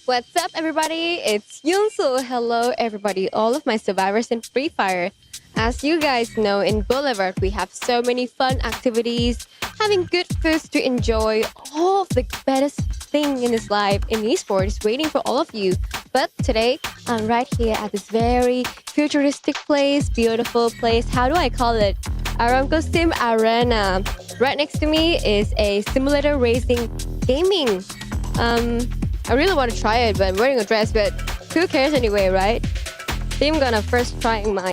What's up, everybody? It's Yunsu. Hello, everybody, all of my survivors in Free Fire. As you guys know, in Boulevard, we have so many fun activities, having good foods to enjoy. All of the best thing in this life in esports is waiting for all of you. But today, I'm right here at this very futuristic place, beautiful place. How do I call it? Aramco Sim Arena. Right next to me is a simulator racing gaming. I really want to try it, but I'm wearing a dress, but who cares anyway, right? So I'm gonna first try my...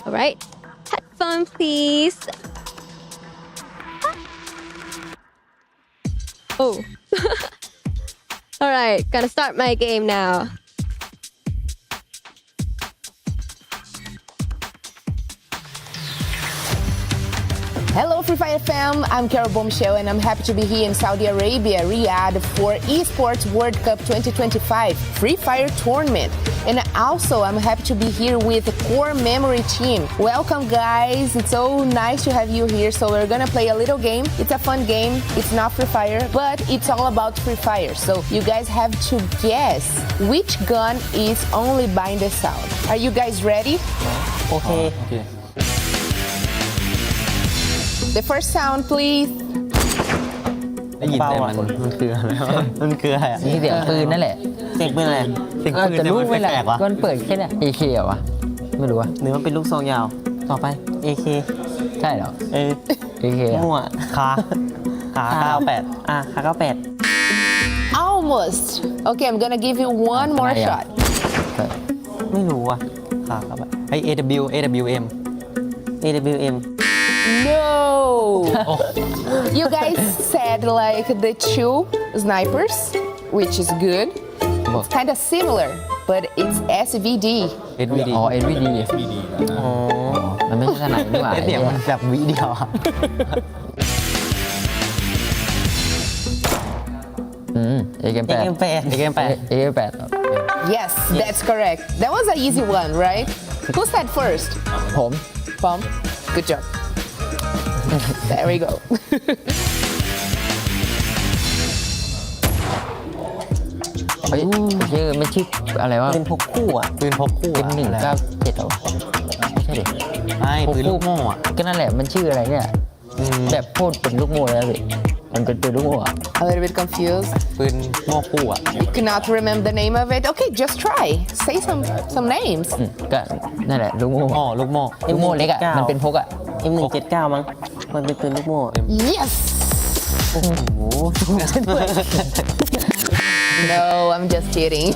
Alright, headphone please. Oh. Alright, gonna start my game now. Hello Free Fire fam, I'm Carol Bombshell and I'm happy to be here in Saudi Arabia, Riyadh for Esports World Cup 2025 Free Fire tournament. And also I'm happy to be here with the core memory team. Welcome guys, it's so nice to have you here. So we're gonna play a little game. It's a fun game, it's not Free Fire, but it's all about Free Fire. So you guys have to guess which gun is only buying the sound. Are you guys ready? Okay. The first sound please. ได้ยินแต่มันคืออะไรมันคืออะไร นี่เสียงปืนนั่นแหละ เสียงปืนอะไรเสียงปืน แต่ เนี่ย รู้ มัน ไหมล่ะ แปลกๆวะ ก็มันเปิดแค่เนี้ย AK เหรอวะไม่รู้อะ หรือมันเป็นลูกซองยาวต่อไป AK ใช่เหรอ AK อะ มั่วขา98ขา98 Almost. Okay, I'm gonna give you one more shot. ไม่รู้อ่ะขา98ไอ AWM No. You guys said like the two snipers, which is good. It's kind of similar, but it's SVD. SVD อ๋อ SVD อ๋อมันไม่ใช่ขนาดนี้หว่า เสียงมันแบบวิเดียวอะ AK8 Yes, that's correct. That was an easy one, right? Who said first? ผม Pom. Good job. There we go. เฮ้ยชื่อไม่ชื่ออะไรวะ ปืนพกคู่อ่ะปืนพกคู่ เป็น อ่ะ 197เหรอไม่ใช่ดิ ไม่ปืนลูกโม่อ่ะ ก็นั่นแหละมันชื่ออะไรเนี่ยแบบพูดเป็นลูกโม่แล้วสิมันเป็นปืนลูกโม่อะ A little bit confused. ปืนโม่คู่อ่ะ You cannot remember the name of it. Okay, just try. Say some names. ก็นั่นแหละลูกโม่ ลูกโม่ ลูกโม่เล็กอะมันเป็นพกอะ M179 มั้งมันเป็นปืนลูกโม่ Yes. โอ้โห No, I'm just kidding.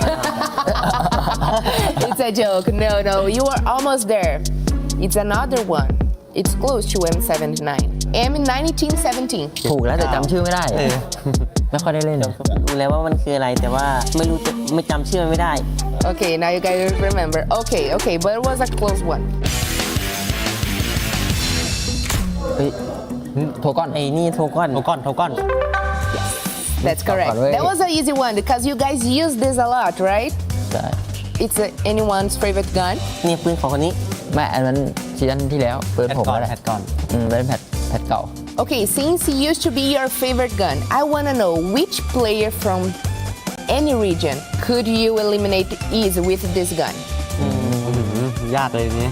It's a joke. No, you are almost there. It's another one. It's close to M79. M1917. ถูกแล้วแต่จำชื่อไม่ได้ไม่ค่อยได้เล่น รู้แล้วว่ามันคืออะไรแต่ว่าไม่จำชื่อไม่ได้ Okay, now you guys remember. Okay, but it was a close one. เฮ้ยโทก้อน ไอ้นี่โทก้อน That's correct. That was an easy one because you guys use this a lot, right? ใช่ It's anyone's favorite gun. นี่ปืนของคนนี้ ไม่อันนั้นซีซั่นที่แล้วเปิดผมแล้วแหละ แพทก่อน เป็นแพทเก่า Okay, since it used to be your favorite gun, I want to know which player from any region could you eliminate easy with this gun? ยากเลยเนี่ย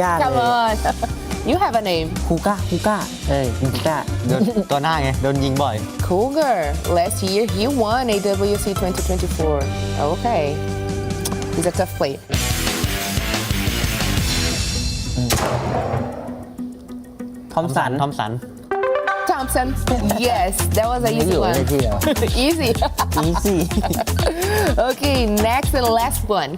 ยากเลย Come on. You have a name. คูก้าคูก้าโดนตัวหน้าไงโดนยิงบ่อย Cougar. Last year he won AWC 2024. Okay. He's a tough player. Thompson Thompson. Yes, that was an ไม่อ easy ยู่ใน one. ที่แล้ว Easy. easy Okay, next and last one.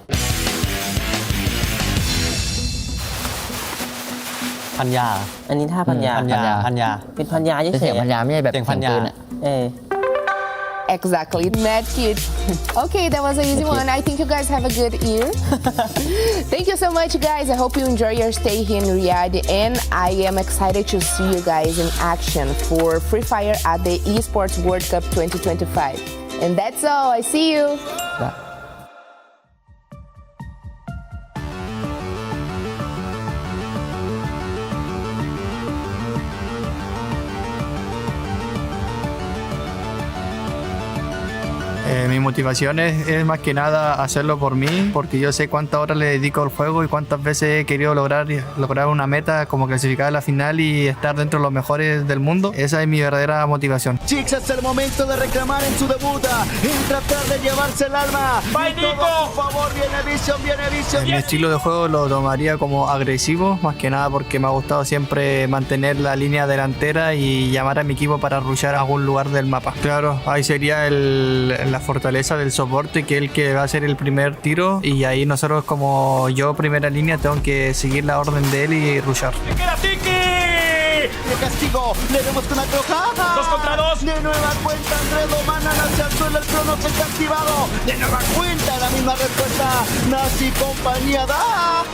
พันยาอันนี้ท่าพันยาเป็นพันยา เป็นเสียงพันยาไม่ใช่แบบ เสียงพันยา ปืนอะ Exactly, mad kid. Okay, that was an easy one. I think you guys have a good ear. Thank you so much, guys. I hope you enjoy your stay here in Riyadh, and I am excited to see you guys in action for Free Fire at the Esports World Cup 2025. And that's all. I see you. Mi motivación es más que nada hacerlo por mí, porque yo sé cuántas horas le dedico al juego y cuántas veces he querido lograr una meta como clasificar a la final y estar dentro de los mejores del mundo. Esa es mi verdadera motivación. Chicos, es el momento de reclamar en su debuta, en tratar de llevarse el alma. ¡Vai, Nico! Por favor, viene Vision. Mi estilo de juego lo tomaría como agresivo, más que nada porque me ha gustado siempre mantener la línea delantera y llamar a mi equipo para rushar a algún lugar del mapa. Claro, ahí sería la fortaleza del soporte, que es el que va a hacer el primer tiro, y ahí nosotros como yo primera línea tengo que seguir la orden de él y rushar. ¡Me queda Tiki! De castigo, le vemos con la crojada. 2 contra 2. De nueva cuenta, Andrés domanan hacia el suelo, el crono se está activado. De nueva cuenta, la misma respuesta. Nazi compañía da.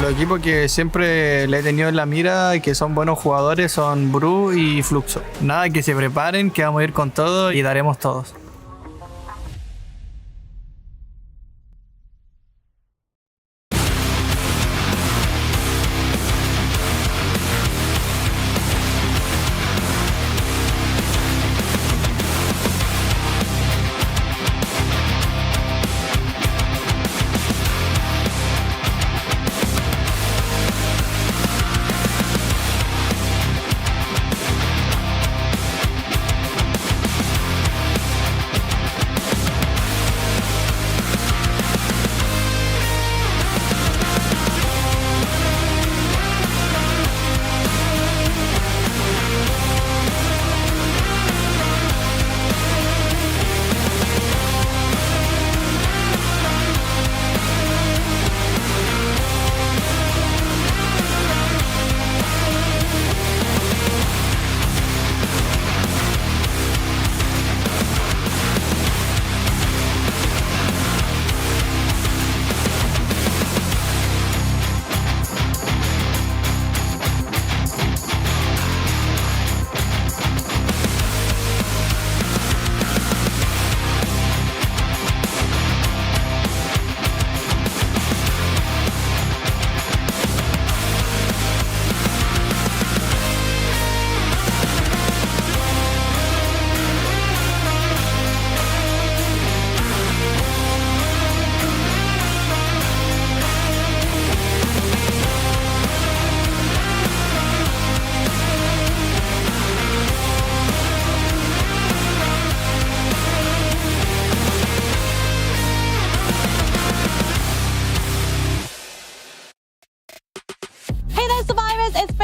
Los equipos que siempre le he tenido en la mira y que son buenos jugadores son Bru y Fluxo. Nada, que se preparen, que vamos a ir con todo y daremos todos.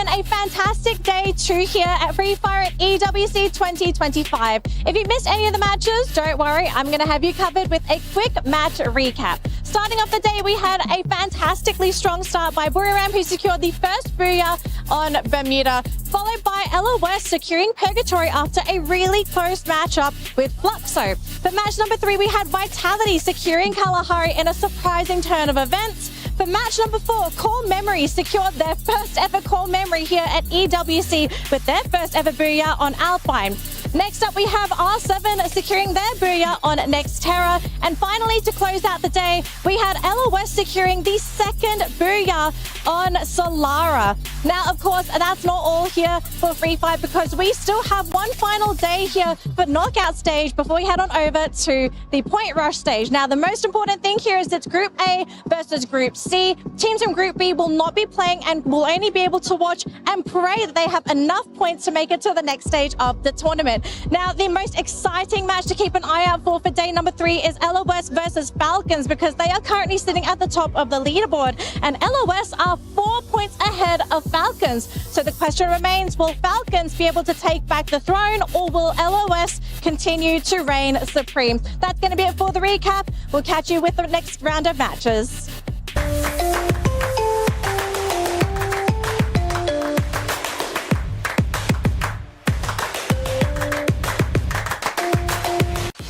A fantastic day two here at Free Fire at EWC 2025. If you missed any of the matches, don't worry, I'm going to have you covered with a quick match recap. Starting off the day, we had a fantastically strong start by Buram, who secured the first booyah on Bermuda, followed by LOS securing Purgatory after a really close matchup with Fluxo. For match number 3, we had Vitality securing Kalahari in a surprising turn of events. For match number 4, Core Memory secured their first ever Core Memory here at EWC with their first ever booyah on Alpine. Next up, we have R7 securing their booyah on Nextterra. And finally, to close out the day, we had LOS securing the second booyah on Solara. Now, of course, that's not all here for Free Fire, because we still have one final day here for knockout stage before we head on over to the point rush stage. Now, the most important thing here is it's Group A versus Group C. Teams from Group B will not be playing and will only be able to watch and pray that they have enough points to make it to the next stage of the tournament. Now, the most exciting match to keep an eye out for day number 3 is LOS versus Falcons, because they are currently sitting at the top of the leaderboard, and LOS are 4 points ahead of Falcons. So the question remains, will Falcons be able to take back the throne, or will LOS continue to reign supreme? That's going to be it for the recap. We'll catch you with the next round of matches.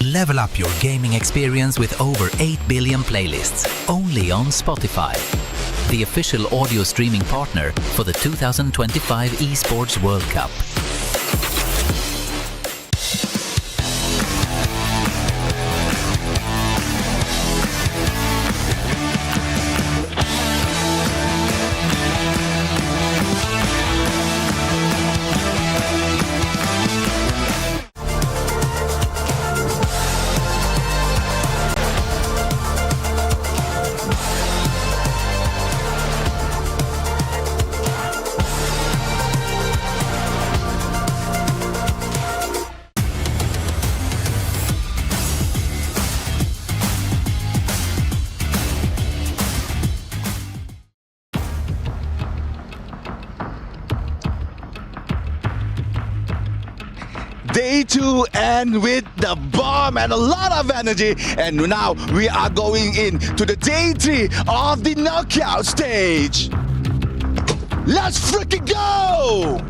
Level up your gaming experience with over 8 billion playlists, only on Spotify, the official audio streaming partner for the 2025 Esports World Cup. day 2 and with the bomb and a lot of energy. And now we are going into the day 3 of the knockout stage. Let's freaking go!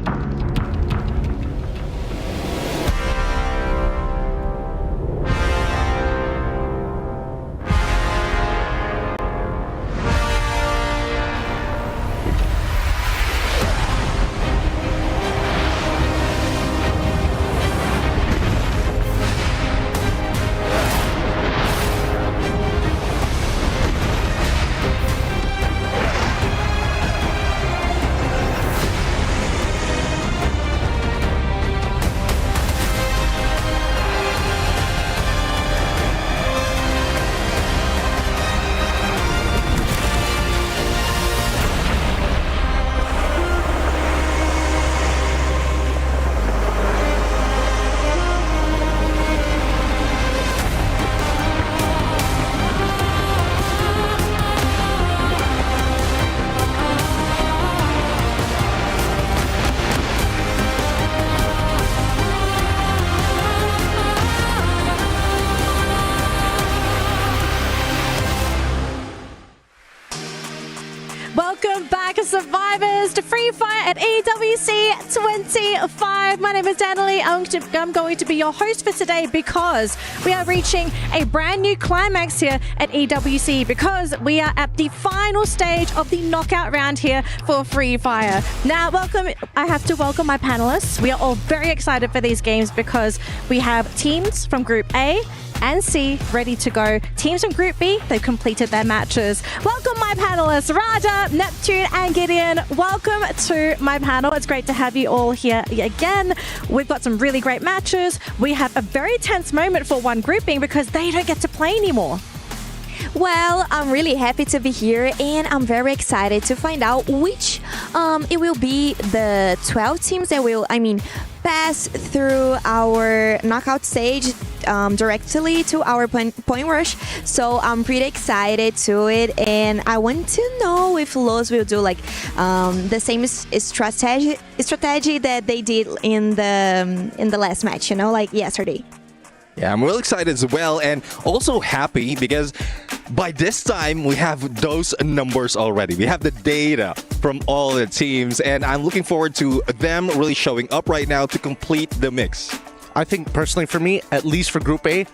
Welcome back, survivors, to Free Fire at EWC 25. My name is Danielle. I'm going to be your host for today because we are reaching a brand new climax here at EWC because we are at the final stage of the knockout round here for Free Fire. Now, I have to welcome my panelists. We are all very excited for these games because we have teams from Group A and C ready to go. Teams from Group B, they've completed their matches. Welcome my panelists, Raja, Neptune and Gideon. Welcome to my panel. It's great to have you all here again. We've got some really great matches. We have a very tense moment for one grouping because they don't get to play anymore. Well, I'm really happy to be here and I'm very excited to find out which it will be the 12 teams that will, pass through our knockout stage directly to our point rush. So I'm pretty excited to it, and I want to know if Los will do the same strategy that they did in the last match, like yesterday. Yeah, I'm really excited as well, and also happy because by this time we have those numbers already. We have the data from all the teams, and I'm looking forward to them really showing up right now to complete the mix. I think personally for me, at least for Group A,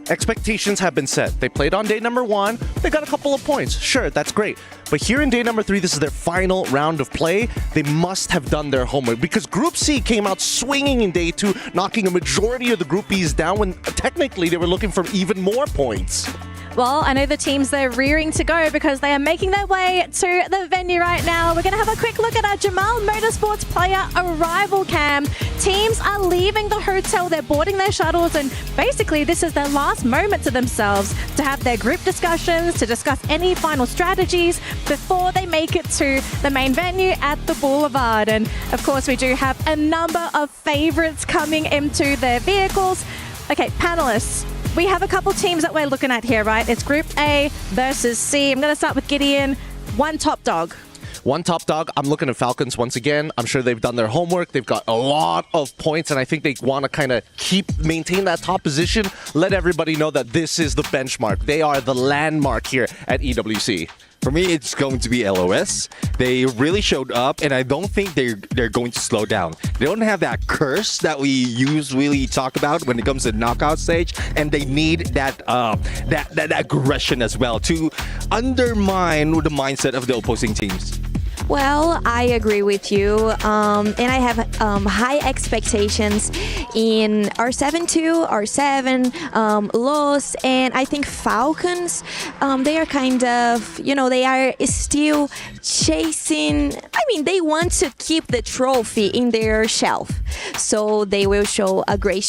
expectations have been set. They played on day number 1. They got a couple of points. Sure, that's great. But here in day number 3, this is their final round of play. They must have done their homework because Group C came out swinging in day 2, knocking a majority of the Group Bs down when technically they were looking for even more points. Well, I know the teams, they're rearing to go because they are making their way to the venue right now. We're going to have a quick look at our Jamal Motorsports player arrival cam. Teams are leaving the hotel. They're boarding their shuttles, and basically this is their last moment to themselves to have their group discussions, to discuss any final strategies before they make it to the main venue at the Boulevard. And of course, we do have a number of favorites coming into their vehicles. Okay, panelists. We have a couple teams that we're looking at here, right? It's Group A versus C. I'm going to start with Gideon. One top dog. One top dog. I'm looking at Falcons once again. I'm sure they've done their homework. They've got a lot of points, and I think they want to kind of maintain that top position. Let everybody know that this is the benchmark. They are the landmark here at EWC. For me, it's going to be LOS. They really showed up, and I don't think they're going to slow down. They don't have that curse that we usually talk about when it comes to the knockout stage, and they need that aggression as well to undermine the mindset of the opposing teams. Well, I agree with you, and I have high expectations in R7-2, R7, Los, and I think Falcons, they are kind of, they are still chasing, they want to keep the trophy in their shelf, so they will show a great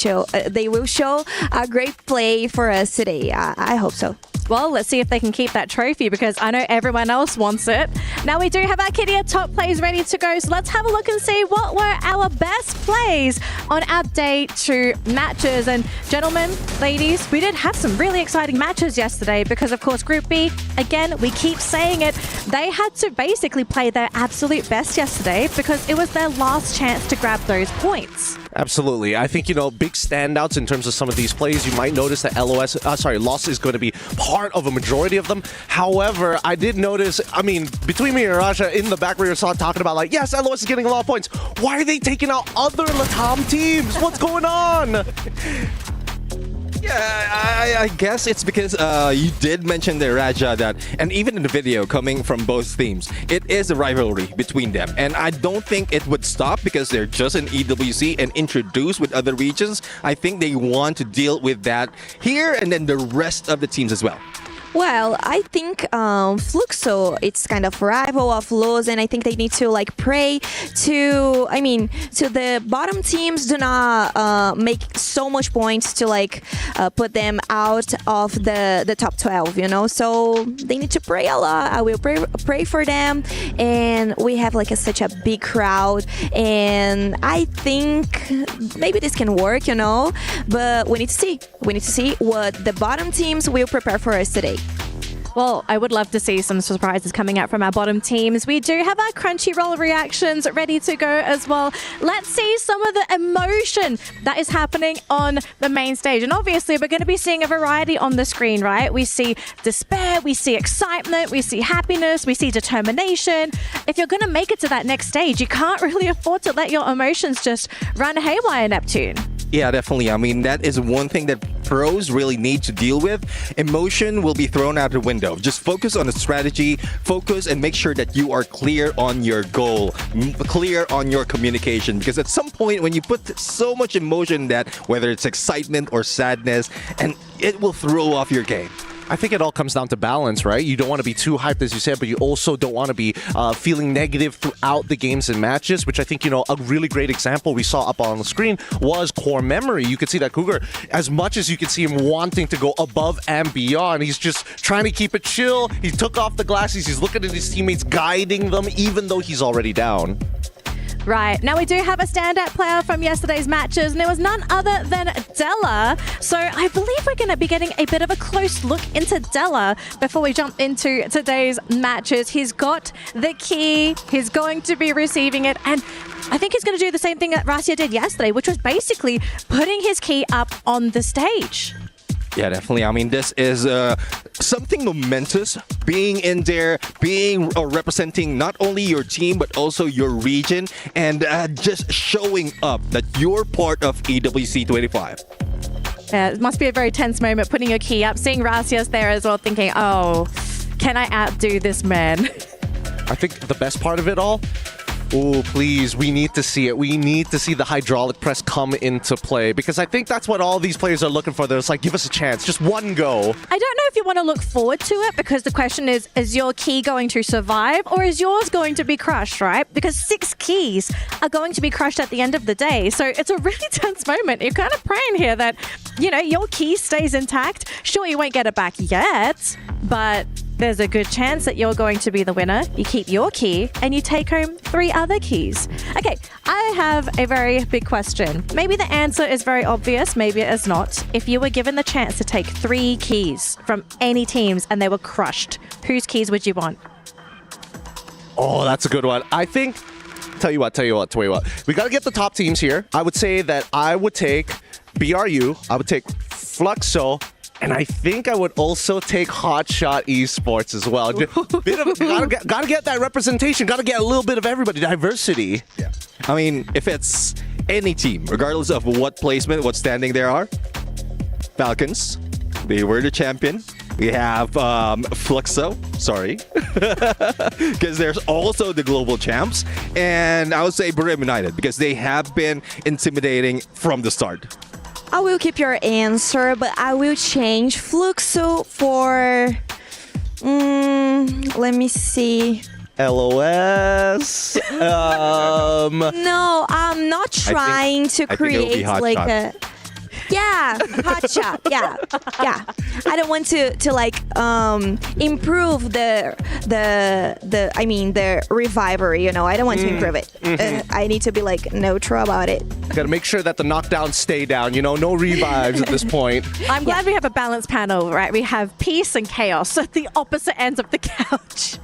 play for us today. I hope so. Well, let's see if they can keep that trophy because I know everyone else wants it. Now we do have our Kidia top plays ready to go, so let's have a look and see what were our best plays on our day 2 matches. And gentlemen, ladies, we did have some really exciting matches yesterday because, of course, Group B, again, we keep saying it, they had to basically play their absolute best yesterday because it was their last chance to grab those points. Absolutely. I think, big standouts in terms of some of these plays. You might notice that Loss is going to be part of a majority of them. However, I did notice, between me and Raja, in the back we were talking about, yes, LOS is getting a lot of points. Why are they taking out other Latam teams? What's going on? Yeah, I guess it's because you did mention there, Raja, that, and even in the video coming from both teams, it is a rivalry between them. And I don't think it would stop because they're just in EWC and introduced with other regions. I think they want to deal with that here and then the rest of the teams as well. Well, I think Fluxo, it's kind of rival of Los, and I think they need to pray to the bottom teams do not make so much points to put them out of the top 12, So they need to pray a lot. I will pray for them, and we have such a big crowd, and I think maybe this can work, But we need to see. We need to see what the bottom teams will prepare for us today. Well, I would love to see some surprises coming out from our bottom teams. We do have our Crunchyroll reactions ready to go as well. Let's see some of the emotion that is happening on the main stage. And obviously, we're going to be seeing a variety on the screen, right? We see despair, we see excitement, we see happiness, we see determination. If you're going to make it to that next stage, you can't really afford to let your emotions just run haywire, Neptune. Yeah, definitely. That is one thing that pros really need to deal with. Emotion will be thrown out the window. Just focus on the strategy, focus and make sure that you are clear on your goal, clear on your communication. Because at some point when you put so much emotion in that, whether it's excitement or sadness, and it will throw off your game. I think it all comes down to balance, right? You don't want to be too hyped, as you said, but you also don't want to be feeling negative throughout the games and matches, which I think, a really great example we saw up on the screen was Core Memory. You could see that Cougar, as much as you could see him wanting to go above and beyond, he's just trying to keep it chill. He took off the glasses. He's looking at his teammates, guiding them, even though he's already down. Right. Now, we do have a standout player from yesterday's matches, and it was none other than Della. So I believe we're going to be getting a bit of a close look into Della before we jump into today's matches. He's got the key. He's going to be receiving it. And I think he's going to do the same thing that Rasia did yesterday, which was basically putting his key up on the stage. Yeah, definitely. This is something momentous, being in there, being representing not only your team, but also your region, and just showing up that you're part of EWC 25. Yeah, it must be a very tense moment, putting your key up, seeing Rasia's there as well, thinking, oh, can I outdo this man? I think the best part of it all, oh, please, we need to see it. We need to see the hydraulic press come into play, because I think that's what all these players are looking for. They're just give us a chance, just one go. I don't know if you want to look forward to it, because the question is your key going to survive, or is yours going to be crushed, right? Because 6 keys are going to be crushed at the end of the day. So it's a really tense moment. You're kind of praying here that, your key stays intact. Sure, you won't get it back yet, but there's a good chance that you're going to be the winner. You keep your key and you take home 3 other keys. Okay, I have a very big question. Maybe the answer is very obvious, maybe it is not. If you were given the chance to take 3 keys from any teams and they were crushed, whose keys would you want? Oh, that's a good one. I think, tell you what. We got to get the top teams here. I would say that I would take BRU, I would take Fluxo, and I think I would also take Hotshot Esports as well. Gotta get that representation. Gotta get a little bit of everybody. Diversity. Yeah. If it's any team, regardless of what placement, what standing there are, Falcons, they were the champion. We have Fluxo, sorry, because there's also the global champs. And I would say Buram United, because they have been intimidating from the start. I will keep your answer, but I will change Fluxo for... let me see. LOS. No, I'm not trying to create a... Yeah, hotshot. Yeah. I don't want to improve the reviver. I don't want to improve it. I need to be neutral about it. Gotta make sure that the knockdowns stay down. No revives at this point. I'm glad we have a balanced panel, right? We have peace and chaos at the opposite ends of the couch.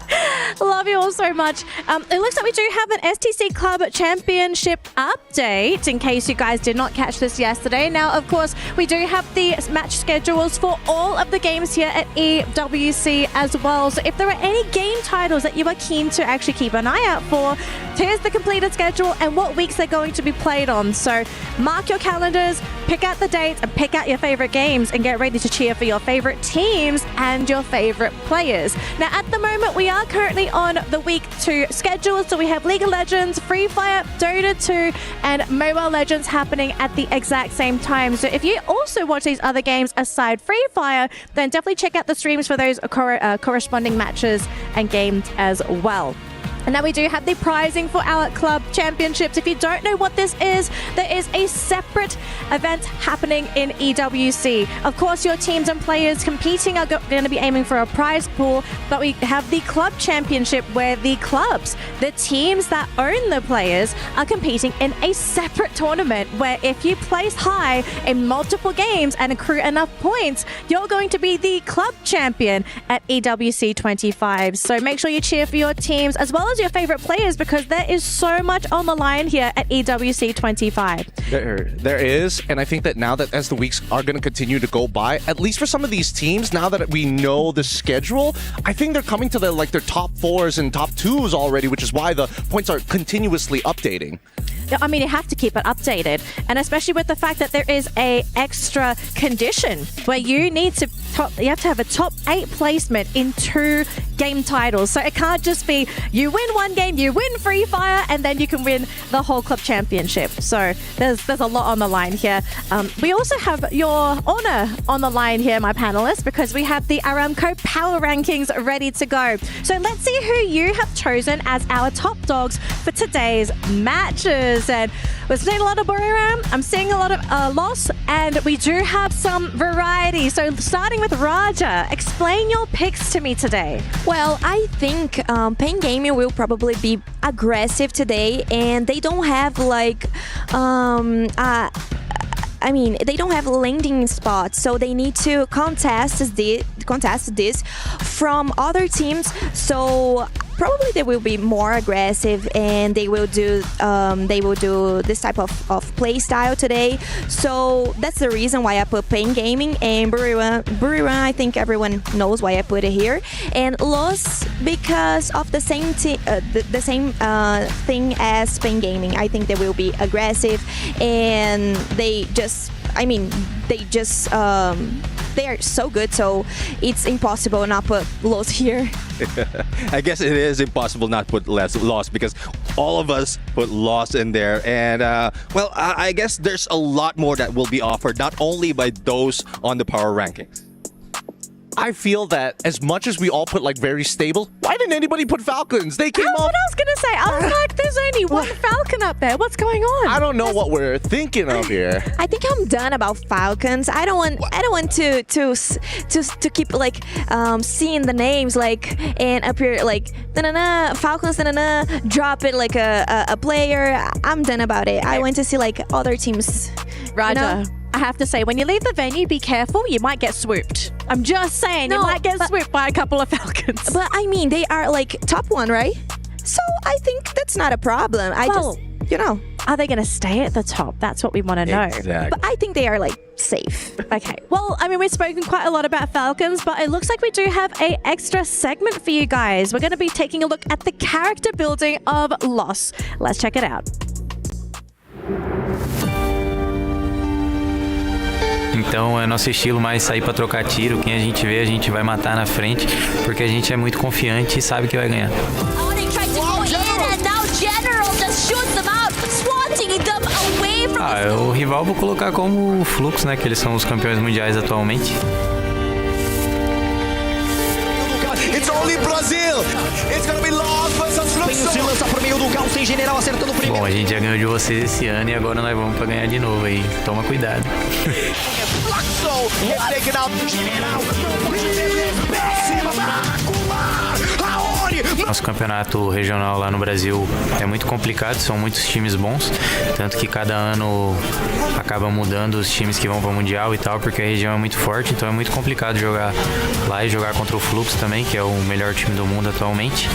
Love you all. all so much. It looks like we do have an STC Club Championship update, in case you guys did not catch this yesterday. Now, of course, we do have the match schedules for all of the games here at EWC as well. So if there are any game titles that you are keen to actually keep an eye out for, here's the completed schedule and what weeks they're going to be played on. So mark your calendars, pick out the dates, and pick out your favorite games and get ready to cheer for your favorite teams and your favorite players. Now, at the moment, we are currently on the week 2 schedule. So we have League of Legends, Free Fire, Dota 2, and Mobile Legends happening at the exact same time. So if you also watch these other games aside Free Fire, then definitely check out the streams for those corresponding matches and games as well. And now we do have the prizing for our club championships. If you don't know what this is, there is a separate event happening in EWC. Of course, your teams and players competing are going to be aiming for a prize pool, but we have the club championship where the clubs, the teams that own the players, are competing in a separate tournament where if you place high in multiple games and accrue enough points, you're going to be the club champion at EWC 25. So make sure you cheer for your teams as well as your favorite players, because there is so much on the line here at EWC 25. There is, and I think that now that as the weeks are going to continue to go by, at least for some of these teams, now that we know the schedule, I think they're coming to their top 4s and top 2s already, which is why the points are continuously updating. I mean, you have to keep it updated, and especially with the fact that there is a extra condition where you need to you have to have a top 8 placement in 2 game titles. So it can't just be you win one game, you win Free Fire, and then you can win the whole club championship. So there's a lot on the line here. We also have your honor on the line here, my panelists, because we have the Aramco Power Rankings ready to go. So let's see who you have chosen as our top dogs for today's matches. And we're seeing a lot of Buram, I'm seeing a lot of Loss, and we do have some variety. So starting with Raja, explain your picks to me today. Well, I think Pain Gaming will probably be aggressive today, and they don't have like they don't have landing spots, so they need to contest this from other teams. So probably they will be more aggressive, and they will do this type of play style today. So that's the reason why I put Pain Gaming, and Buram, I think everyone knows why I put it here, and Loss because of the same thing as Pain Gaming. I think they will be aggressive, and they are so good, so it's impossible not put Loss here. I guess it is impossible not put Loss because all of us put Loss in there. And, well, I guess there's a lot more that will be offered, not only by those on the power rankings. I feel that as much as we all put like very stable, why didn't anybody put Falcons? They came That's up. what I was gonna say. I was like, there's only one Falcon up there. What's going on? I don't know what we're thinking of here. I think I'm done about Falcons. I don't want to keep like seeing the names like and appear like Falcons drop it like a player. I'm done about it. I want to see like other teams. Raja, you know? I have to say, when you leave the venue, be careful. You might get swooped. I'm just saying, you might get swooped by a couple of Falcons. But I mean, they are like top 1, right? So I think that's not a problem. Are they going to stay at the top? That's what we want to know. Exactly. But I think they are like safe. Okay. Well, I mean, we've spoken quite a lot about Falcons, but it looks like we do have an extra segment for you guys. We're going to be taking a look at the character building of Loss. Let's check it out. Então é nosso estilo mais sair para trocar tiro. Quem a gente vê, a gente vai matar na frente, porque a gente é muito confiante e sabe que vai ganhar. O rival vou colocar como o Flux, né? Que eles são os campeões mundiais atualmente. It's only Brazil. It's gonna be Loss versus Flux. Se lança pro meio do caos, tem general acertando o primeiro. Bom, a gente já ganhou de vocês esse ano e agora nós vamos para ganhar de novo aí. Toma cuidado. Nosso campeonato regional lá no Brasil é muito complicado, são muitos times bons, tanto que cada ano acaba mudando os times que vão para o Mundial e tal, porque a região é muito forte, então é muito complicado jogar lá e jogar contra o Flux também, que é o melhor time do mundo atualmente.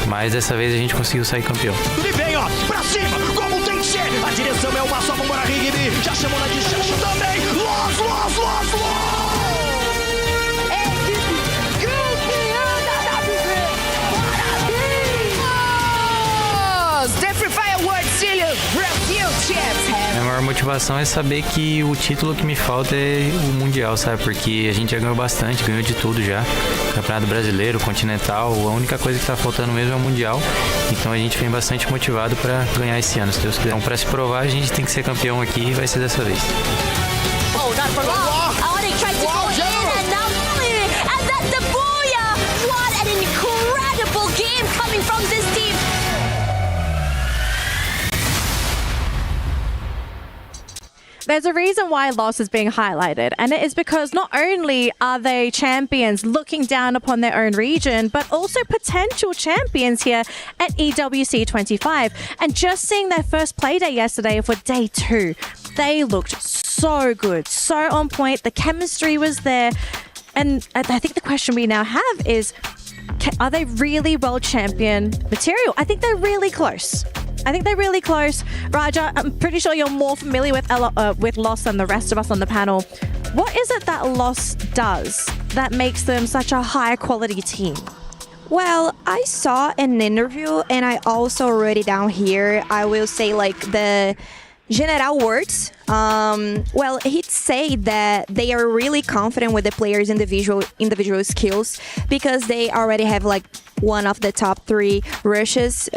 mas dessa vez a gente conseguiu sair campeão. Ele vem, ó, pra cima, como tem que ser. A direção é uma só, vambora, Rigby. Já chamou na distância também. Los. The Free Fire World Series Brasil Champs. Minha maior motivação é saber que o título que me falta é o Mundial, sabe? Porque a gente já ganhou bastante, ganhou de tudo já. Campeonato Brasileiro, Continental, a única coisa que tá faltando mesmo é o Mundial. Então a gente vem bastante motivado para ganhar esse ano, se Deus quiser. Então, para se provar, a gente tem que ser campeão aqui e vai ser dessa vez. Oh, not for long. Oh, they tried to go in and now and that's the booyah! What an incredible game coming from this team. There's a reason why loss is being highlighted, and it is because not only are they champions looking down upon their own region, but also potential champions here at EWC 25. And just seeing their first play day yesterday for day 2, they looked so good, so on point. The chemistry was there. And I think the question we now have is, are they really world champion material? I think they're really close. Raja, I'm pretty sure you're more familiar with Loss than the rest of us on the panel. What is it that Loss does that makes them such a high quality team? Well, I saw an interview and I also wrote it down here. I will say like the general words. Well, he'd say that they are really confident with the players' individual skills because they already have like one of the top 3 rushes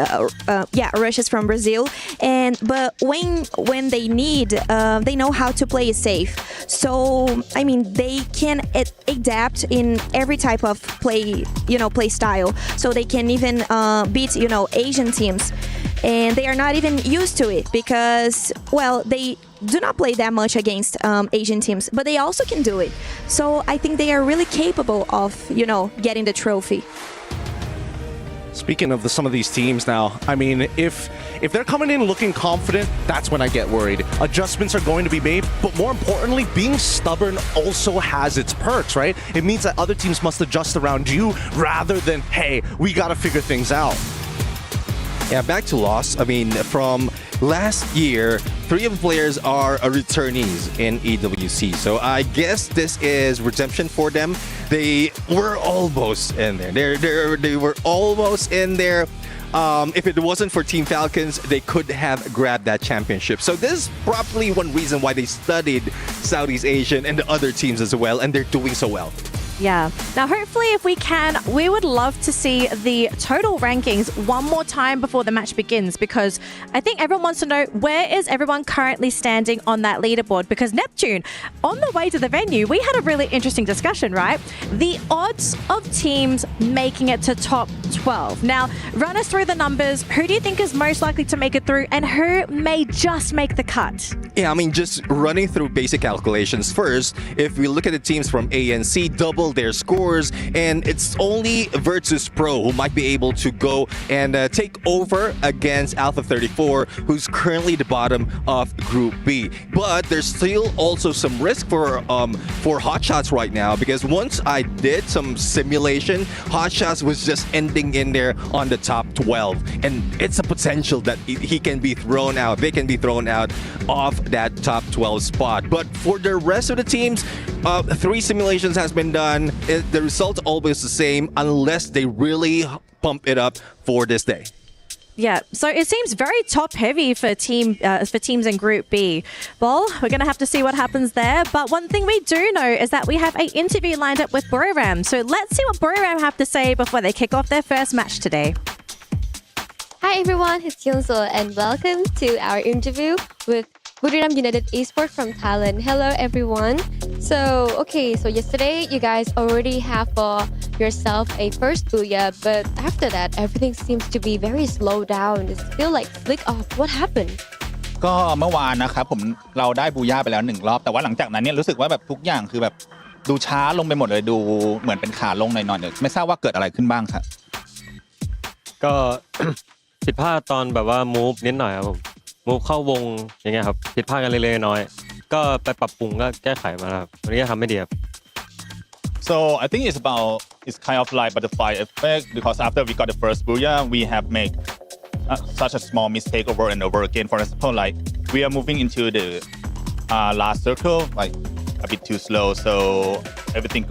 from Brazil. But when they need, they know how to play it safe. So I mean, they can adapt in every type of play style. So they can even beat Asian teams, and they are not even used to it because they do not play that much against Asian teams, but they also can do it. So I think they are really capable of getting the trophy. Speaking of some of these teams now, I mean, if they're coming in looking confident, that's when I get worried. Adjustments are going to be made, but more importantly, being stubborn also has its perks, right? It means that other teams must adjust around you rather than, hey, we got to figure things out. Yeah, back to Loss. I mean, from last year, 3 of the players are returnees in EWC. So I guess this is redemption for them. They were almost in there. They were almost in there. If it wasn't for Team Falcons, they could have grabbed that championship. So this is probably one reason why they studied Southeast Asian and the other teams as well, and they're doing so well. Yeah. Now, hopefully, if we can, we would love to see the total rankings one more time before the match begins, because I think everyone wants to know, where is everyone currently standing on that leaderboard? Because Neptune, on the way to the venue, we had a really interesting discussion, right? The odds of teams making it to top 12. Now, run us through the numbers. Who do you think is most likely to make it through, and who may just make the cut? Yeah, I mean, just running through basic calculations first, if we look at the teams from ANC, double their scores, and it's only Virtus Pro who might be able to go and take over against Alpha 34, who's currently the bottom of Group B. But there's still also some risk for Hotshots right now, because once I did some simulation, Hotshots was just ending in there on the top 12, and it's a potential that he can be thrown out. They can be thrown out of that top 12 spot. But for the rest of the teams, 3 simulations has been done. The result's always the same unless they really pump it up for this day. Yeah, so it seems very top heavy for teams in Group B. Well, we're going to have to see what happens there. But one thing we do know is that we have an interview lined up with Buram. So let's see what Buram have to say before they kick off their first match today. Hi everyone, it's Yunso and welcome to our interview with Buram United Esports from Thailand. Hello everyone. So yesterday you guys already have for yourself a first booyah, but after that everything seems to be very slow down. It feels like flick off. What happened? ก็เมื่อวานนะครับเราได้บูย่าไปแล้ว1 รอบแต่ว่าหลังจากนั้นเนี่ยรู้สึกว่าแบบทุกอย่างคือแบบดูช้าลงไปหมดเลยดูเหมือนเป็นขาลงหน่อยๆไม่ทราบว่าเกิดอะไรขึ้นบ้างครับก็ ผิดพลาดตอนแบบว่า move นิดหน่อยครับผมmove เข้าวงอย่างเงี้ยครับผิดพลาดกันเล็กๆน้อยๆก็ไปปรับปรุงก็แก้ไขมาครับวันนี้ทำไม่ดีครับ So I think it's kind of like butterfly effect because after we got the first booyah, we have made such a small mistake over and over again. For example, like we are moving into the last circle like a bit too slow, so everything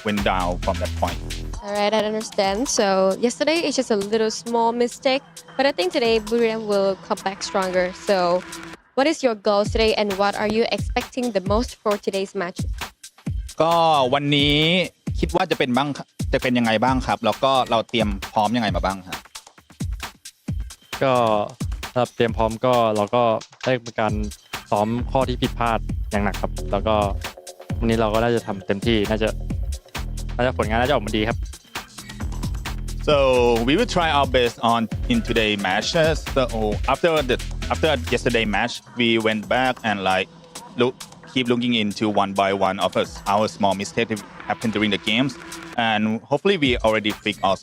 went down from that point. All right, I understand. So yesterday it's just a little small mistake, but I think today Buram will come back stronger. So what is your goal today and what are you expecting the most for today's match? ก็วันนี้คิดว่าจะเป็นยังไงบ้างครับแล้วก็เราเตรียมพร้อมยังไงมาบ้างครับ ก็สำหรับเตรียมพร้อมก็เราก็ได้มีการซ้อมข้อที่ผิดพลาดอย่างหนักครับแล้วก็วันนี้เราก็น่าจะทำเต็มที่น่าจะผลงานน่าจะออกมาดีครับ So we will try our best on in today matches. So after yesterday match, we went back and like keep looking into one by one of our small mistakes that happened during the games, and hopefully we already fix all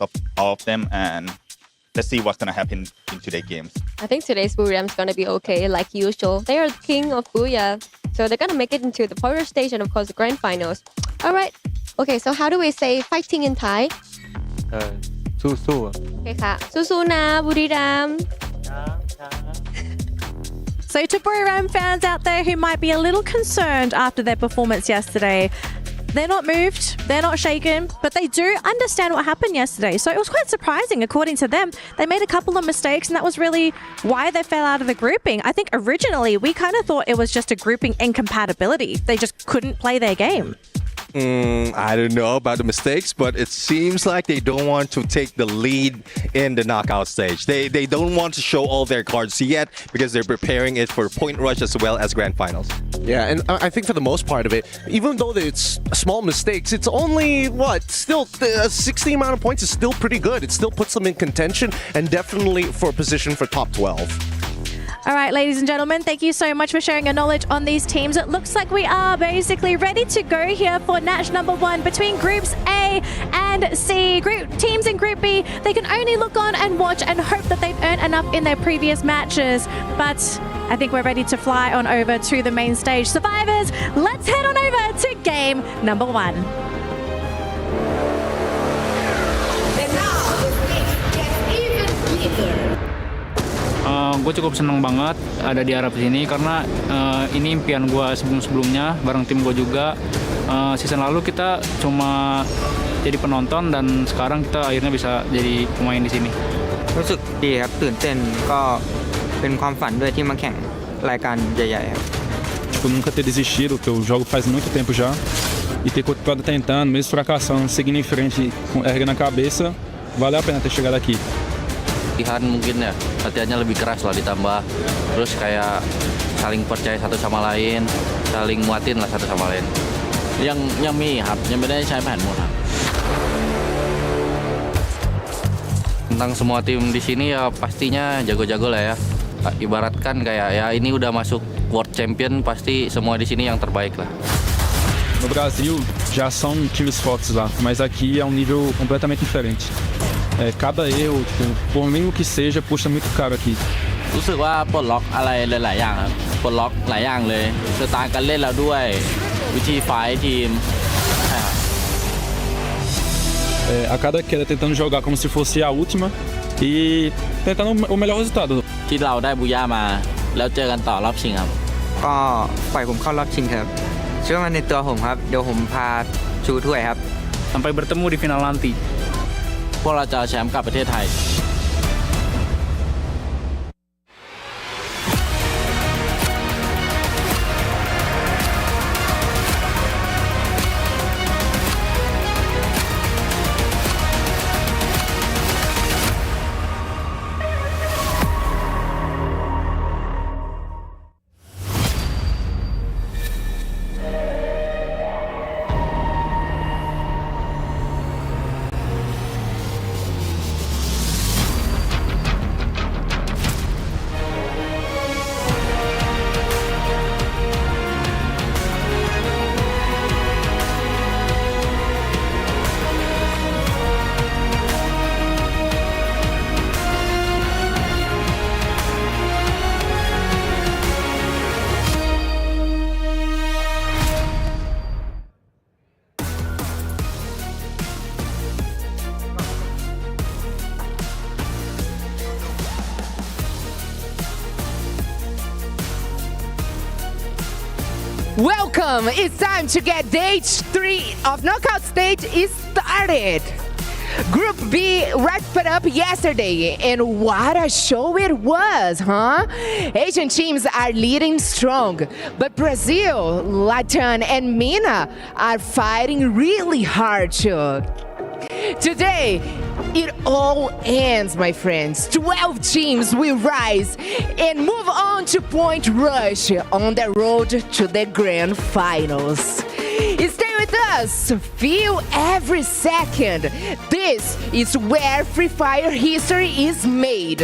of them, and let's see what's gonna happen in today's games. I think today's Buram's gonna be okay, like usual. They are the king of Booyah, so they're gonna make it into the quarter stage and of course the grand finals. All right. Okay, so how do we say fighting in Thai? สู้ Okay ค่ะสู้ๆนะบุรีรัมย์ So to Buram fans out there who might be a little concerned after their performance yesterday, they're not moved, they're not shaken, but they do understand what happened yesterday. So it was quite surprising, according to them. They made a couple of mistakes, and that was really why they fell out of the grouping. I think originally we kind of thought it was just a grouping incompatibility. They just couldn't play their game. I don't know about the mistakes, but it seems like they don't want to take the lead in the knockout stage. They don't want to show all their cards yet because they're preparing it for point rush as well as grand finals. Yeah, and I think for the most part of it, even though it's small mistakes, it's only still a 60 amount of points is still pretty good. It still puts them in contention and definitely for a position for top 12. All right, ladies and gentlemen, thank you so much for sharing your knowledge on these teams. It looks like we are basically ready to go here for match number 1 between groups A and C. Teams in Group B, they can only look on and watch and hope that they've earned enough in their previous matches. But I think we're ready to fly on over to the main stage. Survivors, let's head on over to game number 1. Gue cukup seneng banget ada di Arab sini karena ini impian gue sebelum-sebelumnya bareng tim gue juga. Season lalu kita cuma jadi penonton dan sekarang kita akhirnya bisa jadi pemain di sini. รู้สึกดีครับตื่นเต้นก็เป็นความฝันด้วยที่มาแข่งรายการใหญ่ๆครับ Tipo, nunca ter desistido, que eu jogo faz muito tempo já, e ter continuado tentando, mesmo fracassando, seguindo em frente, com erga na cabeça, valeu a pena ter chegado aqui. Latihan mungkin ya, latihannya lebih keras lah ditambah terus kayak saling percaya satu sama lain, saling muatin lah satu sama lain. Yangมีครับยังไม่ได้ใช้แผนหมดครับ Tentang semua tim di sini ya pastinya jago-jago lah ya. Ibaratkan kayak ya ini udah masuk World Champion, pasti semua di sini yang terbaik lah. No Brasil já são times fortes lá, mas aqui é um nível completamente diferente. Cada erro, tipo, por mínimo que seja, custa muito caro aqui. รู้สึกว่าปลดล็อกอะไรหลายๆอย่างครับปลดล็อกหลายอย่างเลยสไตล์การเล่นเราด้วยวิธีไฟท์ทีมใช่ครับ A cada queda tentando jogar como se fosse a última e tentando o melhor resultado. ที่เราได้บูย่ามาแล้วเจอกันต่อรอบชิงครับ ก็ปล่อยผมเข้ารอบชิงครับเชื่อมั่นในตัวผมครับเดี๋ยวผมพาชูถ้วยครับ Sampai bertemu di final nanti. พวกเราจะเอาแชมป์กลับประเทศไทย Welcome! It's time to get day 3 of knockout stage is started. Group B wrapped it up yesterday, and what a show it was, huh? Asian teams are leading strong, but Brazil, Latin, and MENA are fighting really hard too. Today, it all ends, my friends. 12 teams will rise and move on to point rush on the road to the grand finals. Stay with us, feel every second. This is where Free Fire history is made.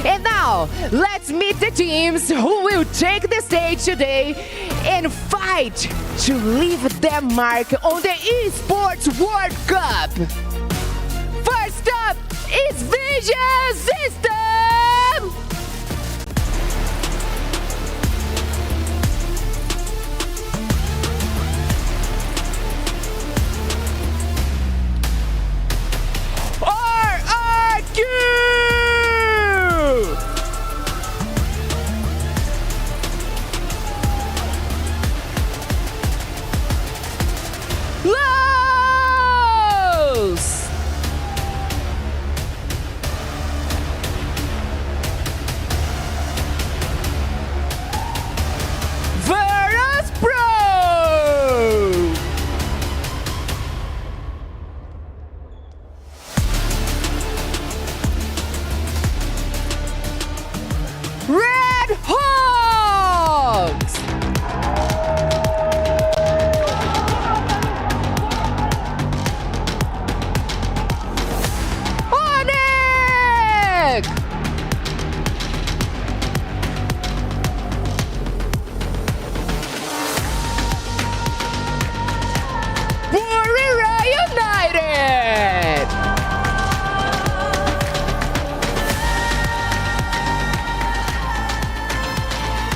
And now, let's meet the teams who will take the stage today and fight to leave their mark on the Esports World Cup. First up is Vision System! RRQ! Los! Virus Pro! Red Hawks! Onyx! Buram United!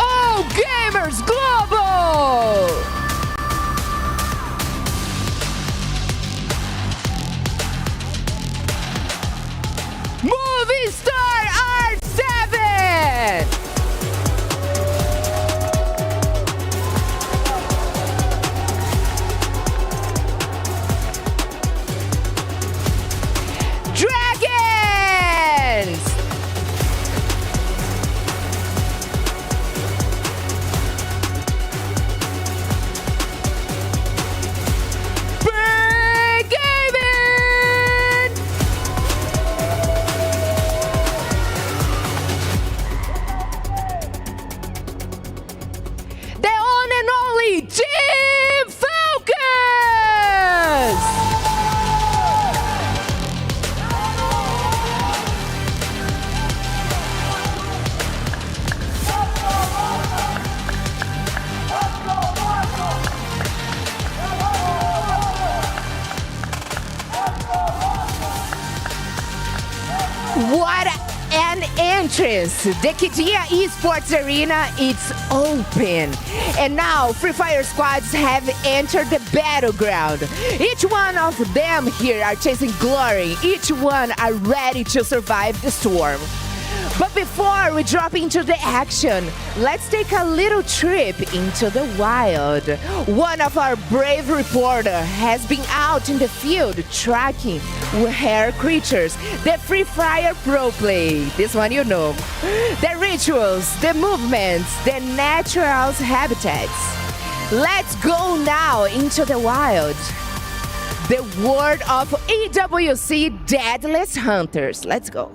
All Gamers Global! Movie Star R7! Dragons! Big Gaming! The one and only Team Falcons! What an entrance! The Kidia Esports Arena is open. And now Free Fire squads have entered the battleground. Each one of them here are chasing glory. Each one are ready to survive the storm. But before we drop into the action, let's take a little trip into the wild. One of our brave reporters has been out in the field tracking rare creatures, the Free Fire pro play. This one you know. The rituals, the movements, the natural habitats. Let's go now into the wild. The world of EWC Deadliest Hunters. Let's go.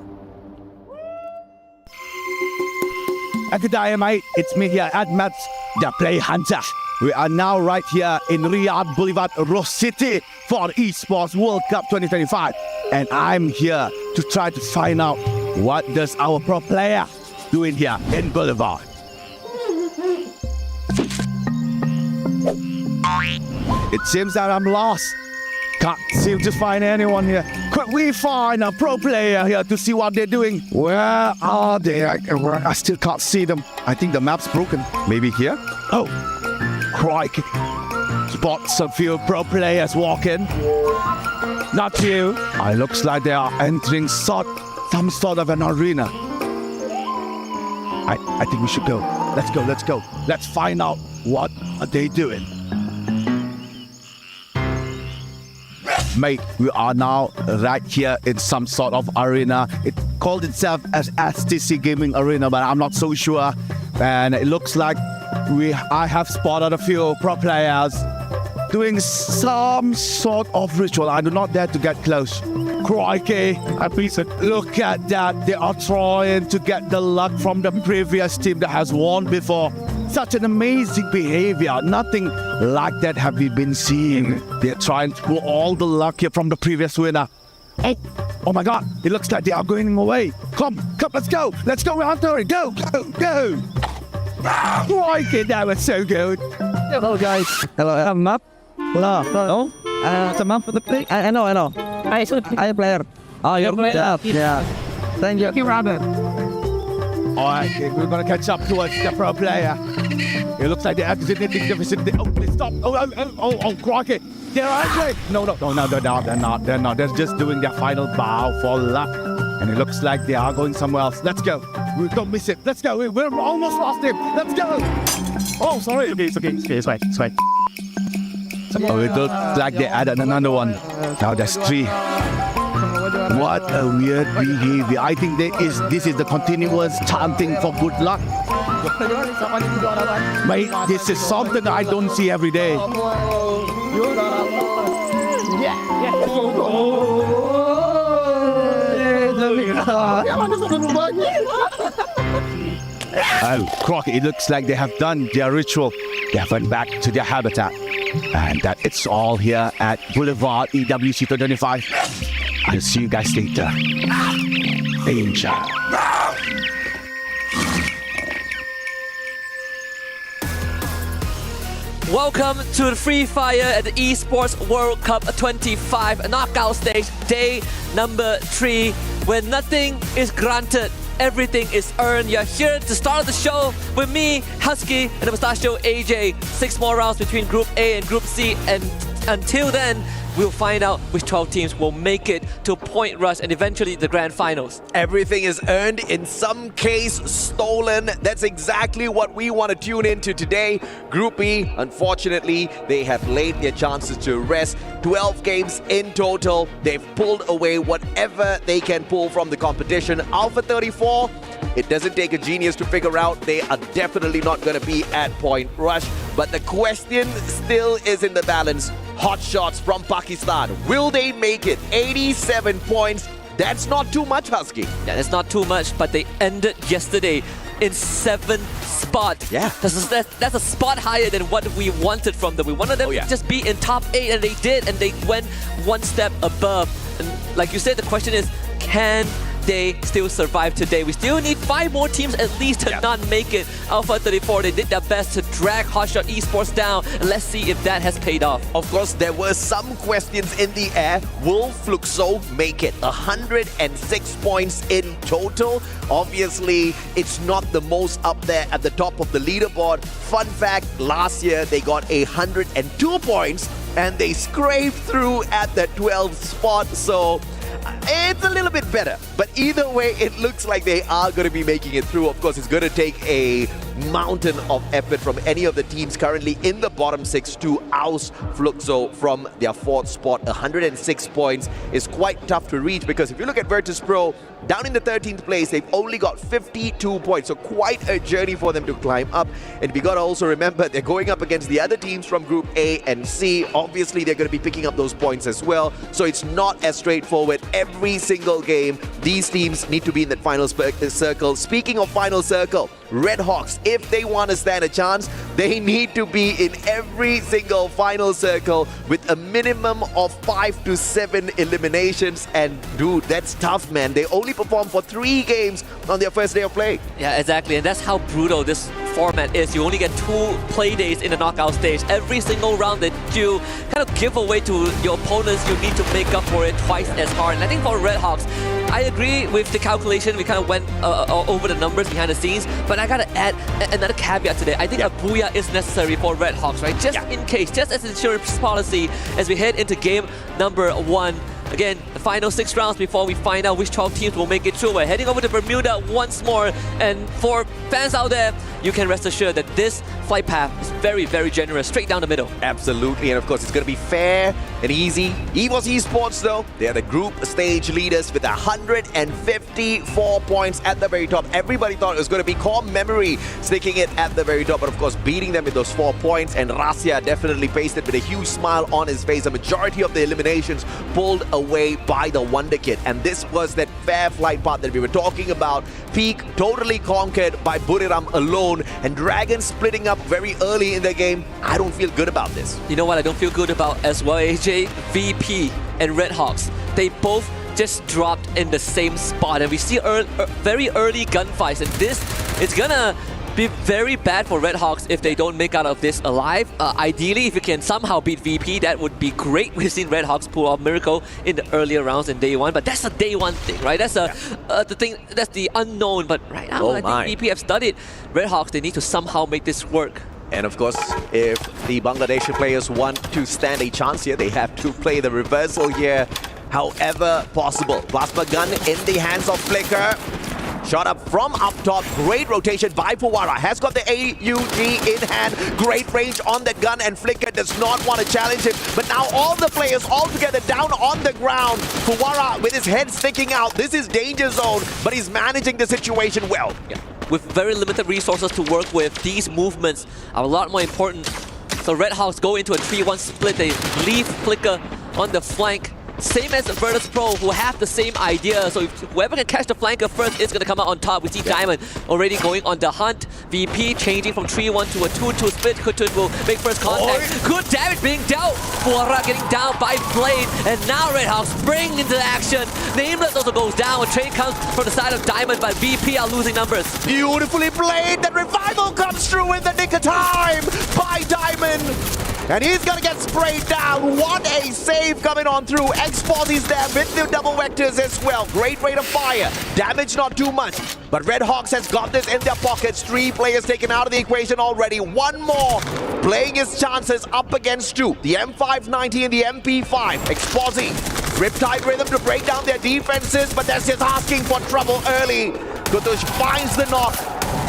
Good day, mate. It's me here, Admat, the Play Hunter. We are now right here in Riyadh Boulevard, Ross City for Esports World Cup 2025. And I'm here to try to find out what does our pro player doing here in Boulevard. It seems that I'm lost. Can't seem to find anyone here. Could we find a pro player here to see what they're doing? Where are they? I still can't see them. I think the map's broken. Maybe here? Oh, crikey. Spots a few pro players walking. Not you. It looks like they are entering some sort of an arena. I think we should go. Let's go. Let's find out What are they doing? Mate, we are now right here in some sort of arena. It called itself as STC Gaming Arena, but I'm not so sure. And it looks like I have spotted a few pro players doing some sort of ritual. I do not dare to get close. Crikey, look at that. They are trying to get the luck from the previous team that has won before. Such an amazing behavior. Nothing like that have we been seeing. They're trying to pull all the luck here from the previous winner. Oh my God, it looks like they are going away. Come, let's go. Let's go, Hunter. Go. Crikey, that was so good. Hello, guys. Hello, map. Hello. It's a map for the play. I know. I player. Oh, you're player. Yeah. Thank you, Robert. All right, we're going to catch up towards the pro player. It looks like they're exiting the vicinity. Oh, they stopped. Oh, crikey. They're angry. No, they're not. They're just doing their final bow for luck. And it looks like they are going somewhere else. Let's go. We don't miss it. Let's go. We're almost lost him. Let's go. Oh, sorry. Okay, it's fine. Oh, it looks like they added another one. Now there's 3. What a weird behavior. I think this is the continuous chanting for good luck. Mate, this is something I don't see every day. Oh, Croc, it looks like they have done their ritual. They have went back to their habitat. And that it's all here at Boulevard EWC 2025. I'll see you guys later. Danger. Welcome to the Free Fire at the Esports World Cup 25 knockout stage, day number 3, where nothing is granted, everything is earned. You're here to start the show with me, Husky, and the Mustachio AJ. 6 more rounds between Group A and Group C, and until then, we'll find out which 12 teams will make it to Point Rush and eventually the grand finals. Everything is earned, in some case stolen. That's exactly what we want to tune into today. Group E, unfortunately, they have laid their chances to rest. 12 games in total. They've pulled away whatever they can pull from the competition. Alpha 34, it doesn't take a genius to figure out they are definitely not going to be at Point Rush. But the question still is in the balance. Hot shots from Pakistan. Will they make it? 87 points. That's not too much, Husky. Yeah, that's not too much, but they ended yesterday in 7th spot. Yeah. That's a spot higher than what we wanted from them. We wanted them to just be in top 8, and they did, and they went one step above. And like you said, the question is, can they still survive today? We still need 5 more teams at least to not make it. Alpha 34, they did their best to drag Hotshot Esports down, and let's see if that has paid off. Of course, there were some questions in the air. Will Fluxo make it? 106 points in total. Obviously, it's not the most up there at the top of the leaderboard. Fun fact, last year they got 102 points and they scraped through at the 12th spot. So it's a little bit better, but either way, it looks like they are going to be making it through. Of course, it's going to take a mountain of effort from any of the teams currently in the bottom 6 to oust Fluxo from their 4th spot. 106 points is quite tough to reach, because if you look at Virtus Pro, down in the 13th place, they've only got 52 points, so quite a journey for them to climb up. And we got to also remember, they're going up against the other teams from Group A and C. Obviously, they're going to be picking up those points as well, so it's not as straightforward. Every single game, these teams need to be in that final circle. Speaking of final circle, Red Hawks, if they want to stand a chance, they need to be in every single final circle with a minimum of 5 to 7 eliminations. And dude, that's tough, man. They only performed for 3 games on their first day of play. Yeah, exactly. And that's how brutal this format is. You only get 2 play days in the knockout stage. Every single round that you kind of give away to your opponents, you need to make up for it twice as hard. And I think for Red Hawks, I agree with the calculation. We kind of went over the numbers behind the scenes, but I gotta add another caveat today. I think a booyah is necessary for Red Hawks, right? Just in case, just as an insurance policy, as we head into game number 1. Again, the final 6 rounds before we find out which 12 teams will make it through. We're heading over to Bermuda once more, and for fans out there, you can rest assured that this flight path is very, very generous, straight down the middle. Absolutely, and of course it's going to be fair and easy. EVOS Esports though, they are the group stage leaders with 154 points at the very top. Everybody thought it was going to be Core Memory sticking it at the very top, but of course beating them with those 4 points, and Rasya definitely faced it with a huge smile on his face. A majority of the eliminations pulled away by the Wonder Kid, and this was that fair flight path that we were talking about. Peak totally conquered by Buram alone, and Dragon splitting up very early in the game. I don't feel good about this. You know what I don't feel good about as well, AJ? VP and Red Hawks. They both just dropped in the same spot, and we see very early gunfights, and this is gonna be very bad for Red Hawks if they don't make out of this alive. Ideally, if you can somehow beat VP, that would be great. We've seen Red Hawks pull off miracle in the earlier rounds in day 1, but that's a day 1 thing, right? That's the thing. That's the unknown. But right now, I think VP have studied Red Hawks. They need to somehow make this work. And of course, if the Bangladeshi players want to stand a chance here, they have to play the reversal here however possible. Plasma gun in the hands of Flicker. Shot up from up top. Great rotation by Fuwara. Has got the AUG in hand. Great range on that gun, and Flicker does not want to challenge him. But now all the players all together down on the ground. Fuwara with his head sticking out. This is danger zone, but he's managing the situation well. Yeah. With very limited resources to work with, these movements are a lot more important. So Red Hawks go into a 3-1 split. They leave Flicker on the flank. Same as the Virtus Pro, who have the same idea. So if whoever can catch the flanker first is going to come out on top. We see Diamond already going on the hunt. VP changing from 3-1 to a 2-2 split. Kutun will make first contact. Good damage being dealt. Fuwara getting down by Blade. And now Red Hawks spring into action. Nameless also goes down. A trade comes from the side of Diamond, but VP are losing numbers. Beautifully played. That revival comes through in the nick of time by Diamond. And he's going to get sprayed down. What a save coming on through. X-Force is there with the double vectors as well. Great rate of fire. Damage not too much. But Red Hawks has got this in their pockets. 3 players taken out of the equation already. 1 more playing his chances up against 2. The M590 and the MP5. Exposi. Riptide Rhythm to break down their defenses, but that's just asking for trouble early. Kutush finds the knock.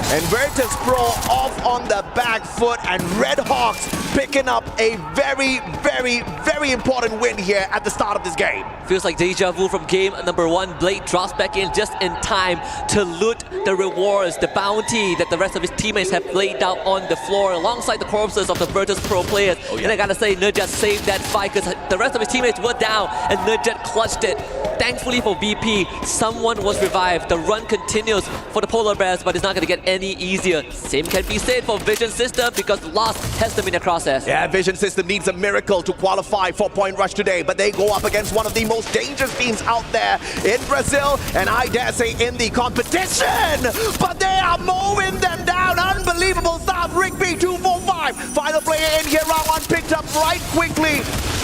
And Virtus Pro off on the back foot, and Red Hawks picking up a very, very, very important win here at the start of this game. Feels like deja vu from game number 1. Blade drops back in just in time to loot the rewards, the bounty that the rest of his teammates have laid out on the floor alongside the corpses of the Virtus Pro players. And I gotta say, Nurjat saved that fight because the rest of his teammates were down and Nurjat clutched it. Thankfully for VP, someone was revived. The run continues for the Polar Bears, but it's not gonna get any easier. Same can be said for Vision System because Lost has them in the crosshairs. Yeah, Vision System needs a miracle to qualify for Point Rush today, but they go up against one of the most dangerous teams out there in Brazil, and I dare say in the competition. But they are mowing them down. Unbelievable stuff. Rigby 245. Final player in here, round 1 picked up right quickly.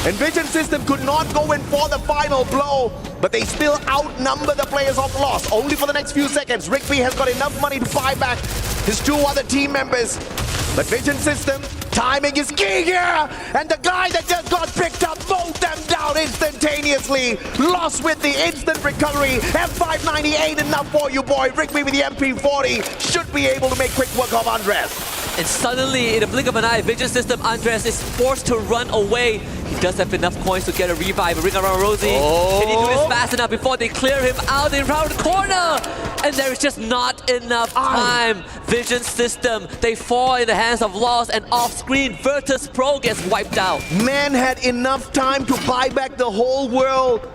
And Vision System could not go in for the final blow, but they still outnumber the players of Lost. Only for the next few seconds. Rigby has got enough money to buy back his 2 other team members. But Vision System, timing is key here. And the guy that just got picked up mowed them down instantaneously. Lost with the instant recovery. M598 enough for you, boy. Rigby with the MP40 should be able to make quick work of Andres. And suddenly, in a blink of an eye, Vision System Andres is forced to run away. He does have enough coins to get a revive. A ring around Rosie. Can he do this fast enough before they clear him out around the corner? And there is just not enough time. Vision System, they fall in the hands of Lost, and off-screen, Virtus Pro gets wiped out. Man had enough time to buy back the whole world.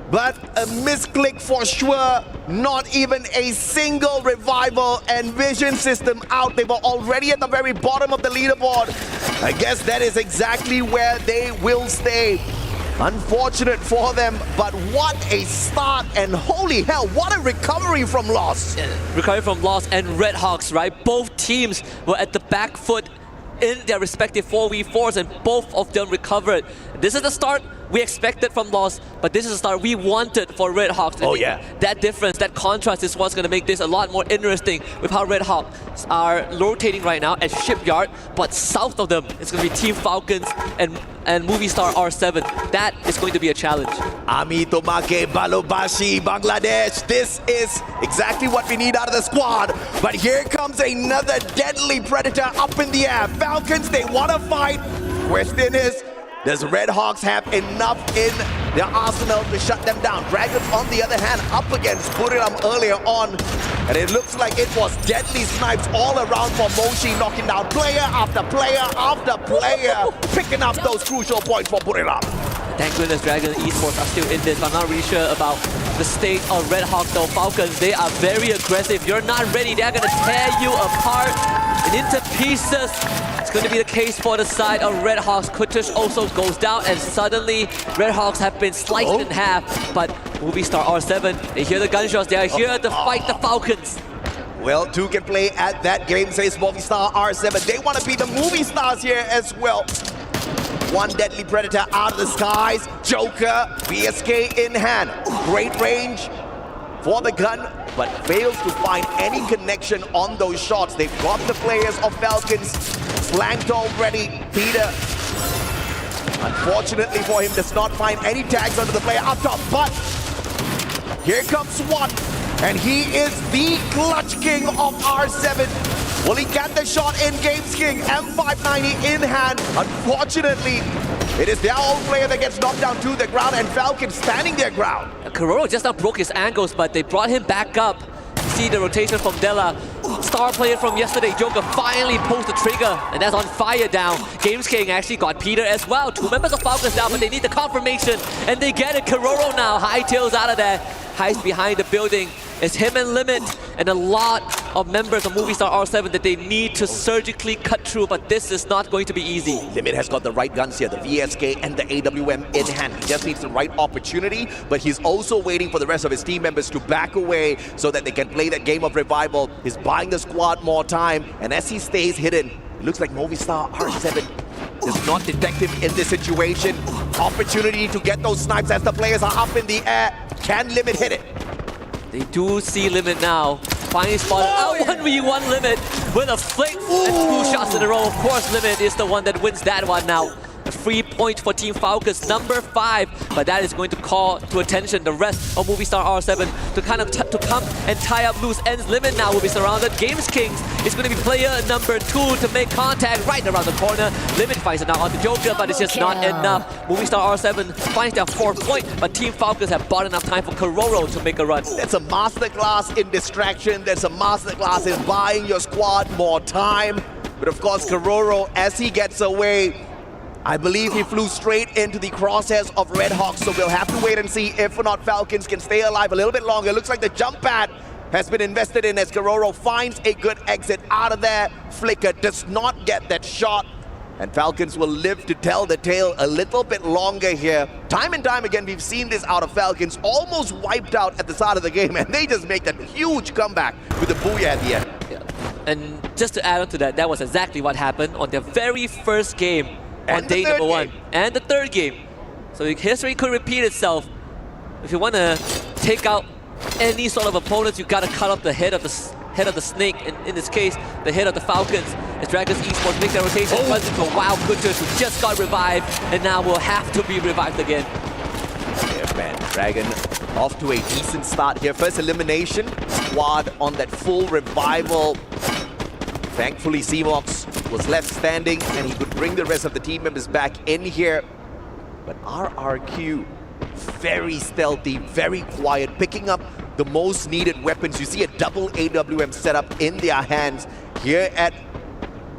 But a misclick for sure. Not even a single revival, and Vision System out. They were already at the very bottom of the leaderboard. I guess that is exactly where they will stay. Unfortunate for them, but what a start, and holy hell, what a recovery from Lost. Recovery from Lost and Red Hawks, right? Both teams were at the back foot in their respective 4v4s, and both of them recovered. This is the start we expected from loss, but this is a start we wanted for Red Hawks. Oh yeah. That difference, that contrast is what's going to make this a lot more interesting with how Red Hawks are rotating right now at Shipyard, but south of them, it's going to be Team Falcons and Movie Star R7. That is going to be a challenge. Ami Tomake Balobashi, Bangladesh. This is exactly what we need out of the squad. But here comes another deadly predator up in the air. Falcons, they want to fight. Question is, does Red Hawks have enough in their arsenal to shut them down? Dragons, on the other hand, up against Buram earlier on. And it looks like it was deadly snipes all around for Moshi, knocking down player after player after player, picking up those crucial points for Buram. Thank goodness Dragon Esports are still in this. I'm not really sure about the state of Red Hawks though. Falcons, they are very aggressive. You're not ready, they're gonna tear you apart and into pieces. It's going to be the case for the side of Red Hawks. Kutush also goes down, and suddenly Red Hawks have been sliced in half. But Movie Star R7, they hear the gunshots, they are here to fight the Falcons. Well, two can play at that game, says Movie Star R7. They want to be the movie stars here as well. One deadly predator out of the skies. Joker, VSK in hand. Great range for the gun, but fails to find any connection on those shots. They've got the players of Falcons flanked already. Peter, unfortunately for him, does not find any tags under the player up top, but here comes SWAT, and he is the clutch king of R7. Will he get the shot in? Games King, M590 in hand. Unfortunately, it is their own player that gets knocked down to the ground, and Falcons standing their ground. Kororo just now broke his ankles, but they brought him back up. See the rotation from Della. Star player from yesterday, Joker, finally pulls the trigger, and that's on fire down. Games King actually got Peter as well. Two members of Falcons down, but they need the confirmation, and they get it. Kororo now hightails out of there, hides behind the building. It's him and Limit, and a lot of members of Movie Star R7 that they need to surgically cut through, but this is not going to be easy. Limit has got the right guns here, the VSK and the AWM in hand. He just needs the right opportunity, but he's also waiting for the rest of his team members to back away so that they can play that game of revival. He's buying the squad more time, and as he stays hidden, it looks like Movie Star R7 is not detect him in this situation. Opportunity to get those snipes as the players are up in the air. Can Limit hit it? They do see Limit now. Finally spotted out 1v1 Limit with a flick and 2 shots in a row. Of course, Limit is the one that wins that one now. A free point for Team Falcons, number 5, but that is going to call to attention the rest of Movie Star R7 to kind of to come and tie up loose ends. Limit now will be surrounded. Games Kings is going to be player number 2 to make contact right around the corner. Limit fights it now on the Joker, but it's just not enough. Movie Star R7 finds their 4th point, but Team Falcons have bought enough time for Kororo to make a run. That's a masterclass in distraction. That's a masterclass in buying your squad more time. But of course, Kororo, as he gets away, I believe he flew straight into the crosshairs of Red Hawks, so we'll have to wait and see if or not Falcons can stay alive a little bit longer. It looks like the jump pad has been invested in as Kororo finds a good exit out of there. Flicker does not get that shot, and Falcons will live to tell the tale a little bit longer here. Time and time again, we've seen this out of Falcons, almost wiped out at the start of the game, and they just make that huge comeback with the booyah at the end. Yeah. And just to add on to that, that was exactly what happened on their very first game. On day number 1 and the 3rd game. So history could repeat itself. If you want to take out any sort of opponents, you got to cut off the head of the snake. In this case, the head of the Falcons. As Dragons Esports make their rotation, runs into a wild Kutush who just got revived and now will have to be revived again. Yeah, man, Dragon off to a decent start here. First elimination, squad on that full revival. Thankfully, Seamox was left standing and he could bring the rest of the team members back in here. But RRQ, very stealthy, very quiet, picking up the most needed weapons. You see a double AWM setup in their hands here at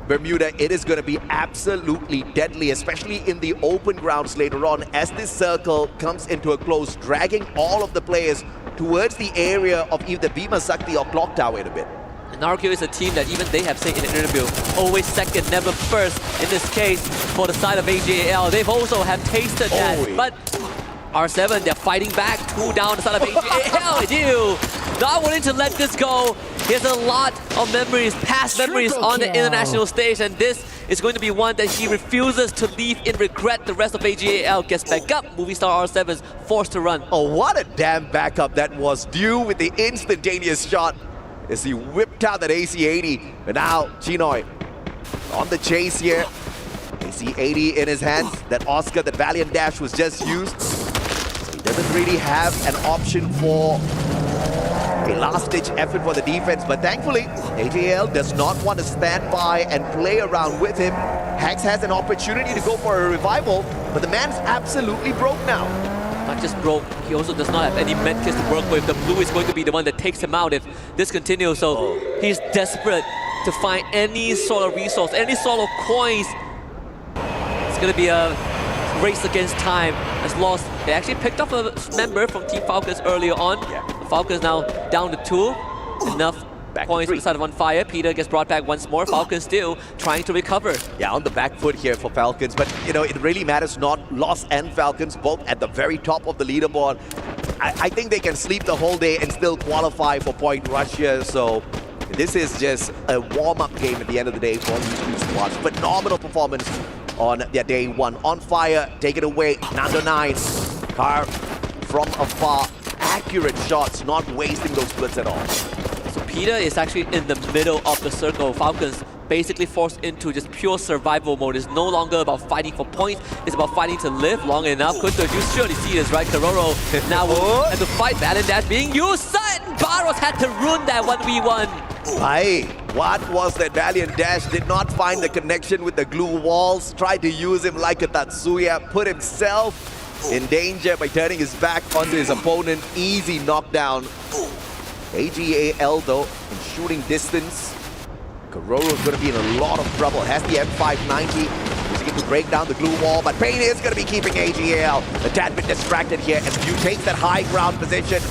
Bermuda. It is going to be absolutely deadly, especially in the open grounds later on as this circle comes into a close, dragging all of the players towards the area of either Bhima Sakti or Clock Tower in a bit. And RQ is a team that even they have said in an interview, always second, never first. In this case, for the side of AJL, they've also have tasted that. But R7, they're fighting back, 2 down the side of AJL. not willing to let this go. He has a lot of memories, past memories on the international stage, and this is going to be one that he refuses to leave in regret. The rest of AGAL gets back up. Movie star R7's forced to run. Oh, what a damn backup that was, due with the instantaneous shot as he whipped out that AC-80. But now, Chinoy on the chase here. AC-80 in his hands. That Oscar, that Valiant Dash was just used. So he doesn't really have an option for a last-ditch effort for the defense. But thankfully, AGL does not want to stand by and play around with him. Hax has an opportunity to go for a revival, but the man's absolutely broke now. Not just broke, he also does not have any medkits to work with. The blue is going to be the one that takes him out if this continues. So he's desperate to find any sort of resource, any sort of coins. It's going to be a race against time. As lost, they actually picked up a member from Team Falcons earlier on. The Falcons now down to 2. Enough points on the side of On Fire. Peter gets brought back once more. Falcons still trying to recover. Yeah, on the back foot here for Falcons. But, you know, it really matters not Lost and Falcons, both at the very top of the leaderboard. I think they can sleep the whole day and still qualify for Point Russia. So this is just a warm-up game at the end of the day for these two squads. Phenomenal performance on their day one. On Fire, take it away. Nando 9. Car from afar. Accurate shots, not wasting those splits at all. So Peter is actually in the middle of the circle. Falcons basically forced into just pure survival mode. It's no longer about fighting for points. It's about fighting to live long enough. Kunto, you surely see this, right? Karoro now and to fight Valiant Dash being used. Sudden Barros had to ruin that 1v1. Aye, what was that? Valiant Dash did not find the connection with the glue walls. Tried to use him like a Tatsuya. Put himself in danger by turning his back onto his opponent. Easy knockdown. AGAL though, in shooting distance. Karoro's going to be in a lot of trouble. Has the M590. He's going to break down the glue wall, but Payne is going to be keeping AGAL a tad bit distracted here. And View takes that high ground position.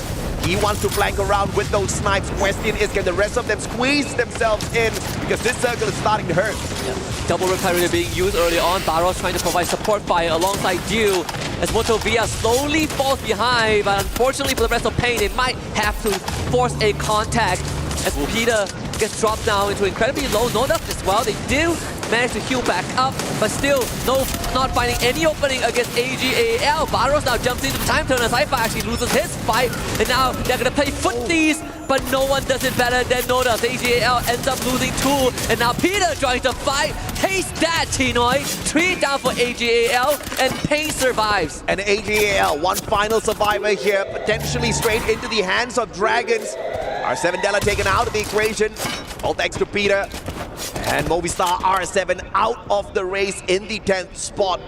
He wants to flank around with those snipes. Question is, can the rest of them squeeze themselves in? Because this circle is starting to hurt. Yeah. Double Rip Pyramid being used early on. Barros trying to provide support fire alongside Dew. As Motovia slowly falls behind, but unfortunately for the rest of Payne, they might have to force a contact. As Peter gets dropped down into incredibly low no death as well. They do manage to heal back up, but still not finding any opening against AGAL. Barros now jumps into the time turner. Saifa actually loses his fight, and now they're gonna play footsies, but no one does it better than Noda. AGAL ends up losing 2, and now Peter trying to fight. Taste that, Chinoy. 3 down for AGAL, and Payne survives. And AGAL, one final survivor here, potentially straight into the hands of Dragons. R7 Della taken out of the equation. All thanks to Peter. And Movistar R7 out of the race in the 10th spot.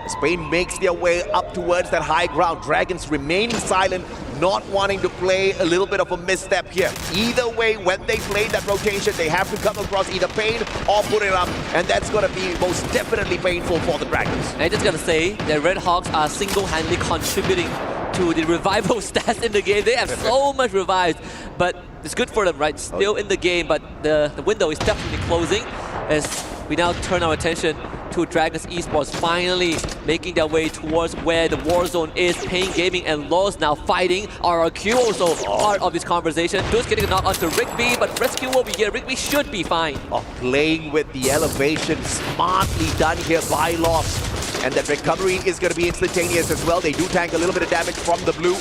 Spain makes their way up towards that high ground. Dragons remaining silent, not wanting to play a little bit of a misstep here. Either way, when they play that rotation, they have to come across either Payne or put it up, and that's going to be most definitely painful for the Dragons. I just gotta say that Red Hawks are single-handedly contributing to the revival stats in the game. They have so much revives, but it's good for them, right? Still in the game, but the window is definitely closing as we now turn our attention to Dragons Esports finally making their way towards where the war zone is. Payne Gaming and Laws now fighting. RRQ also part of this conversation. Just getting a knock onto Rigby, but rescue will be here. Rigby should be fine. Playing with the elevation, smartly done here by Lost. And that recovery is going to be instantaneous as well. They do tank a little bit of damage from the blue.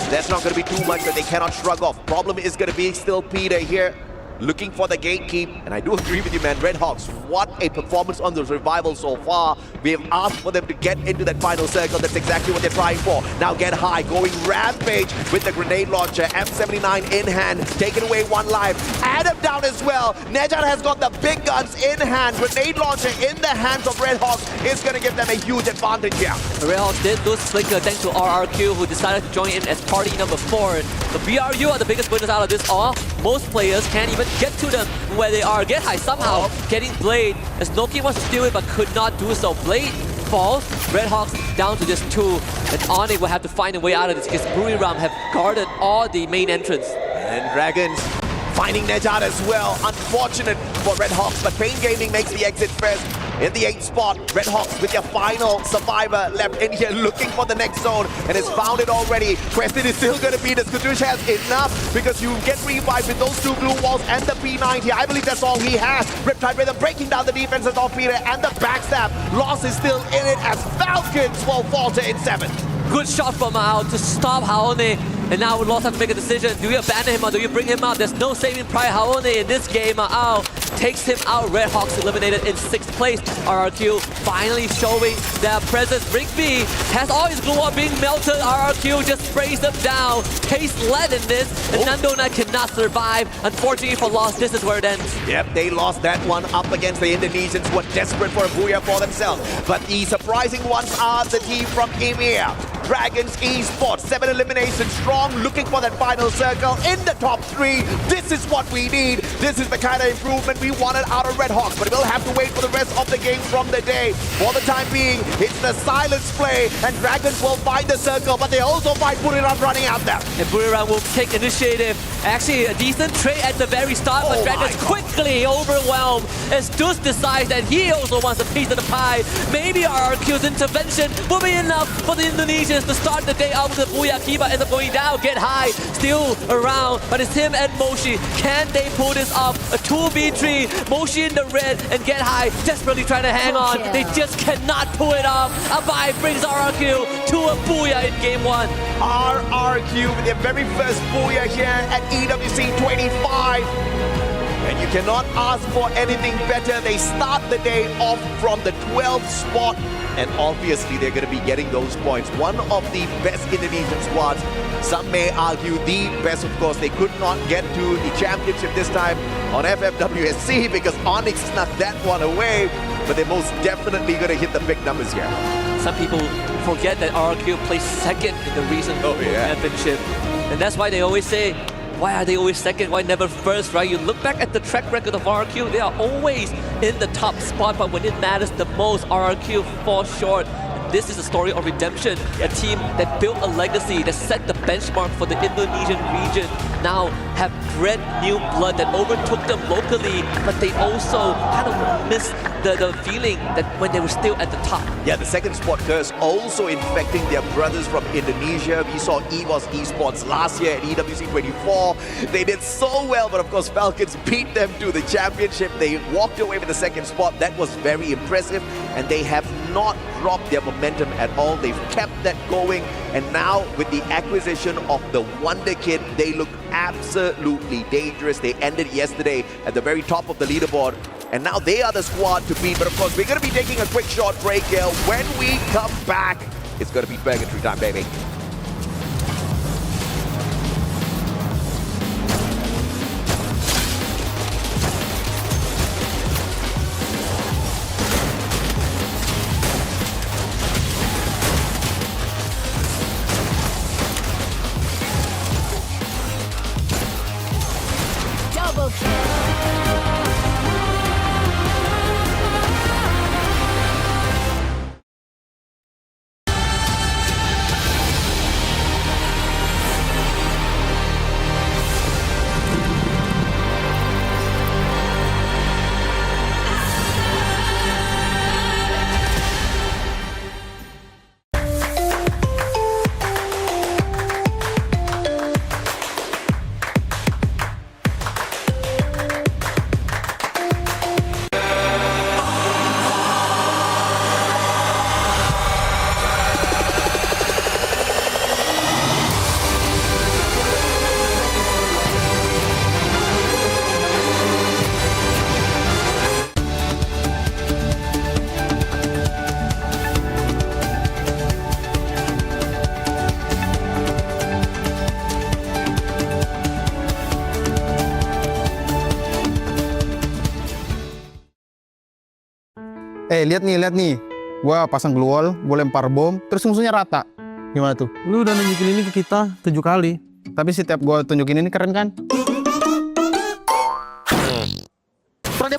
That's not going to be too much that they cannot shrug off. Problem is going to be still Peter here, looking for the gatekeep. And I do agree with you, man. Red Hawks, what a performance on those revivals so far. We have asked for them to get into that final circle. That's exactly what they're trying for. Now get high, going rampage with the grenade launcher. M79 in hand, taking away 1 life. Adam down as well. Nejad has got the big guns in hand. Grenade launcher in the hands of Red Hawks is going to give them a huge advantage here. The Red Hawks did lose Flicker thanks to RRQ, who decided to join in as party number 4. The BRU are the biggest winners out of this all. Most players can't even get to them where they are. Get high somehow, getting Blade as Loki wants to steal it but could not do so. Blade falls, Red Hawks down to just 2, and Onyx will have to find a way out of this because Buram have guarded all the main entrance. And Dragons finding Nejad as well. Unfortunate for Red Hawks, but Payne Gaming makes the exit first. in the 8th spot. Red Hawks with their final survivor left in here looking for the next zone and has found it already. Question is still going to be, does Kadush has enough? Because you get revived with those 2 blue walls and the P90. I believe that's all he has. Riptide Rhythm breaking down the defenses of Peter and the backstab. Loss is still in it as Falcons will falter in 7th. Good shot from Ao to stop Haone. And now Lost have to make a decision. Do you abandon him or do you bring him out? There's no saving pride. Haone in this game. Ao takes him out. Red Hawks eliminated in 6th place. RRQ finally showing their presence. Rigby has all his glue being melted. RRQ just sprays them down. Tastes lead in this. And Nandona cannot survive. Unfortunately for Lost, this is where it ends. Yep, they lost that one up against the Indonesians who were desperate for a booyah for themselves. But the surprising ones are the team from EMEA. Dragons Esports, 7 eliminations strong, looking for that final circle in the top 3. This is what we need. This is the kind of improvement we wanted out of Red Hawks, but we'll have to wait for the rest of the game from the day. For the time being, it's the silence play, and Dragons will find the circle, but they also find Buram running out there. And Buram will take initiative. Actually, a decent trade at the very start, but Dragons quickly overwhelmed as Dus decides that he also wants a piece of the pie. Maybe RRQ's intervention will be enough for the Indonesians to start the day out with the Booyah. Kiba ends up going down, Get High, still around, but it's him and Moshi. Can they pull this off? A 2v3, Moshi in the red and Get High desperately trying to hang on. They just cannot pull it off. Abai brings RRQ to a Booyah in game 1. RRQ with their very first Booyah here at EWC 25. And you cannot ask for anything better. They start the day off from the 12th spot. And obviously they're going to be getting those points. One of the best Indonesian squads. Some may argue the best, of course. They could not get to the championship this time on FFWSC because Onyx snuck that one away. But they're most definitely going to hit the big numbers here. Some people forget that RRQ placed 2nd in the recent championship. And that's why they always say, why are they always 2nd? Why never 1st, right? You look back at the track record of RRQ, they are always in the top spot, but when it matters the most, RRQ falls short. And this is a story of redemption. A team that built a legacy, that set the benchmark for the Indonesian region, now have bred new blood that overtook them locally, but they also kind of missed the feeling that when they were still at the top. Yeah, the 2nd spot curse also infecting their brothers from Indonesia. We saw EVOS Esports last year at EWC 24. They did so well, but of course Falcons beat them to the championship. They walked away with the 2nd spot. That was very impressive, and they have not dropped their momentum at all. They've kept that going, and now with the acquisition of the Wonder Kid, they look absolutely dangerous. They ended yesterday at the very top of the leaderboard, and now they are the squad to beat. But of course, we're going to be taking a quick short break here. When we come back, it's going to be Purgatory time, baby. Double kill. Lihat nih. Gua pasang glue wall, gua lempar bom, terus musuhnya rata. Gimana tuh? Lu udah nunjukin ini ke kita 7 kali. Tapi setiap gua tunjukin ini keren kan? Perang.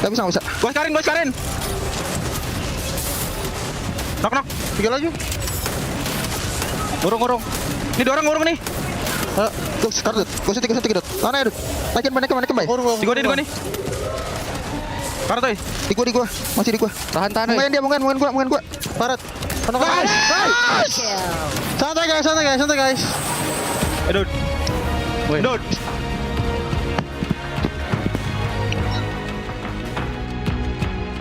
Gak bisa. Gua sekarin. Knock. 3 lagi. Gorong. Ini dorong nih. Tuh, sekarang. Gua setiap. Mana ya, Naikin baik. Di gua nih. Parat oi. Di gua. Masih di gua. Tahan oi. Mungkin gua. Parat. Guys! Santai guys. Dude.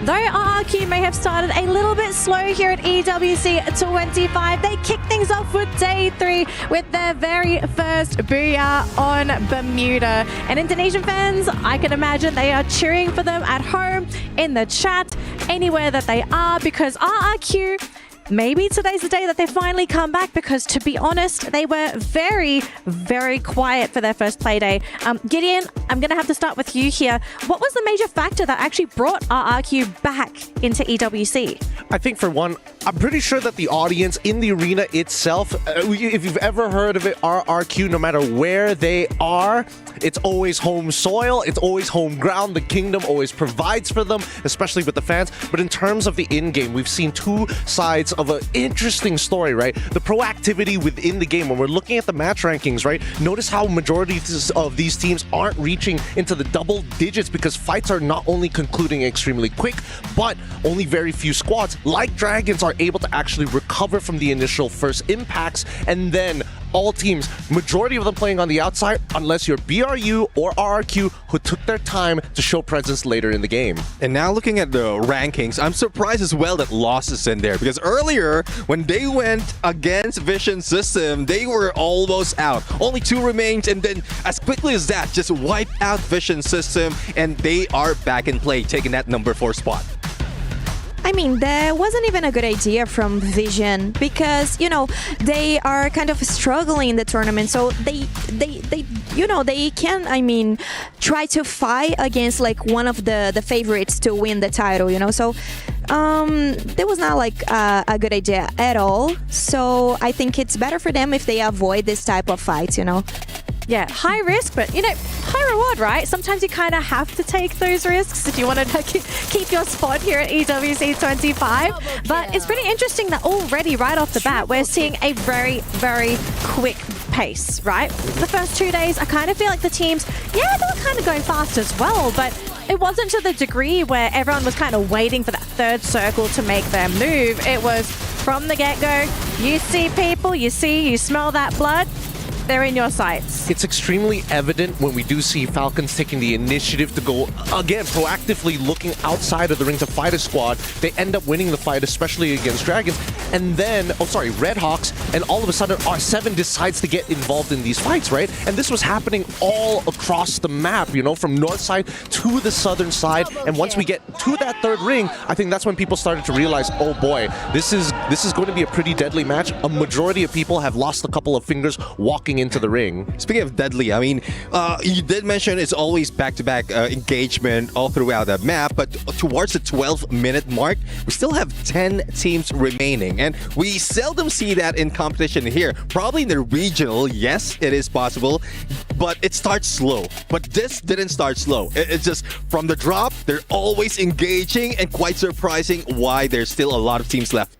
Though RRQ may have started a little bit slow here at EWC 25, they kick things off with day 3 with their very first booyah on Bermuda. And Indonesian fans, I can imagine they are cheering for them at home, in the chat, anywhere that they are, because RRQ, maybe today's the day that they finally come back, because to be honest, they were very, very quiet for their first play day. Gideon, I'm going to have to start with you here. What was the major factor that actually brought RRQ back into EWC? I think for one, I'm pretty sure that the audience in the arena itself, if you've ever heard of it, RRQ, no matter where they are, it's always home soil, it's always home ground. The kingdom always provides for them, especially with the fans. But in terms of the in-game, we've seen two sides of an interesting story, right? The proactivity within the game. When we're looking at the match rankings, right? Notice how majority of these teams aren't reaching into the double digits because fights are not only concluding extremely quick, but only very few squads, like Dragons, are able to actually recover from the initial first impacts, and then all teams, majority of them playing on the outside, unless you're BRU or RRQ, who took their time to show presence later in the game. And now looking at the rankings, I'm surprised as well that Lost is in there, because earlier when they went against Vision System, they were almost out. Only 2 remained, and then as quickly as that, just wiped out Vision System, and they are back in play, taking that number 4 spot. I mean, that wasn't even a good idea from Vision, because, you know, they are kind of struggling in the tournament. So they can, I mean, try to fight against like one of the favorites to win the title, you know. So that was not like a good idea at all. So I think it's better for them if they avoid this type of fights, you know. Yeah, high risk, but, you know, high reward, right? Sometimes you kind of have to take those risks if you want to keep your spot here at EWC 25. But it's pretty interesting that already right off the bat, we're seeing a very, very quick pace, right? The first 2 days, I kind of feel like the teams, yeah, they were kind of going fast as well, but it wasn't to the degree where everyone was kind of waiting for that third circle to make their move. It was from the get-go, you see people, you smell that blood, they're in your sights. It's extremely evident when we do see Falcons taking the initiative to go, again, proactively looking outside of the ring to fight a squad. They end up winning the fight, especially against Dragons. And then, Redhawks, and all of a sudden R7 decides to get involved in these fights, right? And this was happening all across the map, you know, from north side to the southern side. And once we get to that third ring, I think that's when people started to realize, oh boy, this is going to be a pretty deadly match. A majority of people have lost a couple of fingers walking into the ring. Speaking of deadly, I mean, you did mention it's always back-to-back engagement all throughout the map, but towards the 12-minute mark, we still have 10 teams remaining, and we seldom see that in competition here. Probably in the regional, yes, it is possible, but it starts slow. But this didn't start slow. It's just from the drop, they're always engaging, and quite surprising why there's still a lot of teams left.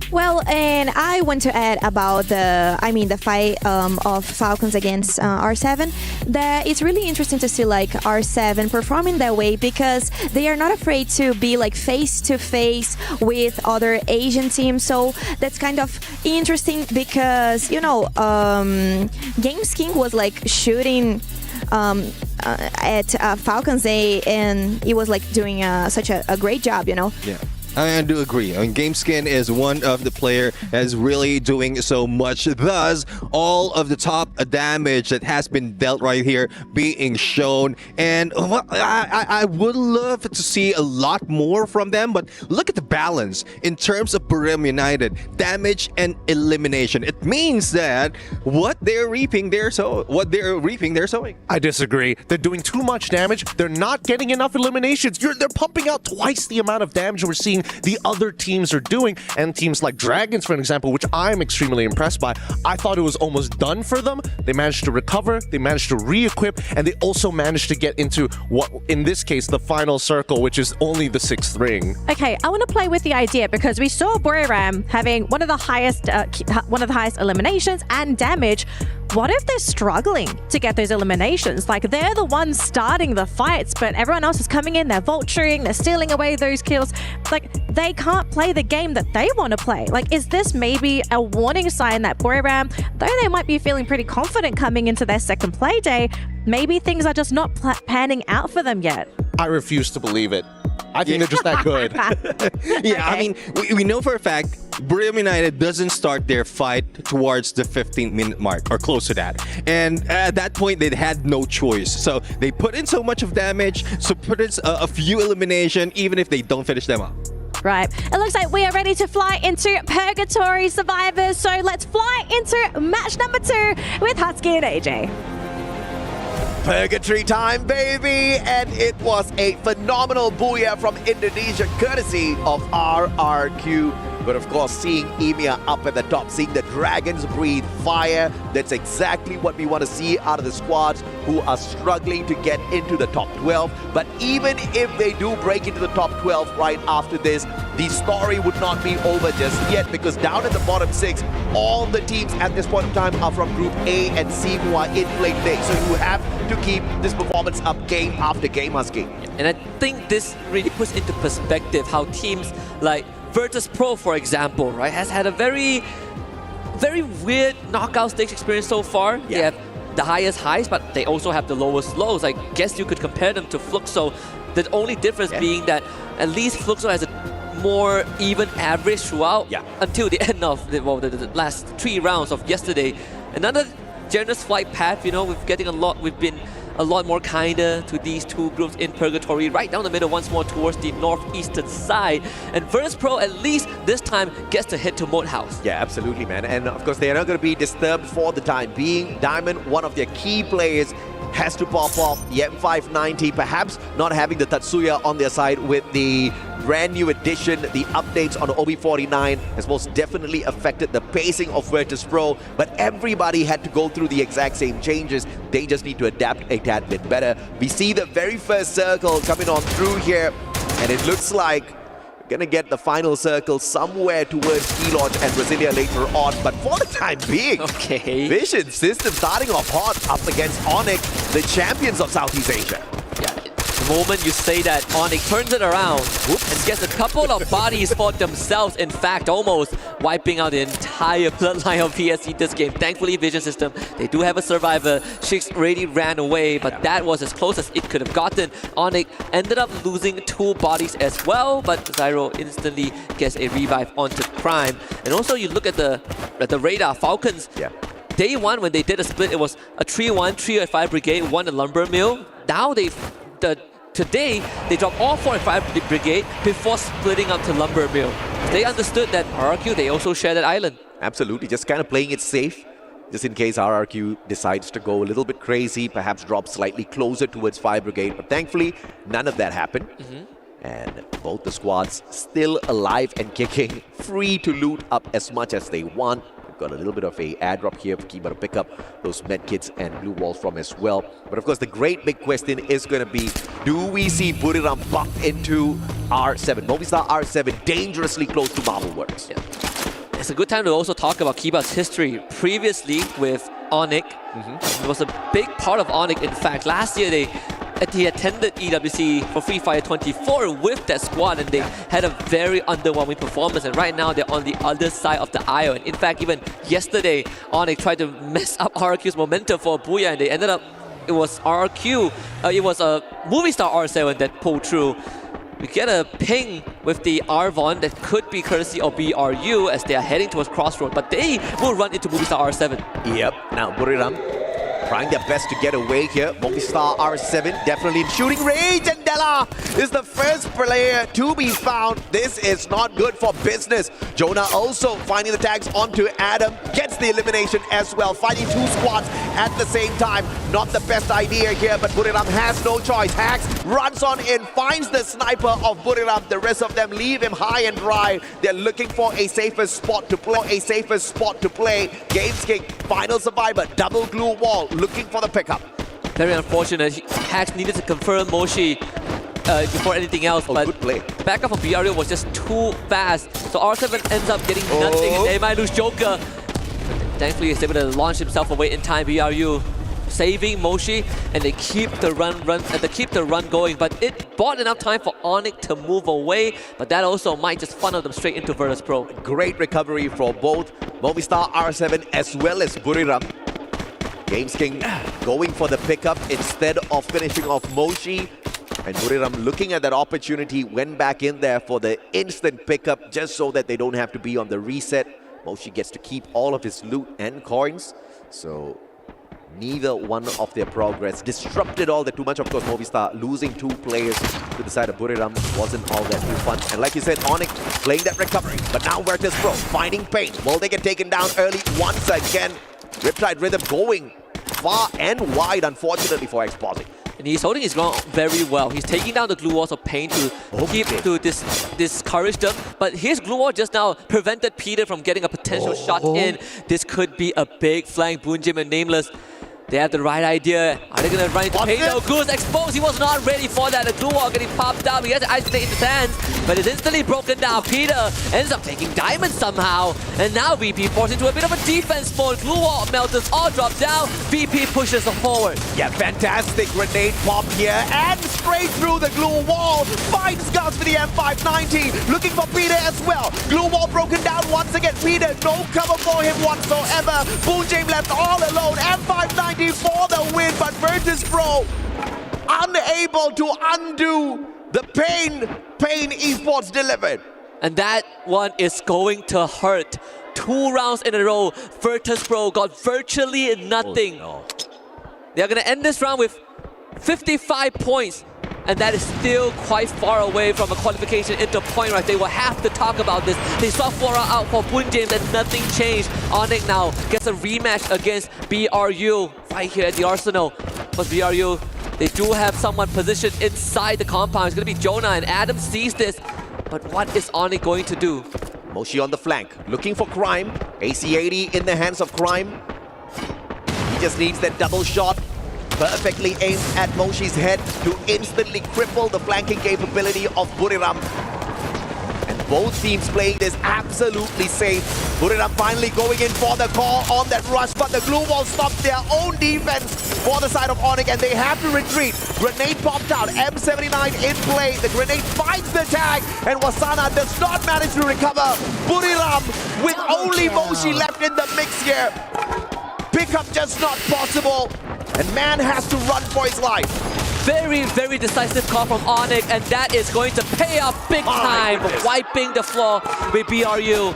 Well, and I want to add about the fight of Falcons against R7. That it's really interesting to see like R7 performing that way, because they are not afraid to be like face to face with other Asian teams. So that's kind of interesting, because, you know, Games King was like shooting at Falcons A, and he was like doing such a great job, you know. Yeah. I do agree. I mean, GameSkin is one of the player that's really doing so much. Thus, all of the top damage that has been dealt right here being shown. And I would love to see a lot more from them. But look at the balance in terms of Buram United. Damage and elimination. It means that what they're reaping, they're sowing. I disagree. They're doing too much damage. They're not getting enough eliminations. They're pumping out twice the amount of damage we're seeing the other teams are doing. And teams like Dragons, for example, which I'm extremely impressed by, I thought it was almost done for them. They managed to recover, they managed to re-equip, and they also managed to get into what, in this case, the final circle, which is only the 6th ring. Okay, I want to play with the idea because we saw Buram having one of the highest eliminations and damage. What if they're struggling to get those eliminations? Like, they're the ones starting the fights, but everyone else is coming in, they're vulturing, they're stealing away those kills. Like, they can't play the game that they want to play. Like, is this maybe a warning sign that Buram, though they might be feeling pretty confident coming into their second play day, maybe things are just not panning out for them yet? I refuse to believe it. I think they're just that good. Yeah, I mean, we know for a fact Buram United doesn't start their fight towards the 15-minute mark or close to that. And at that point, they had no choice. So they put in so much of damage, so put in a few elimination, even if they don't finish them up. Right. It looks like we are ready to fly into Purgatory Survivors. So let's fly into match number 2 with Husky and AJ. Purgatory time, baby! And it was a phenomenal booyah from Indonesia, courtesy of RRQ. But of course, seeing EMEA up at the top, seeing the Dragons breathe fire, that's exactly what we want to see out of the squads who are struggling to get into the top 12. But even if they do break into the top 12 right after this, the story would not be over just yet, because down at the bottom 6, all the teams at this point in time are from Group A and C who are in play today. So you have to keep this performance up game after game, Husky. And I think this really puts into perspective how teams like Virtus Pro, for example, right, has had a very weird knockout stage experience so far. They have the highest highs, but they also have the lowest lows. I guess you could compare them to Fluxo. The only difference being that at least Fluxo has a more even average throughout until the end of the last 3 rounds of yesterday. Another generous flight path, you know, we've been a lot more kinder to these two groups in Purgatory, right down the middle once more towards the northeastern side. And Virtus Pro, at least this time, gets to head to Moat House. Yeah, absolutely, man. And of course, they are not going to be disturbed for the time being. Diamond, one of their key players, has to pop off the M590, perhaps not having the Tatsuya on their side with the brand new addition. The updates on the OB49 has most definitely affected the pacing of Virtus Pro, but everybody had to go through the exact same changes. They just need to adapt a tad bit better. We see the very first circle coming on through here, and it looks like gonna get the final circle somewhere towards Key Launch and Brasilia later on, but for the time being, Vision System starting off hot up against Onyx, the champions of Southeast Asia. The moment you say that, Onyx turns it around and gets a couple of bodies for themselves. In fact, almost wiping out the entire bloodline of PSG this game. Thankfully, Vision System, they do have a survivor. Shix already ran away, but that was as close as it could have gotten. Onyx ended up losing 2 bodies as well, but Zyro instantly gets a revive onto Prime. And also, you look at the radar, Falcons. Day 1, when they did a split, it was a 3-1, 3 and 5 brigade, 1 a lumber mill. Now today, they dropped all 4 and 5 brigade before splitting up to lumber mill. They understood that RRQ, they also share that island. Absolutely, just kind of playing it safe, just in case RRQ decides to go a little bit crazy, perhaps drop slightly closer towards 5 brigade. But thankfully, none of that happened. And both the squads still alive and kicking, free to loot up as much as they want. Got a little bit of a airdrop here for Kima to pick up those medkits and blue walls from as well. But of course, the great big question is going to be, do we see Buram bumped into R7? Movistar R7 dangerously close to Marble Works. It's a good time to also talk about Kiba's history. Previously with Onyx, it was a big part of Onyx. In fact, last year he attended EWC for Free Fire 24 with that squad, and they had a very underwhelming performance. And right now they're on the other side of the aisle. And in fact, even yesterday, Onyx tried to mess up RRQ's momentum for Booyah, and they ended up, it was RRQ, it was a Movistar R7 that pulled through. We get a ping with the Arvon that could be courtesy of BRU as they are heading towards Crossroad, but they will run into Movistar R7. Yep, now Buram trying their best to get away here. Movistar R7 definitely in shooting range, and Della is the first player to be found. This is not good for business. Jonah also finding the tags onto Adam, gets the elimination as well. Fighting two squads at the same time. Not the best idea here, but Buriram has no choice. Hax runs on in, finds the sniper of Buriram. The rest of them leave him high and dry. They're looking for a safer spot to play. Games King, final survivor, double glue wall, looking for the pickup. Very unfortunate. Hax needed to confirm Moshi before anything else, but good play. Backup from BRU was just too fast. So R7 ends up getting nothing, and they might lose Joker. Thankfully, he's able to launch himself away in time. BRU saving Moshi, and they keep the run going. But it bought enough time for Onyx to move away, but that also might just funnel them straight into Virtus Pro. Great recovery for both Movistar R7 as well as Buriram. Games King going for the pickup instead of finishing off Moshi. And Buriram, looking at that opportunity, went back in there for the instant pickup just so that they don't have to be on the reset. Moshi gets to keep all of his loot and coins. So neither one of their progress disrupted all that too much. Of course, Movistar losing two players to the side of Buriram wasn't all that too fun. And like you said, Onyx playing that recovery. But now Virtus Pro finding pain. Will they get taken down early once again? Riptide Rhythm going far and wide, unfortunately, for Exposing. And he's holding his ground very well. He's taking down the glue walls of pain to discourage them. But his glue wall just now prevented Peter from getting a potential shot in. This could be a big flank. Boonjim and Nameless, they have the right idea. Are they going to run into pain? No, Goose exposed. He was not ready for that. The glue wall getting popped out. He has to isolate in his hands, but it's instantly broken down. Peter ends up taking diamonds somehow. And now VP forced into a bit of a defense mode. Glue wall melters all drop down. VP pushes them forward. Yeah, fantastic grenade pop here. And straight through the glue wall. Finds Gus for the M590. Looking for Peter as well. Glue wall broken down once again. Peter, no cover for him whatsoever. Boonjim left all alone. M590 for the win, but Virtus Pro unable to undo the pain Esports delivered. And that one is going to hurt. 2 rounds in a row, Virtus Pro got virtually nothing. Oh, no. They're going to end this round with 55 points. And that is still quite far away from a qualification into point right. They will have to talk about this. They saw Flora out for Boonjim and nothing changed. Onyx now gets a rematch against BRU right here at the Arsenal. But BRU, they do have someone positioned inside the compound. It's going to be Jonah, and Adam sees this. But what is Onyx going to do? Moshi on the flank, looking for Crime. AC-80 in the hands of Crime. He just needs that double shot. Perfectly aimed at Moshi's head to instantly cripple the flanking capability of Buriram. And both teams playing this absolutely safe. Buriram finally going in for the call on that rush, but the glue wall stopped their own defense for the side of Onyx, and they have to retreat. Grenade popped out, M79 in play. The grenade finds the tag, and Wasana does not manage to recover. Buriram with only Moshi left in the mix here. Pickup just not possible. And man has to run for his life. Very, very decisive call from Onyx, and that is going to pay off big time, wiping the floor with BRU.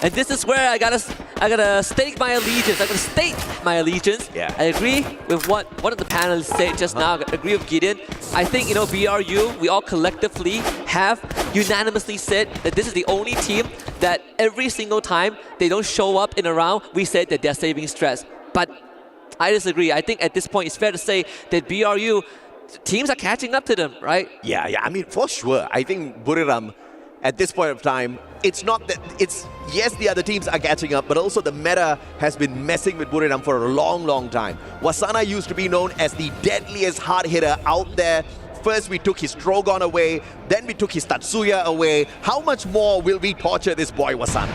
And this is where I gotta stake my allegiance. I gotta state my allegiance. Yeah. I agree with what one of the panelists said just now. I agree with Gideon. I think, you know, BRU, we all collectively have unanimously said that this is the only team that every single time they don't show up in a round, we said that they're saving stress. But I disagree. I think at this point it's fair to say that BRU, teams are catching up to them, right? Yeah, I mean, for sure. I think Buriram, at this point of time, it's not that yes, the other teams are catching up, but also the meta has been messing with Buriram for a long, long time. Wasana used to be known as the deadliest hard hitter out there. First, we took his Drogon away, then we took his Tatsuya away. How much more will we torture this boy, Wasana?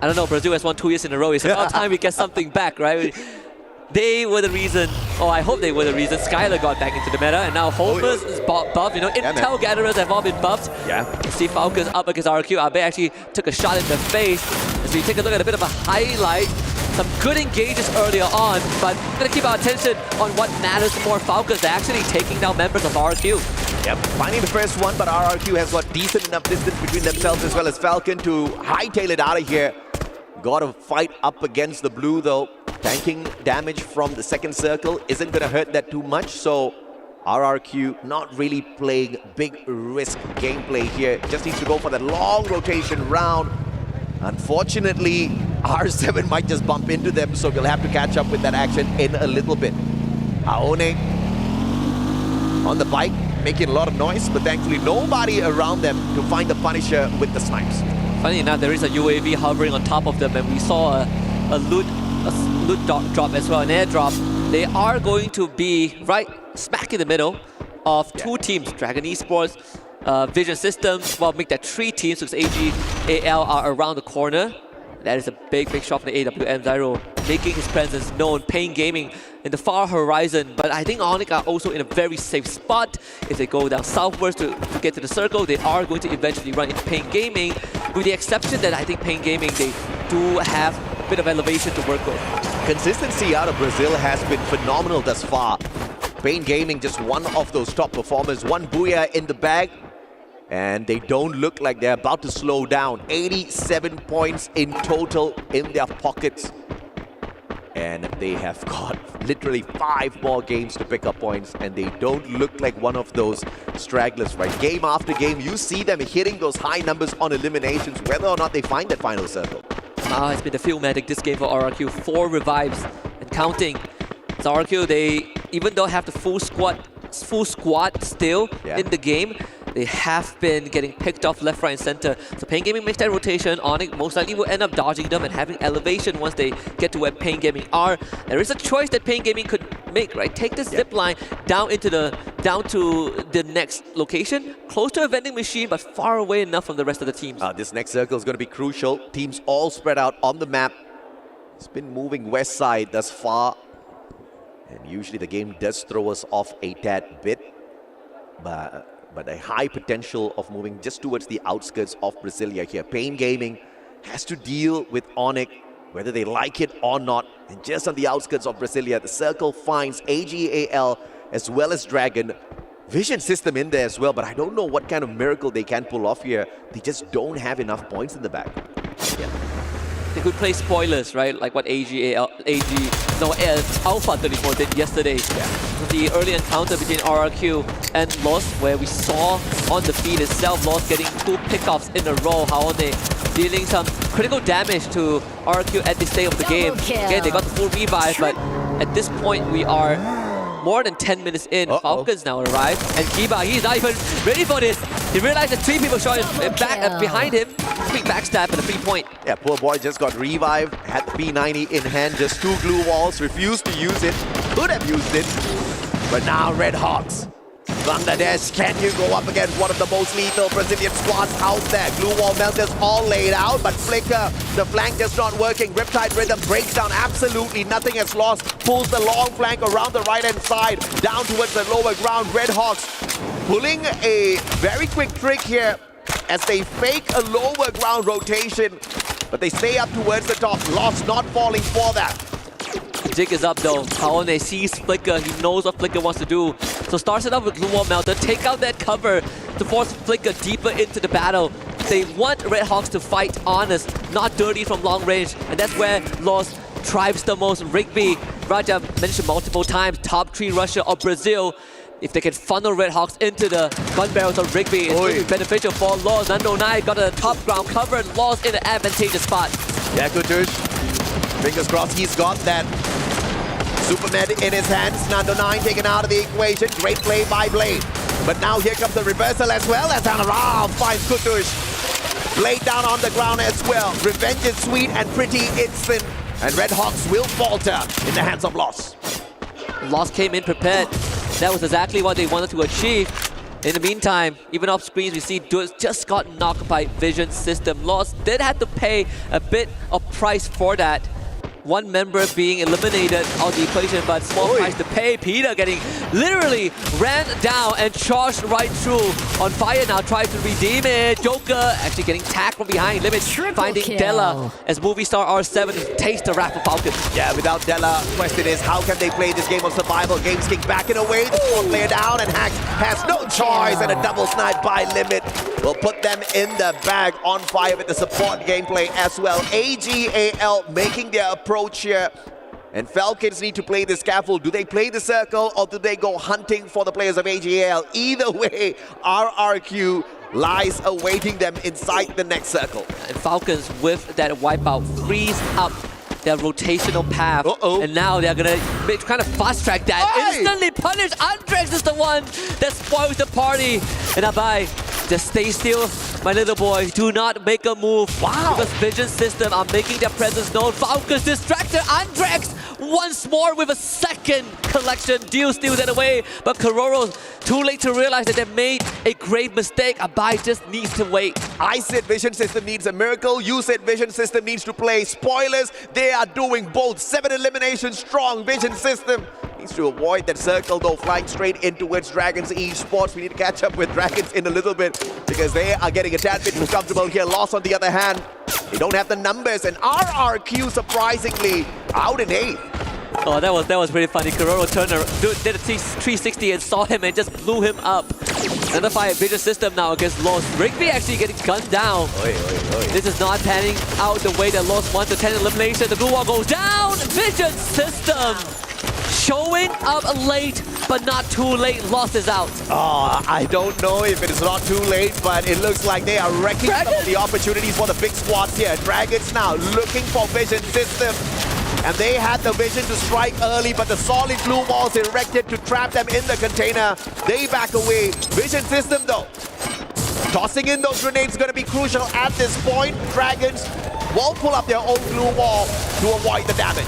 I don't know, Brazil has won 2 years in a row. It's about time we get something back, right? They were the reason, or I hope they were the reason, Skylar got back into the meta, and now Homers is buffed. You know, Intel gatherers have all been buffed. Yeah. See Falcons up against RQ. Abe actually took a shot in the face. As we take a look at a bit of a highlight, some good engages earlier on, but we're going to keep our attention on what matters more. Falcons are actually taking down members of RQ. Yep, finding the first one, but RRQ has got decent enough distance between themselves as well as Falcon to hightail it out of here. Got to fight up against the blue though. Tanking damage from the second circle isn't going to hurt that too much, so RRQ not really playing big risk gameplay here. Just needs to go for that long rotation round. Unfortunately, R7 might just bump into them, so we'll have to catch up with that action in a little bit. Aone on the bike, making a lot of noise, but thankfully nobody around them to find the Punisher with the snipes. Funny enough, there is a UAV hovering on top of them, and we saw a loot drop as well, an airdrop. They are going to be right smack in the middle of two teams, Dragon Esports, Vision Systems. Well, make that 3 teams because AGAL are around the corner. That is a big shot from the AWM. Zyro making his presence known. Pain Gaming in the far horizon, but I think Onyx are also in a very safe spot. If they go down southwards to get to the circle, they are going to eventually run into Pain Gaming, with the exception that I think Pain Gaming, they do have a bit of elevation to work with. Consistency out of Brazil has been phenomenal thus far. Pain Gaming just one of those top performers, one booyah in the bag, and they don't look like they're about to slow down. 87 points in total in their pockets. And they have got literally 5 more games to pick up points, and they don't look like one of those stragglers, right? Game after game, you see them hitting those high numbers on eliminations, whether or not they find that final circle. It's been the Filmatic this game for RRQ. 4 revives and counting. So RRQ, they, even though have the full squad still in the game, they have been getting picked off left, right, and center. So Pain Gaming makes that rotation. Onyx most likely will end up dodging them and having elevation once they get to where Pain Gaming are. There is a choice that Pain Gaming could make, right? Take the zip line down to the next location, close to a vending machine, but far away enough from the rest of the teams. This next circle is going to be crucial. Teams all spread out on the map. It's been moving west side thus far, and usually the game does throw us off a tad bit, but a high potential of moving just towards the outskirts of Brasilia here. Pain Gaming has to deal with Onyx, whether they like it or not. And just on the outskirts of Brasilia, the circle finds AGAL as well as Dragon. Vision System in there as well, but I don't know what kind of miracle they can pull off here. They just don't have enough points in the bag. They could play spoilers, right? Like what Alpha 34 did yesterday. The early encounter between RRQ and Lost, where we saw on the feed itself, Lost getting 2 pickoffs in a row. Haone dealing some critical damage to RRQ at this stage of the game. Again, they got the full revive, but at this point we are more than 10 minutes in. Falcons now arrive, and Kiba, he's not even ready for this. He realized that 3 people shot him back behind him. Quick backstab and a 3-point. Yeah, poor boy just got revived, had the P90 in hand, just 2 glue walls, refused to use it, could have used it, but now Red Hawks. Bangladesh, can you go up against one of the most lethal Brazilian squads out there? Glue wall melters all laid out, but Flicker, the flank just not working. Riptide Rhythm breaks down absolutely nothing as lost. Pulls the long flank around the right-hand side, down towards the lower ground. Red Hawks pulling a very quick trick here as they fake a lower ground rotation, but they stay up towards the top. Lost not falling for that. Jig is up though. Haone sees Flicker. He knows what Flicker wants to do. So starts it up with Glue Wall Melter. Take out that cover to force Flicker deeper into the battle. They want Red Hawks to fight honest, not dirty from long range. And that's where Lost thrives the most. Rigby, Raja mentioned multiple times, top 3 rusher of Brazil. If they can funnel Red Hawks into the gun barrels of Rigby, it's going to be beneficial for Lost. Nando 9 got a top ground cover. Lost in an advantageous spot. Yeah, Kutush. Fingers crossed he's got that Supermed in his hands. Nando 9 taken out of the equation. Great play by Blade. But now here comes the reversal as well as Hanaram finds Kutush. Blade down on the ground as well. Revenge is sweet and pretty instant. And Red Hawks will falter in the hands of Lost. Lost came in prepared. That was exactly what they wanted to achieve. In the meantime, even off screens, we see Duels just got knocked by Vision System. Lost did have to pay a bit of price for that. One member being eliminated out of the equation, but small price to pay. Peter getting literally ran down and charged right through. On fire now, tries to redeem it. Joker actually getting tagged from behind. Limit finding Della as movie star R7 takes the wrap for Falcons. Yeah, without Della, question is how can they play this game of survival? Games kick back in a way. The squad player down, and Hax has no choice, and a double snipe by Limit will put them in the bag. On fire with the support gameplay as well. AGAL making their approach here, And Falcons need to play this careful. Do they play the circle or do they go hunting for the players of AGL? Either way, RRQ lies awaiting them inside the next circle. And Falcons with that wipeout freeze up their rotational path. And now they're gonna kind of fast track that. Instantly punish. Andrex is the one that spoils the party. And Abai, just stay still, my little boy. Do not make a move. Wow. Because Vision System are making their presence known. Falcons distracted. Andrex once more with a second collection. Deal steals that away. But Kororo, too late to realize that they made a grave mistake. Abai just needs to wait. I said Vision System needs a miracle. You said Vision System needs to play. Spoilers, they are doing both. 7 eliminations strong. Vision System needs to avoid that circle though, flying straight into its Dragons Esports. We need to catch up with Dragons in a little bit because they are getting a tad bit too comfortable here. Lost on the other hand. They don't have the numbers, and RRQ surprisingly out in 8th. Oh, that was pretty funny. Kororo turned around, did a 360 and saw him and just blew him up. Another fight, Vision System now against Lost. Rigby actually getting gunned down. This is not panning out the way that Lost wants. The 10 elimination. The blue wall goes down. Vision System showing up late, but not too late. Lost is out. Oh, I don't know if it is not too late, but it looks like they are wrecking some of the opportunities for the big squads here. Dragons now looking for Vision System. And they had the vision to strike early, but the solid blue walls erected to trap them in the container. They back away. Vision System though, tossing in those grenades is going to be crucial at this point. Dragons will pull up their own blue wall to avoid the damage.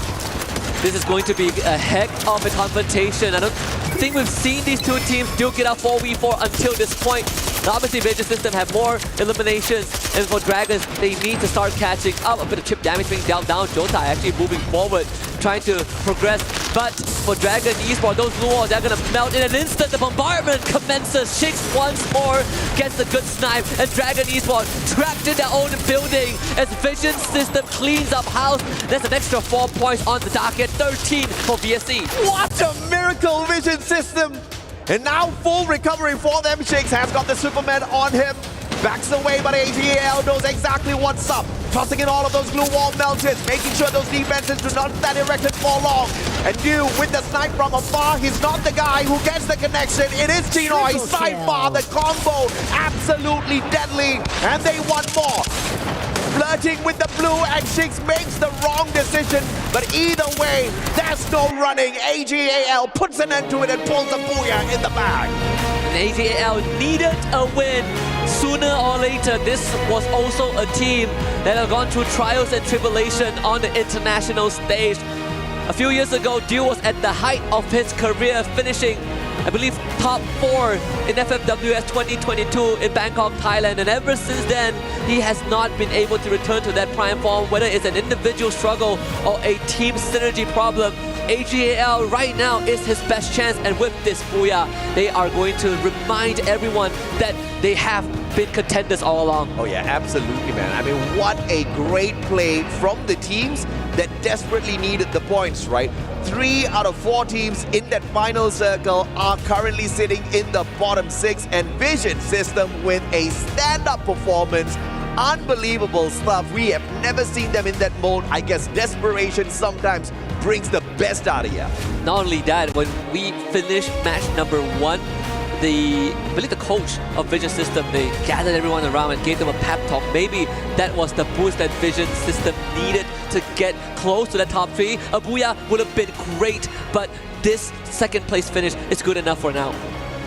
This is going to be a heck of a confrontation. I don't think we've seen these two teams duke it out 4v4 until this point. Now obviously Vision System have more eliminations, and for Dragons, they need to start catching up. A bit of chip damage being dealt down. Jota actually moving forward, trying to progress. But for Dragon Esports, those blue walls, they're gonna melt in an instant. The bombardment commences. Shakes once more, gets a good snipe, and Dragon Esports trapped in their own building as Vision System cleans up house. That's an extra 4 points on the docket, 13 for VSC. What a miracle, Vision System! And now full recovery for them. Shakes has got the Superman on him. Backs away, but AGL knows exactly what's up. Tossing in all of those glue wall melters, making sure those defenses do not stand erected for long. And you, with the snipe from afar, he's not the guy who gets the connection. It is Tinoy, sidebar, the combo, absolutely deadly. And they want more. Flirting with the blue, and Shakes makes the wrong decision. But either way, there's no running. AGAL puts an end to it and pulls a booyah in the bag. And AGAL needed a win. Sooner or later, this was also a team that had gone through trials and tribulation on the international stage. A few years ago, Dio was at the height of his career, finishing, I believe, top 4 in FFWS 2022 in Bangkok, Thailand. And ever since then, he has not been able to return to that prime form, whether it's an individual struggle or a team synergy problem. AGAL right now is his best chance, and with this booyah, they are going to remind everyone that they have been contenders all along. Oh yeah, absolutely, man. I mean, what a great play from the teams that desperately needed the points, right? 3 out of 4 teams in that final circle are currently sitting in the bottom 6, and Vision System with a stand-up performance. Unbelievable stuff. We have never seen them in that mode. I guess desperation sometimes brings the best out of you. Not only that, when we finished match number 1, I believe the coach of Vision System, they gathered everyone around and gave them a pep talk. Maybe that was the boost that Vision System needed to get close to the top 3. A booyah would have been great, but this second place finish is good enough for now.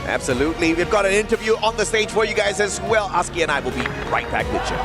Absolutely. We've got an interview on the stage for you guys as well. Aski and I will be right back with you.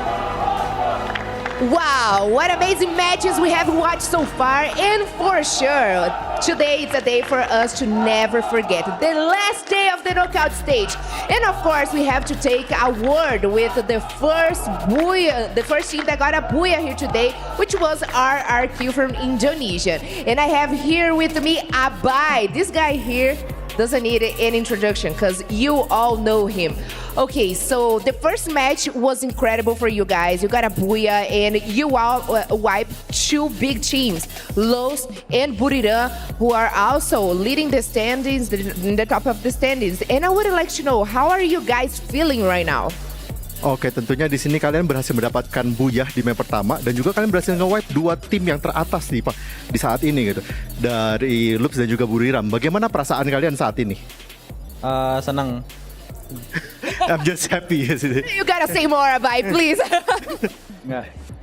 Wow, what amazing matches we have watched so far, and for sure, today is a day for us to never forget. The last day of the knockout stage. And of course, we have to take a word with the first booyah, the first team that got a booyah here today, which was RRQ from Indonesia. And I have here with me Abai. This guy here doesn't need an introduction because you all know him. Okay, so the first match was incredible for you guys. You got a booyah and you all wiped 2 big teams, Los and Buriram, who are also leading the standings, in the top of the standings. And I would like to know, how are you guys feeling right now? Oke, tentunya di sini kalian berhasil mendapatkan buyah di map pertama dan juga kalian berhasil nge-wipe 2 tim yang teratas di saat ini gitu. Dari Loops dan juga Buram. Bagaimana perasaan kalian saat ini? Senang. I'm just happy. You gotta say more about it, please.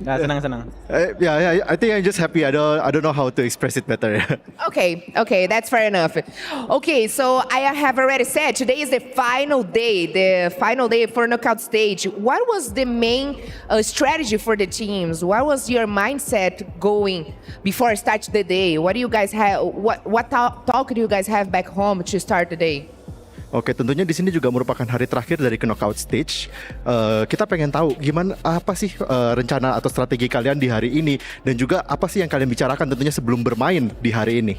Nggak senang. Yeah, I think I'm just happy. I don't know how to express it better. Okay, that's fair enough. Okay, so I have already said today is the final day for knockout stage. What was the main strategy for the teams? What was your mindset going before start the day? What do you guys have? What talk do you guys have back home to start the day? Oke, tentunya di sini juga merupakan hari terakhir dari knockout stage. Kita pengen tahu gimana apa sih rencana atau strategi kalian di hari ini dan juga apa sih yang kalian bicarakan tentunya sebelum bermain di hari ini.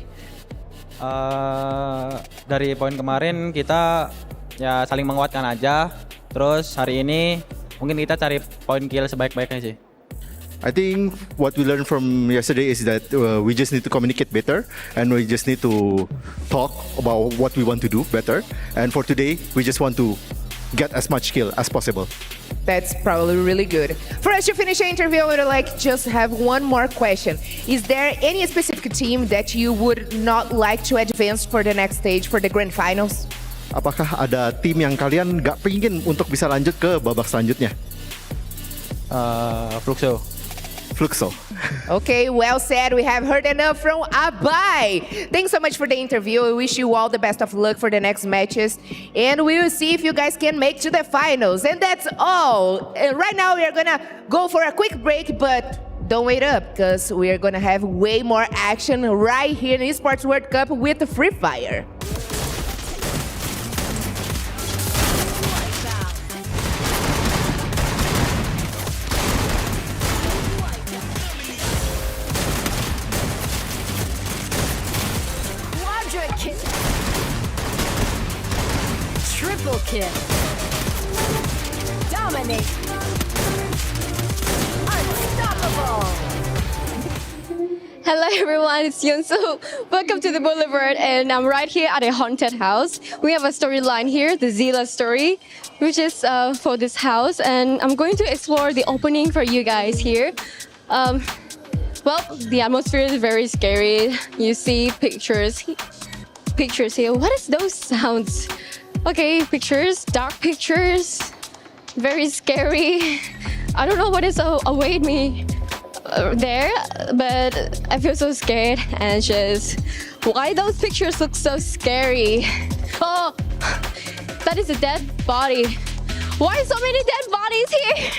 Dari poin kemarin kita ya saling menguatkan aja. Terus hari ini mungkin kita cari poin kill sebaik-baiknya sih. I think what we learned from yesterday is that we just need to communicate better and we just need to talk about what we want to do better. And for today, we just want to get as much kill as possible. That's probably really good. For us to finish the interview, I would like just have one more question. Is there any specific team that you would not like to advance for the next stage, for the grand finals? Apakah ada tim yang kalian nggak pengen untuk bisa lanjut ke babak selanjutnya? Fluxo. Okay, well said. We have heard enough from Abai. Thanks so much for the interview. We wish you all the best of luck for the next matches. And we will see if you guys can make to the finals. And that's all. Right now, we are going to go for a quick break, but don't wait up because we are going to have way more action right here in Esports World Cup with Free Fire. Triple kill. Dominate. Unstoppable. Hello everyone, it's Yunsu. Welcome to the Boulevard, and I'm right here at a haunted house. We have a storyline here, the Zila story, which is for this house, and I'm going to explore the opening for you guys here. Well, the atmosphere is very scary. You see pictures here. What is those sounds? Okay, pictures, dark pictures, very scary. I don't know what is await me there, but I feel so scared and anxious. Why those pictures look so scary? Oh, that is a dead body. Why so many dead bodies here?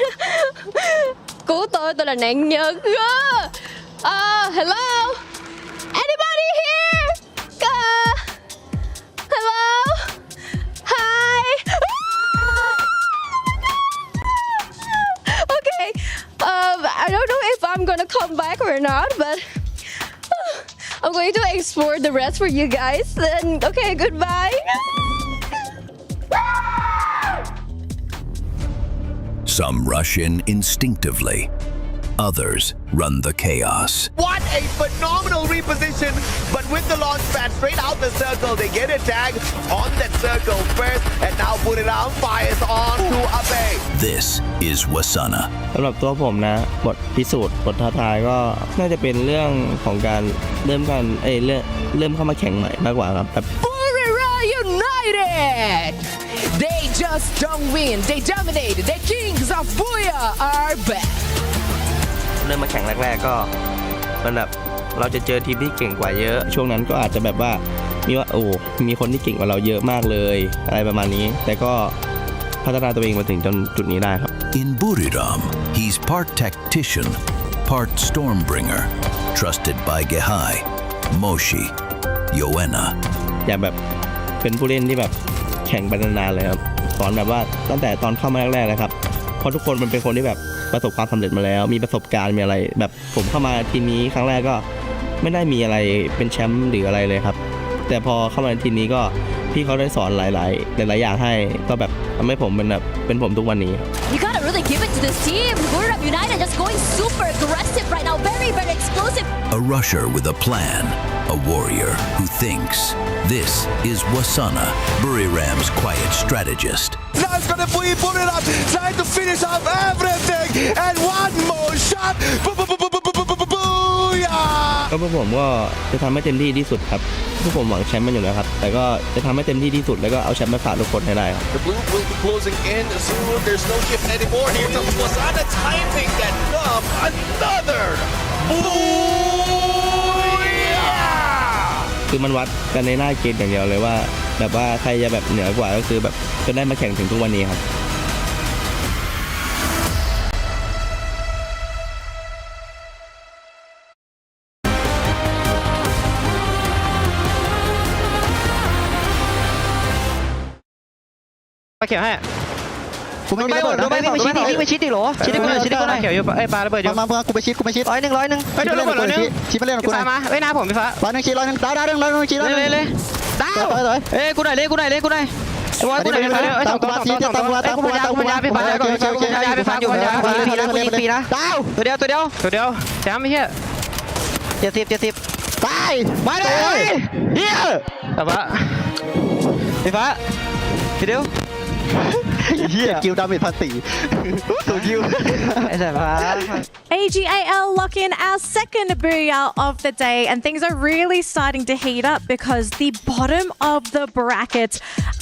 Cứu tôi là nạn nhân. Hello? Anybody here? Hello? Hi. Okay. I don't know if I'm gonna come back or not, but I'm going to explore the rest for you guys. Then, okay, goodbye. Some rush in instinctively. Others run the chaos. What a phenomenal reposition! But with the launch pad straight out the circle, they get a tag on that circle first, and now Buram fires on to Abe. This is Wasana. สำหรับตัวผมนะบทพิสูจน์บทท้าทายก็น่าจะเป็นเรื่องของการเริ่มเข้ามาแข่งใหม่มากกว่าครับ Buram United! They just don't win, they dominate. The kings of Booyah are back. เริ่มมาแข่งแรกๆก็มันแบบเราจะเจอทีมที่เก่งกว่าเยอะช่วงนั้นก็อาจจะแบบว่ามีคนที่เก่งกว่าเราเยอะมากเลยอะไรประมาณนี้แต่ก็พัฒนาตัวเองมาถึงจนจุดนี้ได้ครับ In Buram, he's part tactician, part stormbringer, trusted by Gehai, Moshi, Yoena. อยากแบบเป็นผู้เล่นที่แบบแข่งไปนานๆเลยครับสอนแบบว่าตั้งแต่ตอนเข้ามาแรกๆเลยครับเพราะทุกคนมันเป็นคนที่แบบประสบความสำเร็จมาแล้วมีประสบการณ์มีอะไรแบบผมเข้ามาทีมนี้ครั้งแรกก็ไม่ได้มีอะไรเป็นแชมป์หรืออะไรเลยครับแต่พอเข้ามาทีมนี้ก็พี่เขาได้สอนหลายอย่างให้ก็แบบทำให้ผมเป็นผมทุกวันนี้ You gotta really give it to this team. Buram United just going super aggressive right now, very explosive. A rusher with a plan, a warrior who thinks. This is Wasana, Buram's quiet strategist. Now it's gonna be Buram trying to finish off everything. And one more shot. Booyah! ก็พวกผมก็จะทำให้เต็มที่ที่สุดครับพวกผมหวังแชมป์มันอยู่แล้วครับแต่ก็จะทำให้เต็มที่ที่สุดแล้วก็เอาแชมป์มาฝากทุกคนให้ได้ครับ The blue will be closing in soon. There's no shift anymore. Here comes Wasana timing that numb. Another booyah! คือมันวัดกันในหน้าเกมอย่างเดียวเลยว่าแบบว่าใครจะแบบเหนือกว่าก็คือแบบจนได้มาแข่งถึงทุกวันนี้ครับ ปาเขียวให้กูไม่มีระเบิดนะวิ่งไปชิดดิโหลชิดดิกูหน่อยเขียวอยู่ไอ้ปลาระเบิดอยู่มากูไปชิด100ไปโดนระเบิด100ชิดไปเล่นกับกูหน่อยมาไว้หน้าผมพี่ฟ้า100ชิด100ดาวชิดเลยดาวเอ้ยกูหน่อยกูหน่อยว่ากูหน่อยพี่ฟ้าตามกูมาพี่ฟ้าพี่ฟ้าอยู่พันยากูยิงฟรีนะดาวตัวเดียวแชมป์ไม่ใช่70ตายมาเลยเฮียแต่ว่าพี่ฟ้าทีเดียวเฮียคิวดาเมจ1,400ตัวคิว AGAL lock in our second booyah of the day, and things are really starting to heat up because the bottom of the bracket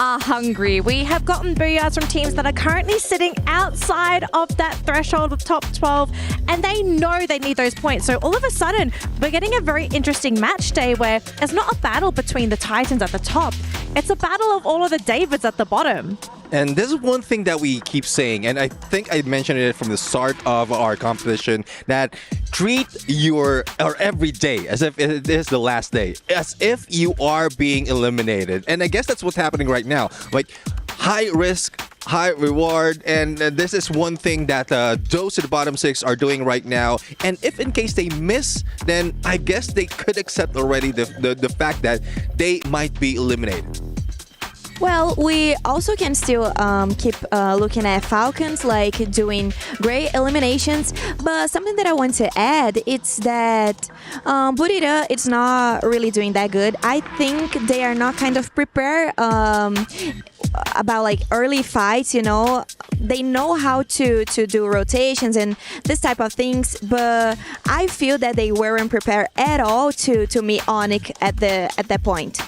are hungry. We have gotten booyahs from teams that are currently sitting outside of that threshold of top 12, and they know they need those points. So all of a sudden, we're getting a very interesting match day where it's not a battle between the Titans at the top, it's a battle of all of the Davids at the bottom. And this is one thing that we keep saying, and I think I mentioned it from the start of our competition, that treat your every day as if it is the last day, as if you are being eliminated. And I guess that's what's happening right now. Like, high risk, high reward, and this is one thing that those at the bottom 6 are doing right now. And if in case they miss, then I guess they could accept already the fact that they might be eliminated. Well, we also can still keep looking at Falcons, like doing great eliminations. But something that I want to add is that Bermuda, it's not really doing that good. I think they are not kind of prepared about like early fights, you know. They know how to do rotations and this type of things, but I feel that they weren't prepared at all to meet Onyx at that point.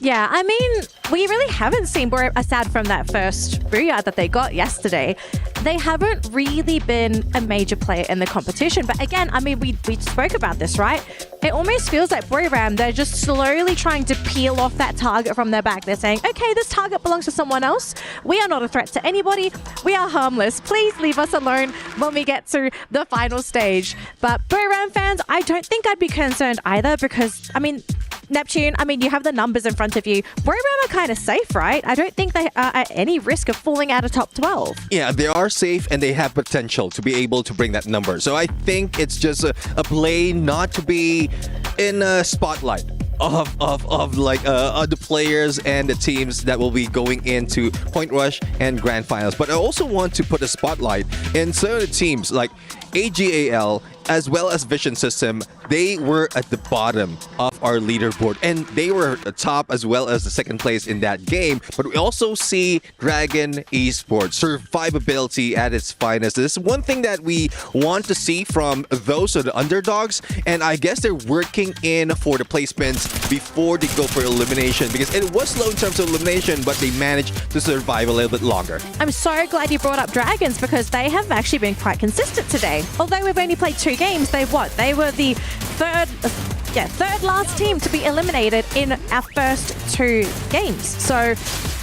Yeah, I mean, we really haven't seen Buram, aside from that first booyah that they got yesterday, they haven't really been a major player in the competition. But again, I mean, we spoke about this, right? It almost feels like Buram, they're just slowly trying to peel off that target from their back. They're saying, okay, this target belongs to someone else. We are not a threat to anybody. We are harmless. Please leave us alone when we get to the final stage. But Buram fans, I don't think I'd be concerned either because, I mean, Neptune, I mean, you have the numbers in front of you. Buram are kind of safe, right? I don't think they are at any risk of falling out of top 12. Yeah, they are safe and they have potential to be able to bring that number. So I think it's just a play not to be in a spotlight of like the players and the teams that will be going into Point Rush and Grand Finals. But I also want to put a spotlight in some of the teams like AGAL as well as Vision System. They were at the bottom of our leaderboard and they were at the top as well as the second place in that game. But we also see Dragon Esports survivability at its finest. This is one thing that we want to see from those of the underdogs, and I guess they're working in for the placements before they go for elimination because it was slow in terms of elimination, but they managed to survive a little bit longer. I'm so glad you brought up Dragons because they have actually been quite consistent today. Although we've only played 2 games, they were the third last team to be eliminated in our first 2 games. So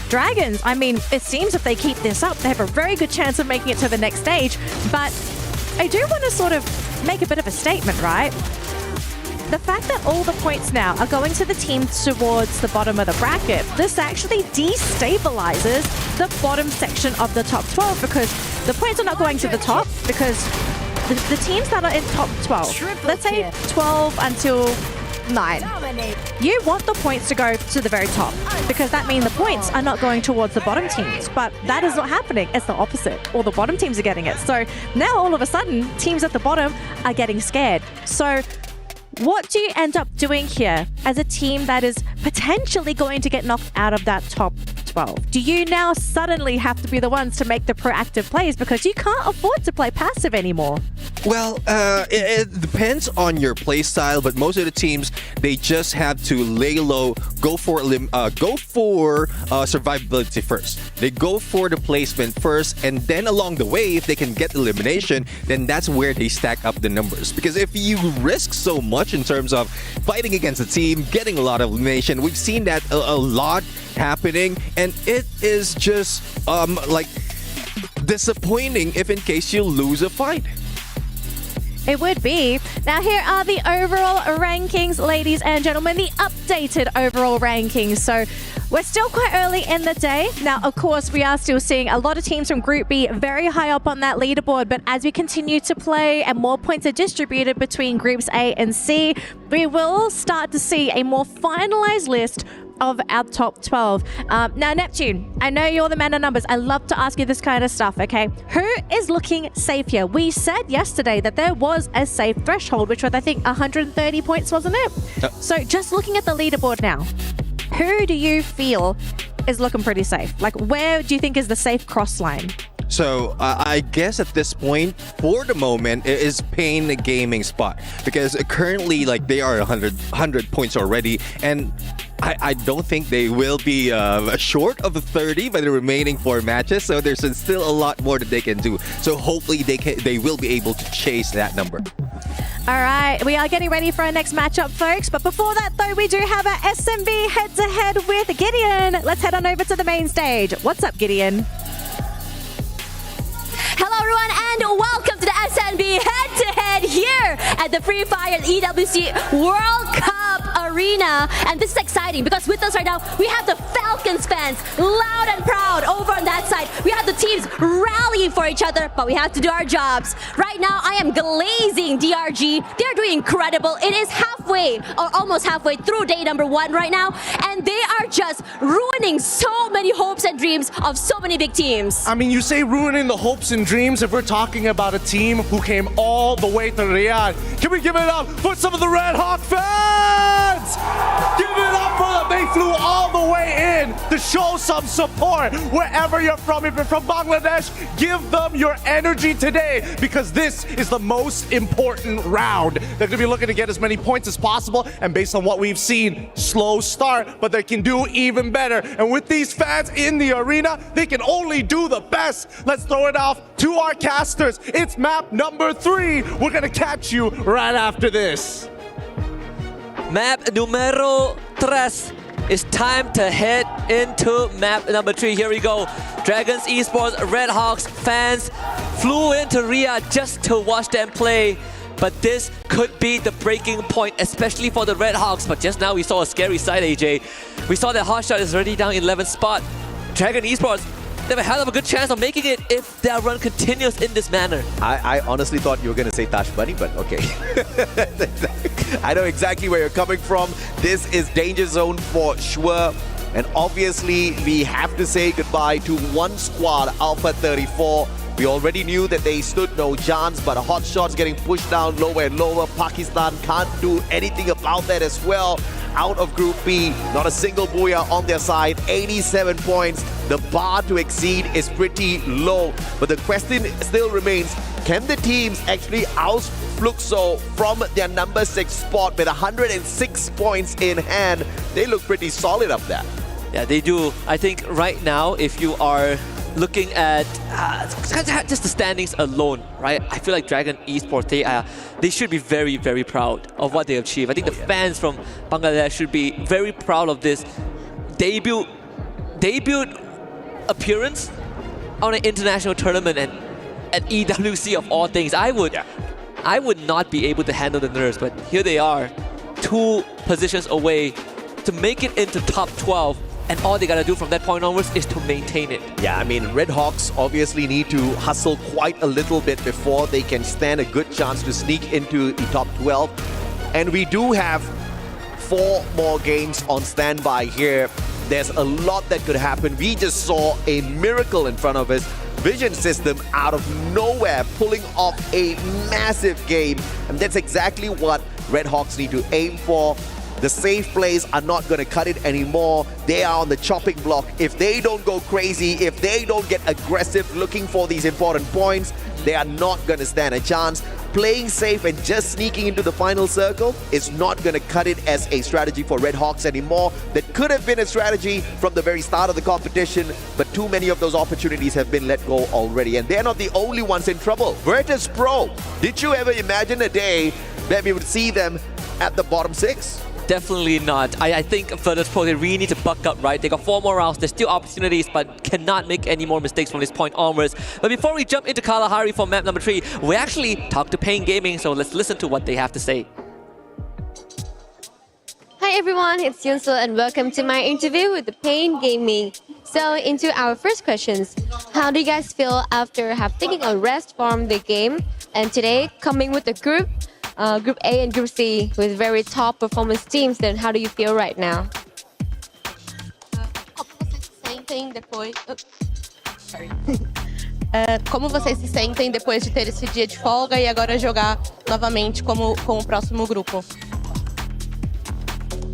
Dragons, I mean, it seems if they keep this up, they have a very good chance of making it to the next stage. But I do want to sort of make a bit of a statement, right? The fact that all the points now are going to the team towards the bottom of the bracket, this actually destabilizes the bottom section of the top 12 because the points are not going to the top because the teams that are in top 12, let's say 12 until 9, you want the points to go to the very top because that means the points are not going towards the bottom teams, but that is not happening. It's the opposite. All the bottom teams are getting it. So now all of a sudden, teams at the bottom are getting scared. So what do you end up doing here as a team that is potentially going to get knocked out of that top 12. Do you now suddenly have to be the ones to make the proactive plays because you can't afford to play passive anymore? Well, it depends on your play style, but most of the teams, they just have to lay low, go for survivability first. They go for the placement first, and then along the way, if they can get elimination, then that's where they stack up the numbers. Because if you risk so much in terms of fighting against a team, getting a lot of elimination, we've seen that a lot happening, and it is just like disappointing if in case you lose a fight. It would be. Now, here are the overall rankings, ladies and gentlemen, the updated overall rankings. So we're still quite early in the day. Now, of course, we are still seeing a lot of teams from Group B very high up on that leaderboard. But as we continue to play and more points are distributed between Groups A and C, we will start to see a more finalized list of our top 12. Now, Neptune, I know you're the man of numbers. I love to ask you this kind of stuff, okay? Who is looking safe here? We said yesterday that there was a safe threshold, which was, I think, 130 points, wasn't it? So just looking at the leaderboard now, who do you feel is looking pretty safe? Like, where do you think is the safe cross line? So I guess at this point, for the moment, it is Pain Gaming spot, because currently, like, they are 100 points already, and I don't think they will be short of 30 by the remaining 4 matches. So there's still a lot more that they can do. So hopefully they will be able to chase that number. All right, we are getting ready for our next matchup, folks. But before that, though, we do have our SMB head-to-head with Gideon. Let's head on over to the main stage. What's up, Gideon? Hello everyone and welcome to the SNB head-to-head here at the Free Fire EWC World Cup Arena. And this is exciting because with us right now, we have the Falcons fans loud and proud over on that side. We have the teams rallying for each other, but we have to do our jobs. Right now, I am glazing DRG. They're doing incredible. It is halfway or almost halfway through day number 1 right now. And they are just ruining so many hopes and dreams of so many big teams. I mean, you say ruining the hopes and dreams if we're talking about a team who came all the way to Riyadh. Can we give it up for some of the Red Hawk fans? Give it up for them. They flew all the way in to show some support wherever you're from. If you're from Bangladesh, give them your energy today because this is the most important round. They're going to be looking to get as many points as possible, and based on what we've seen, slow start, but they can do even better. And with these fans in the arena, they can only do the best. Let's throw it off to our casters. It's map number 3. We're going to catch you right after this. Map numero 3. It's time to head into map number 3. Here we go. Dragons Esports Red Hawks fans flew into Riyadh just to watch them play. But this could be the breaking point, especially for the Red Hawks. But just now we saw a scary side, AJ. We saw that Hotshot is already down in 11th spot. Dragon Esports, they have a hell of a good chance of making it if their run continues in this manner. I honestly thought you were going to say Tash Bunny, but okay. I know exactly where you're coming from. This is danger zone for sure. And obviously, we have to say goodbye to one squad, Alpha 34. We already knew that they stood no chance, but Hotshot's getting pushed down lower and lower. Pakistan can't do anything about that as well. Out of Group B, not a single booyah on their side, 87 points. The bar to exceed is pretty low. But the question still remains, can the teams actually oust Fluxo from their number 6 spot with 106 points in hand? They look pretty solid up there. Yeah, they do. I think right now, if you are looking at just the standings alone, right? I feel like Dragon Esports, they should be very, very proud of what they achieved. I think the fans from Bangladesh should be very proud of this debut appearance on an international tournament and at EWC of all things. I would not be able to handle the nerves, but here they are, 2 positions away to make it into top 12. And all they gotta do from that point onwards is to maintain it. Yeah, I mean, Red Hawks obviously need to hustle quite a little bit before they can stand a good chance to sneak into the top 12. And we do have 4 more games on standby here. There's a lot that could happen. We just saw a miracle in front of us. Vision System out of nowhere pulling off a massive game. And that's exactly what Red Hawks need to aim for. The safe plays are not going to cut it anymore. They are on the chopping block. If they don't go crazy, if they don't get aggressive looking for these important points, they are not going to stand a chance. Playing safe and just sneaking into the final circle is not going to cut it as a strategy for Red Hawks anymore. That could have been a strategy from the very start of the competition, but too many of those opportunities have been let go already, and they're not the only ones in trouble. Virtus Pro, did you ever imagine a day that we would see them at the bottom 6? Definitely not. I think Virtus Pro, they really need to buck up, right? They got 4 more rounds. There's still opportunities, but cannot make any more mistakes from this point onwards. But before we jump into Kalahari for map number 3, we actually talked to Pain Gaming, so let's listen to what they have to say. Hi everyone, it's Yunso and welcome to my interview with the Pain Gaming. So into our first questions, how do you guys feel after taking a rest from the game and today coming with the Group A and Group C with very top performance teams? Then how do you feel right now? Como vocês se sentem depois de ter esse dia de folga e agora jogar novamente com o próximo grupo?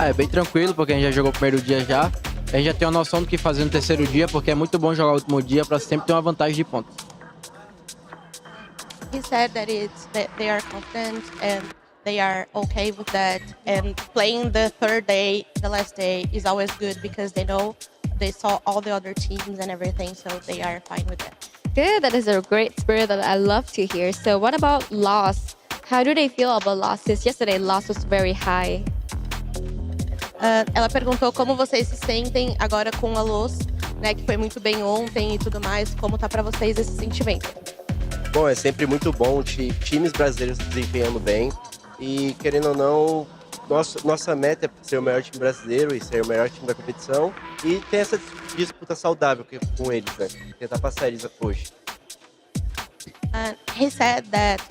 É bem tranquilo, porque a gente já jogou o primeiro dia já. A gente já tem uma noção do que fazer no terceiro dia, porque é muito bom jogar o último dia para sempre ter uma vantagem de pontos. He said that they are confident and they are okay with that. And playing the third day, the last day, is always good because they know they saw all the other teams and everything, so they are fine with that. Good, that is a great spirit that I love to hear. So what about loss? How do they feel about losses? Yesterday, loss was very high. Ela perguntou como vocês se sentem agora com a luz, né, que foi muito bem ontem e tudo mais. Como tá para vocês esse sentimento? Bom, é sempre muito bom times brasileiros desempenhando bem e, querendo ou não, nossa meta é ser o melhor time brasileiro e ser o melhor time da competição e ter essa disputa saudável com eles, né? Tentar passar eles hoje. He said that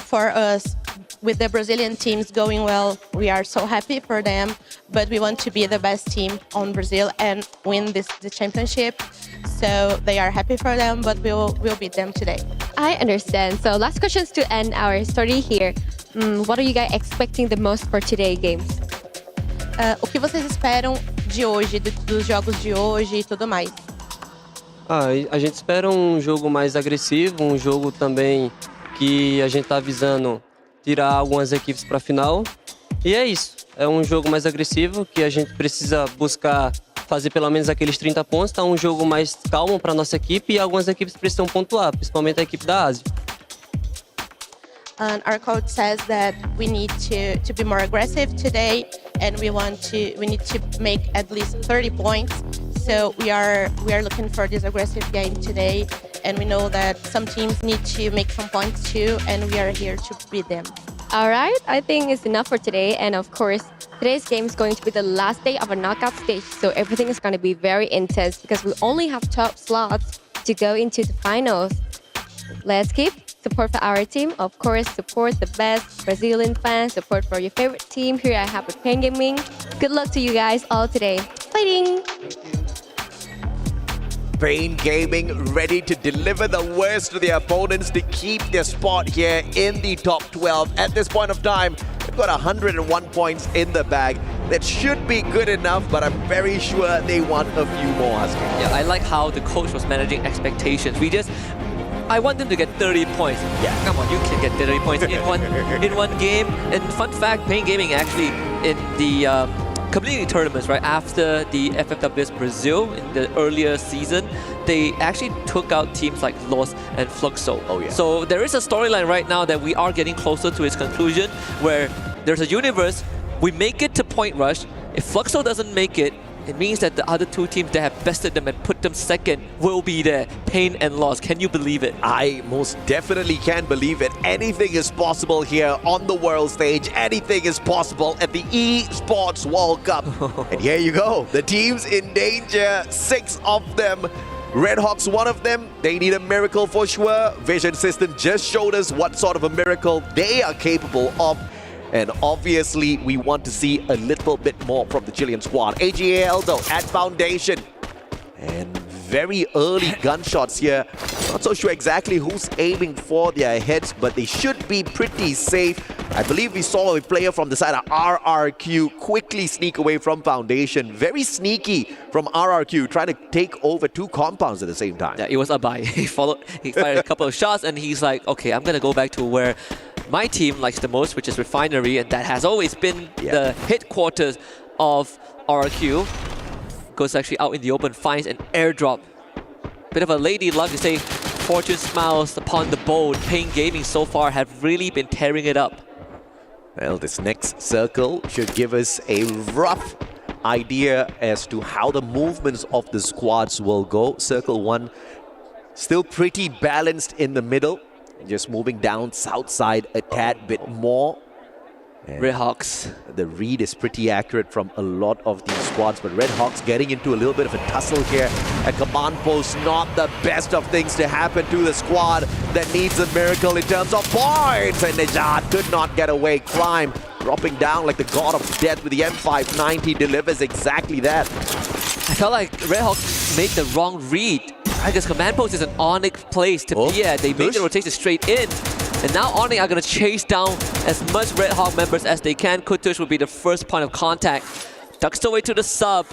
for us, with the Brazilian teams going well, we are so happy for them, but we want to be the best team on Brazil and win the championship. So they are happy for them, but we'll beat them today. I understand. So last questions to end our story here. What are you guys expecting the most for today's games? O que vocês esperam de hoje, dos jogos de hoje e tudo mais? A gente espera um jogo mais agressivo, um jogo também que a gente tá visando tirar algumas equipes para a final. E é isso. É um jogo mais agressivo que a gente precisa buscar fazer pelo menos aqueles 30 pontos. Tá um jogo mais calmo para nossa equipe e algumas equipes precisam pontuar, principalmente a equipe da Ásia. Our coach says that we need to be more aggressive today, and we need to make at least 30 points. So we are looking for this aggressive game today, and we know that some teams need to make some points too, and we are here to beat them. All right, I think it's enough for today. And of course, today's game is going to be the last day of a knockout stage, so everything is going to be very intense because we only have 12 slots to go into the finals. Let's keep support for our team. Of course, support the best Brazilian fans, support for your favorite team. Here I have with Pain Gaming. Good luck to you guys all today. Fighting! Pain Gaming ready to deliver the worst to their opponents to keep their spot here in the top 12. At this point of time, they've got 101 points in the bag. That should be good enough, but I'm very sure they want a few more, Husky. Yeah, I like how the coach was managing expectations. I want them to get 30 points. Yeah, come on, you can get 30 points in one game. And fun fact, Pain Gaming actually in the community tournaments, right after the FFWS Brazil in the earlier season, they actually took out teams like Los and Fluxo. Oh yeah. So there is a storyline right now that we are getting closer to its conclusion, where there's a universe. We make it to Point Rush. If Fluxo doesn't make it, it means that the other two teams that have bested them and put them second will be there. Pain and Loss. Can you believe it? I most definitely can believe it. Anything is possible here on the world stage. Anything is possible at the Esports World Cup. And here you go. The teams in danger, 6 of them. Red Hawks, one of them. They need a miracle for sure. Vision System just showed us what sort of a miracle they are capable of. And obviously, we want to see a little bit more from the Chilean squad. AGAL, though, at Foundation. And very early gunshots here. Not so sure exactly who's aiming for their heads, but they should be pretty safe. I believe we saw a player from the side of RRQ quickly sneak away from Foundation. Very sneaky from RRQ, trying to take over 2 compounds at the same time. Yeah, it was Abai. He fired a couple of shots and he's like, okay, I'm going to go back to where my team likes the most, which is Refinery, and that has always been the headquarters of RRQ. Goes actually out in the open, finds an airdrop. Bit of a lady luck to say, fortune smiles upon the bold. Pain Gaming so far have really been tearing it up. Well, this next circle should give us a rough idea as to how the movements of the squads will go. Circle 1 still pretty balanced in the middle. Just moving down south side a tad bit more. Redhawks. The read is pretty accurate from a lot of these squads, but Redhawks getting into a little bit of a tussle here. A command post, not the best of things to happen to the squad that needs a miracle in terms of points. And Nejad could not get away. Climb, dropping down like the god of death with the M590 delivers exactly that. I felt like Redhawks made the wrong read. Because command post is an Onyx place to be at. They made the rotation straight in. And now Onyx are going to chase down as much Red Hawk members as they can. Kutush will be the first point of contact. Ducks away to the sub.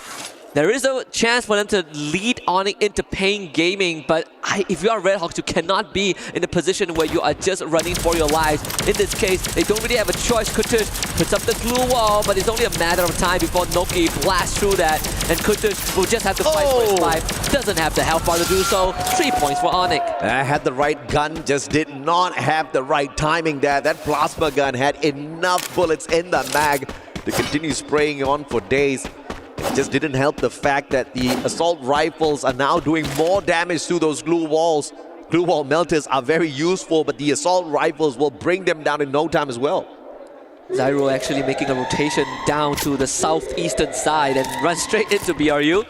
There is a chance for them to lead Onyx into Pain Gaming, but if you are Red Hawks, you cannot be in a position where you are just running for your lives. In this case, they don't really have a choice. Kutush puts up the glue wall, but it's only a matter of time before Noki blasts through that, and Kutush will just have to fight for his life. Doesn't have the health bar to do so. 3 points for Onyx. I had the right gun, just did not have the right timing there. That plasma gun had enough bullets in the mag to continue spraying on for days. It just didn't help the fact that the assault rifles are now doing more damage to those glue walls. Glue wall melters are very useful, but the assault rifles will bring them down in no time as well. Zyro actually making a rotation down to the southeastern side and run straight into BRU.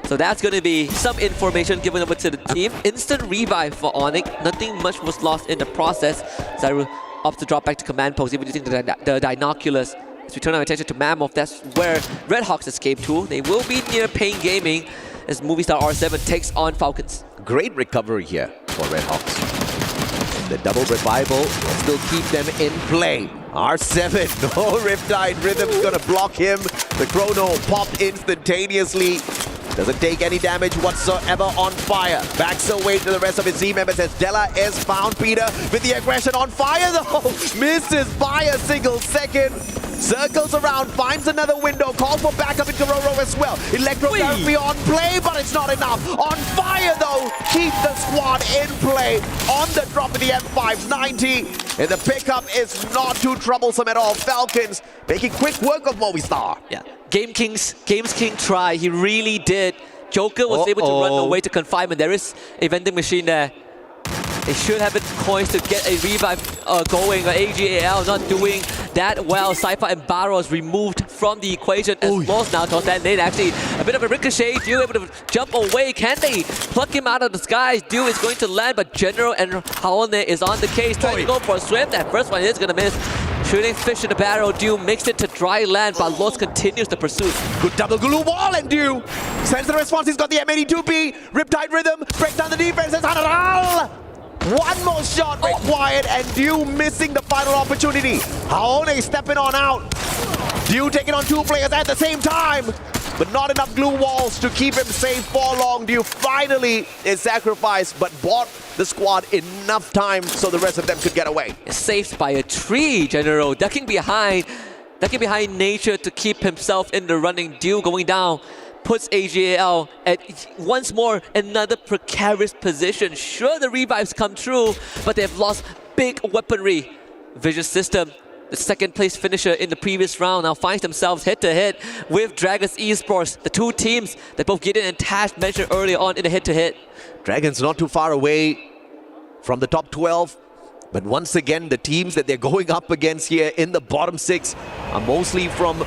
So that's going to be some information given over to the team. Instant revive for Onyx. Nothing much was lost in the process. Zyro opts to drop back to command post, even using the binoculars. As we turn our attention to Mammoth, that's where Red Hawks escape to. They will be near Pain Gaming as Movistar R7 takes on Falcons. Great recovery here for Red Hawks. The double revival will still keep them in play. R7, no Riptide Rhythm's gonna block him. The chrono popped instantaneously. Doesn't take any damage whatsoever. On fire. Backs away to the rest of his team members as Della is found. Peter with the aggression on fire though. Misses by a single second. Circles around, finds another window, calls for backup in Kororo as well. Electrotherapy on play, but it's not enough. On fire though, keep the squad in play. On the drop of the M590. And the pickup is not too troublesome at all. Falcons making quick work of Movistar. Yeah, Games King try, he really did. Joker was able to run away to confinement. There is a vending machine there. They should have been coins to get a revive going. AGAL not doing that well. Cypher and Barros removed from the equation as lost now. Tosan Lane actually a bit of a ricochet. Dew able to jump away. Can they pluck him out of the skies? Dew is going to land, but General and Haone is on the case. Trying to go for a swim. That first one is going to miss. Shooting fish in the barrel. Dew makes it to dry land, but Los continues the pursuit. Good double glue wall, and Dew sends the response. He's got the M82B. Riptide Rhythm breaks down the defense. It's Hanaral. One more shot required, and Dew missing the final opportunity. Haone stepping on out. Dew taking on 2 players at the same time, but not enough glue walls to keep him safe for long. Dew finally is sacrificed, but bought the squad enough time so the rest of them could get away. Saved by a tree, General. Ducking behind nature to keep himself in the running. Dew going down. Puts AGAL at once more another precarious position. Sure, the revives come true, but they've lost big weaponry. Vision System, the second place finisher in the previous round, now finds themselves head-to-head with Dragons Esports, the 2 teams that both Gideon and Tash mentioned earlier on in the head-to-head. Dragons not too far away from the top 12. But once again, the teams that they're going up against here in the bottom 6 are mostly from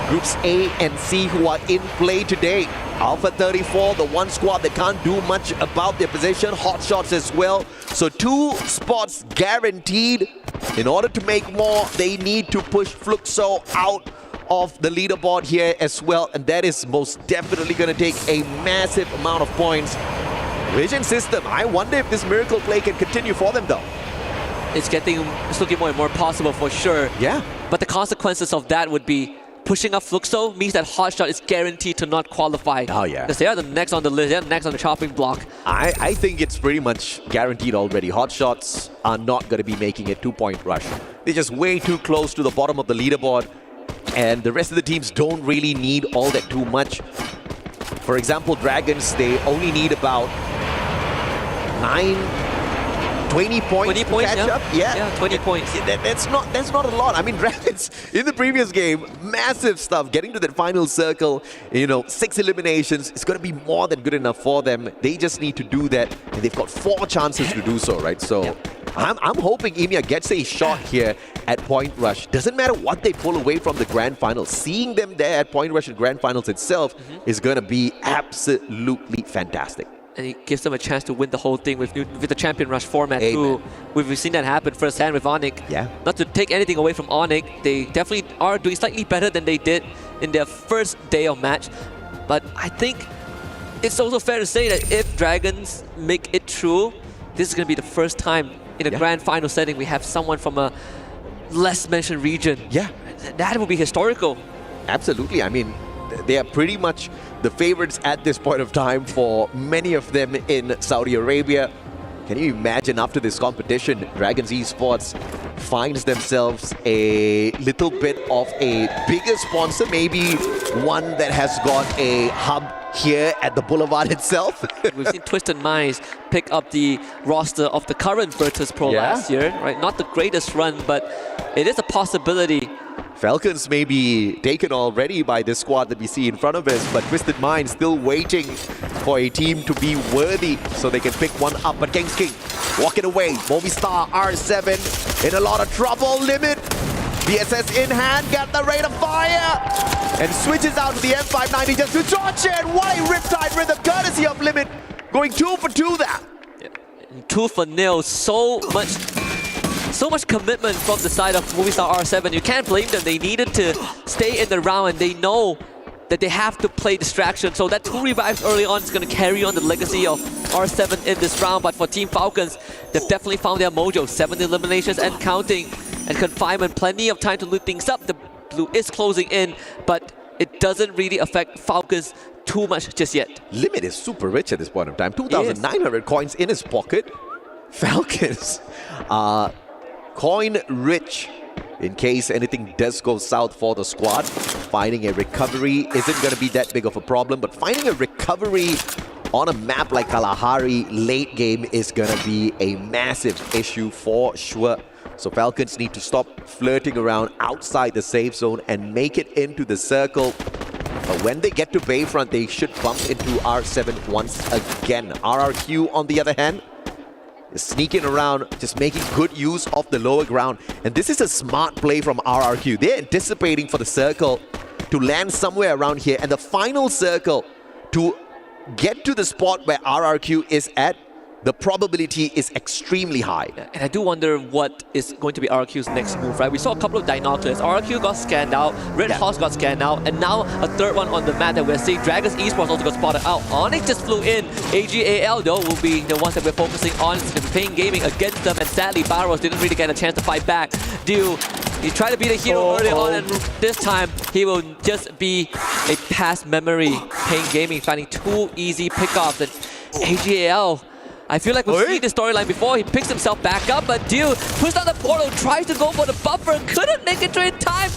Groups A and C who are in play today. Alpha 34, the one squad that can't do much about their position. Hot shots as well. So 2 spots guaranteed. In order to make more, they need to push Fluxo out of the leaderboard here as well, and that is most definitely going to take a massive amount of points. Vision system, I wonder if this miracle play can continue for them though. It's looking more and more possible for sure. Yeah. But the consequences of that would be pushing up Fluxo means that Hotshot is guaranteed to not qualify. Oh yeah. Because they are the next on the list, they're next on the chopping block. I think it's pretty much guaranteed already. Hotshots are not going to be making a 2-point rush. They're just way too close to the bottom of the leaderboard, and the rest of the teams don't really need all that too much. For example, Dragons, they only need about 20 points to catch up. Yeah, 20 points. That's not a lot. I mean, Dragons in the previous game, massive stuff. Getting to that final circle, 6 eliminations, it's going to be more than good enough for them. They just need to do that, and they've got 4 chances to do so, right? So I'm hoping EMEA gets a shot here at Point Rush. Doesn't matter what they pull away from the Grand Finals. Seeing them there at Point Rush and Grand Finals itself is going to be absolutely fantastic. And it gives them a chance to win the whole thing with the Champion Rush format too. We've seen that happen firsthand with Onyx. Yeah. Not to take anything away from Onyx, they definitely are doing slightly better than they did in their first day of match. But I think it's also fair to say that if Dragons make it through, this is going to be the first time in a grand final setting we have someone from a less mentioned region. Yeah. That would be historical. Absolutely. I mean, they are pretty much the favorites at this point of time for many of them in Saudi Arabia. Can you imagine after this competition, Dragons Esports finds themselves a little bit of a bigger sponsor, maybe one that has got a hub here at the Boulevard itself. We've seen Twisted Minds pick up the roster of the current Virtus Pro last year, right? Not the greatest run, but it is a possibility. Falcons may be taken already by this squad that we see in front of us, but Twisted Mind still waiting for a team to be worthy so they can pick one up. But Kings King walking away. Movistar R7 in a lot of trouble. Limit. BSS in hand, got the rate of fire, and switches out to the M590 just to torture. And what a Riptide rhythm, courtesy of Limit, going 2 for 2 there. 2 for 0. So much commitment from the side of Movistar R7. You can't blame them. They needed to stay in the round, and they know that they have to play distraction. So that 2 revives early on is going to carry on the legacy of R7 in this round. But for Team Falcons, they've definitely found their mojo. 7 eliminations and counting, and confinement. Plenty of time to loot things up. The blue is closing in, but it doesn't really affect Falcons too much just yet. Limit is super rich at this point of time. 2,900 coins in his pocket. Falcons are coin rich in case anything does go south for the squad. Finding a recovery isn't going to be that big of a problem, but finding a recovery on a map like Kalahari late game is going to be a massive issue for sure. So Falcons need to stop flirting around outside the safe zone and make it into the circle. But when they get to Bayfront, they should bump into R7 once again. RRQ, on the other hand, is sneaking around, just making good use of the lower ground. And this is a smart play from RRQ. They're anticipating for the circle to land somewhere around here, and the final circle to get to the spot where RRQ is at, the probability is extremely high. And I do wonder what is going to be RRQ's next move, right? We saw a couple of Dinoculars. RRQ got scanned out, Red Hawks got scanned out, and now a third one on the map that we're seeing. Dragons Esports also got spotted out. Onyx just flew in. AGAL, though, will be the ones that we're focusing on. It's playing gaming against them, and sadly, Barros didn't really get a chance to fight back. He tried to be the hero early on, and this time he will just be a past memory. Paying gaming, finding 2 easy pickoffs, and AGAL, I feel like we've seen this storyline before. He picks himself back up, but pushes down the portal, tries to go for the buffer, couldn't make it through in time.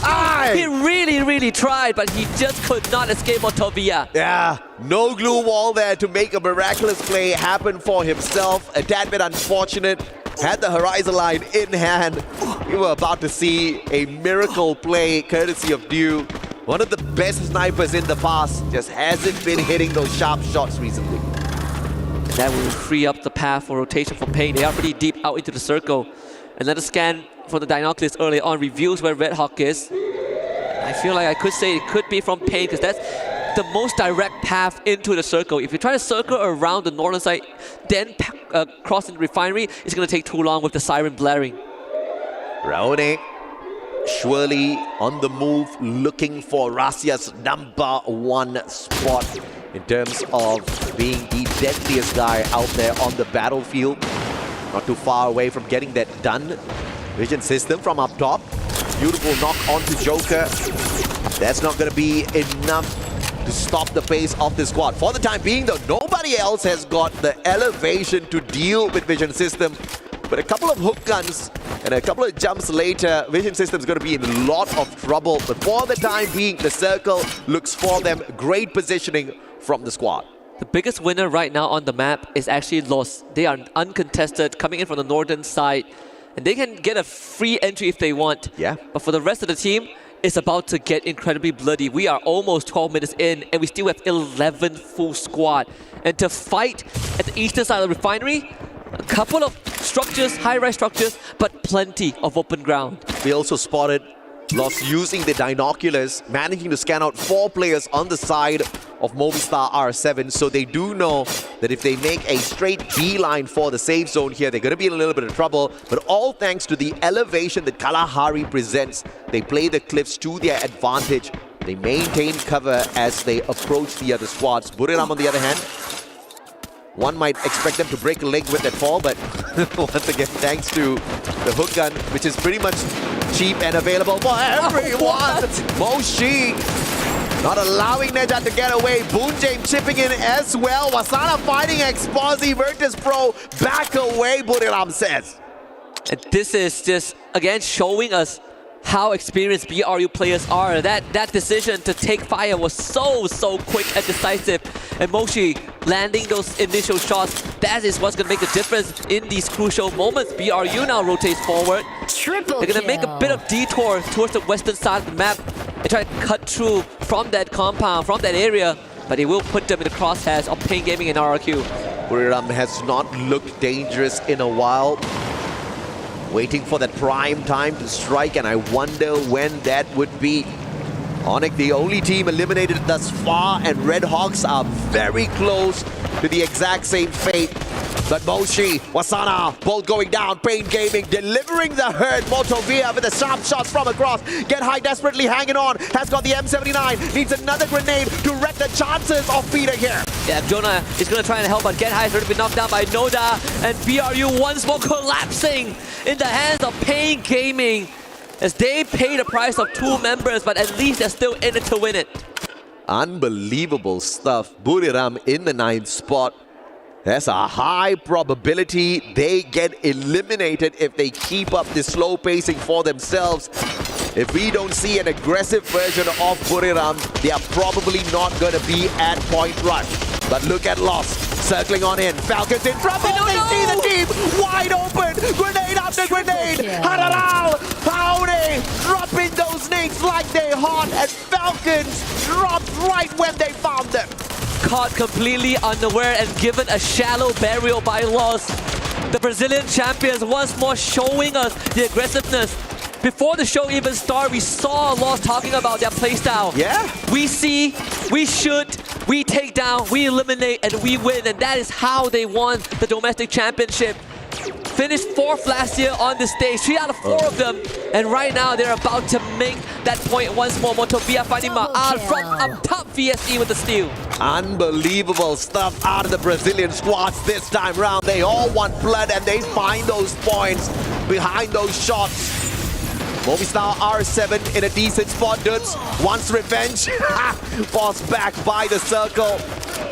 He really tried, but he just could not escape Motovia. Yeah, no glue wall there to make a miraculous play happen for himself. A tad bit unfortunate. Had the horizon line in hand. We were about to see a miracle play courtesy of Dew. One of the best snipers in the past, just hasn't been hitting those sharp shots recently. That will free up the path for rotation for Pain. They are pretty deep out into the circle. Another scan for the Dinoculus early on reveals where Red Hawk is. I feel like I could say it could be from Pain, because that's the most direct path into the circle. If you try to circle around the northern side, then crossing the refinery, it's going to take too long with the siren blaring. Raoni surely on the move, looking for Russia's #1 spot in terms of being the deadliest guy out there on the battlefield. Not too far away from getting that done. Vision system from up top. Beautiful knock onto Joker. That's not going to be enough to stop the pace of the squad. For the time being though, nobody else has got the elevation to deal with Vision system. But a couple of hook guns and a couple of jumps later, Vision system is going to be in a lot of trouble. But for the time being, the circle looks for them. Great positioning from the squad. The biggest winner right now on the map is actually Lost. They are uncontested, coming in from the northern side. And they can get a free entry if they want. Yeah. But for the rest of the team, it's about to get incredibly bloody. We are almost 12 minutes in, and we still have 11 full squad. And to fight at the eastern side of the refinery, a couple of structures, high-rise structures, but plenty of open ground. We also spotted Lost using the binoculars, managing to scan out 4 players on the side of Movistar R7. So they do know that if they make a straight beeline for the safe zone here, they're going to be in a little bit of trouble. But all thanks to the elevation that Kalahari presents. They play the cliffs to their advantage. They maintain cover as they approach the other squads. Buram, on the other hand, one might expect them to break a leg with that fall, but once again, thanks to the hook gun, which is pretty much cheap and available for everyone. Moshi not allowing Nejat to get away. Boonjame chipping in as well. Wasana fighting Exposi. Virtus Pro back away, Buram says. And this is just, again, showing us how experienced BRU players are. That decision to take fire was so quick and decisive. And Moshi landing those initial shots, that is what's going to make the difference in these crucial moments. BRU now rotates forward. They're going to make a bit of detour towards the western side of the map and try to cut through from that compound, from that area. But it will put them in the crosshairs of Pain Gaming and RRQ. Buram has not looked dangerous in a while. Waiting for that prime time to strike, and I wonder when that would be. Onyx, the only team eliminated thus far, and Red Hawks are very close to the exact same fate. But Moshi, Wasana, both going down. Pain Gaming delivering the hurt. Motovia with the sharp shots from across. Get High desperately hanging on. Has got the M79. Needs another grenade to wreck the chances of Peter here. Yeah, Jonah is going to try and help, but Get High is going to be knocked down by Noda. And BRU once more collapsing in the hands of Pain Gaming, as they pay the price of 2 members, but at least they're still in it to win it. Unbelievable stuff. Buram in the 9th spot. There's a high probability they get eliminated if they keep up this slow pacing for themselves. If we don't see an aggressive version of Buram, they are probably not going to be at point rush. But look at Lost, circling on in. Falcons in trouble, they see the team wide open. Grenade after grenade. Hararal, pounding, dropping those nades like they hot. And Falcons dropped right when they found them. Caught completely unaware and given a shallow burial by Lost. The Brazilian champions once more showing us the aggressiveness. Before the show even started, we saw Lost talking about their playstyle. Yeah. We see, we shoot, we take down, we eliminate, and we win. And that is how they won the domestic championship. Finished 4th last year on the stage, 3 out of 4 of them. And right now, they're about to make that point once more. Motovia finding Ma'al from up top, VSE with the steal. Unbelievable stuff out of the Brazilian squads this time round. They all want blood and they find those points behind those shots. Movistar R7 in a decent spot. Dudes wants revenge. Forced back by the circle.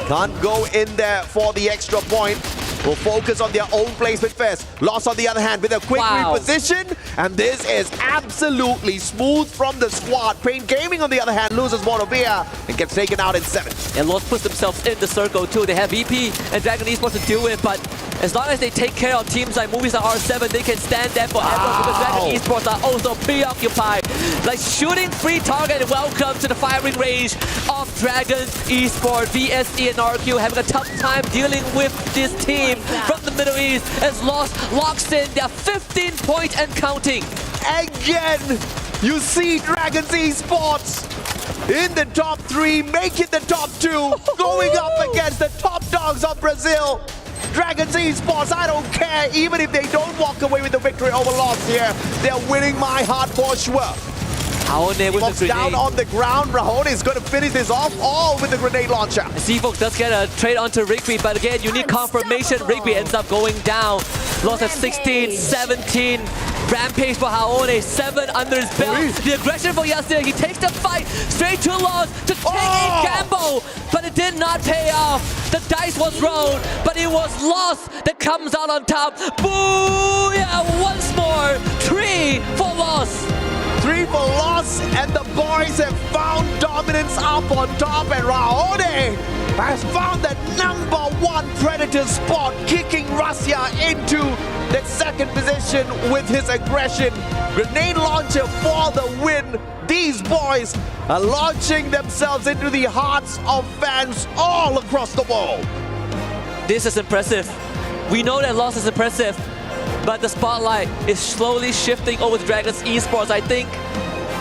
Can't go in there for the extra point. Will focus on their own placement first. Lost on the other hand with a quick reposition. And this is absolutely smooth from the squad. Pain Gaming on the other hand loses Monovia and gets taken out in 7. And Lost puts themselves in the circle too. They have VP and Dragon Esports to do it, but as long as they take care of teams like Movistar R7, they can stand there forever because Dragon Esports are also preoccupied. Like shooting free target. Welcome to the firing range of Dragon Esports. VSE and RQ having a tough time dealing with this team from the Middle East as Lost locks in their 15-point and counting. Again, you see Dragon Esports in the top 3, making the top 2, going up against the top dogs of Brazil. Dragon Esports, I don't care, even if they don't walk away with the victory over Lost here, they're winning my heart for sure. Haone with the down grenade. on the ground. Rahone is going to finish this off all with the grenade launcher. Seafolk does get a trade onto Rigby, but again, you need confirmation. Rigby ends up going down. Lost at 16, 17. Rampage for Haone, 7 under his belt. The aggression for Yasir, he takes the fight straight to Lost to take a gamble, but it did not pay off. The dice was rolled, but it was Lost that comes out on top. Booyah! Once more, 3 for Lost. 3 for loss, and the boys have found dominance up on top, and Rahone has found that #1 Predator spot, kicking Russia into that second position with his aggression. Grenade launcher for the win. These boys are launching themselves into the hearts of fans all across the world. This is impressive. We know that loss is impressive, but the spotlight is slowly shifting over to Dragons Esports. I think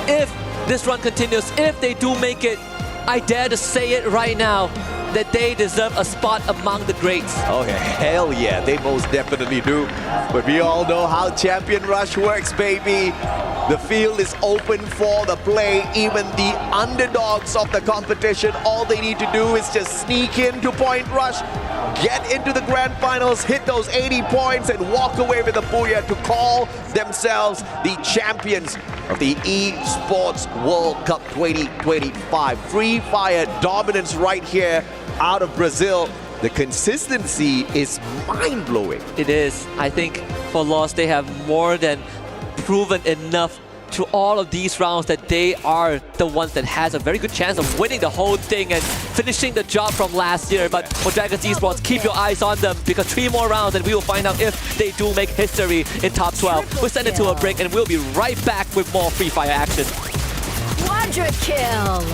if this run continues, if they do make it, I dare to say it right now, that they deserve a spot among the greats. Oh, hell yeah, they most definitely do. But we all know how Champion Rush works, baby. The field is open for the play. Even the underdogs of the competition, all they need to do is just sneak into Point Rush, get into the grand finals, hit those 80 points, and walk away with a booyah to call themselves the champions of the Esports World Cup 2025. Free Fire dominance right here out of Brazil. The consistency is mind-blowing. It is. I think for Lost, they have more than proven enough to all of these rounds that they are the ones that has a very good chance of winning the whole thing and finishing the job from last year. But for Dragons Esports, keep your eyes on them, because 3 more rounds and we will find out if they do make history in top 12. We'll send it to a break and we'll be right back with more Free Fire action. Quadra kill.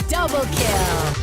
Double kill.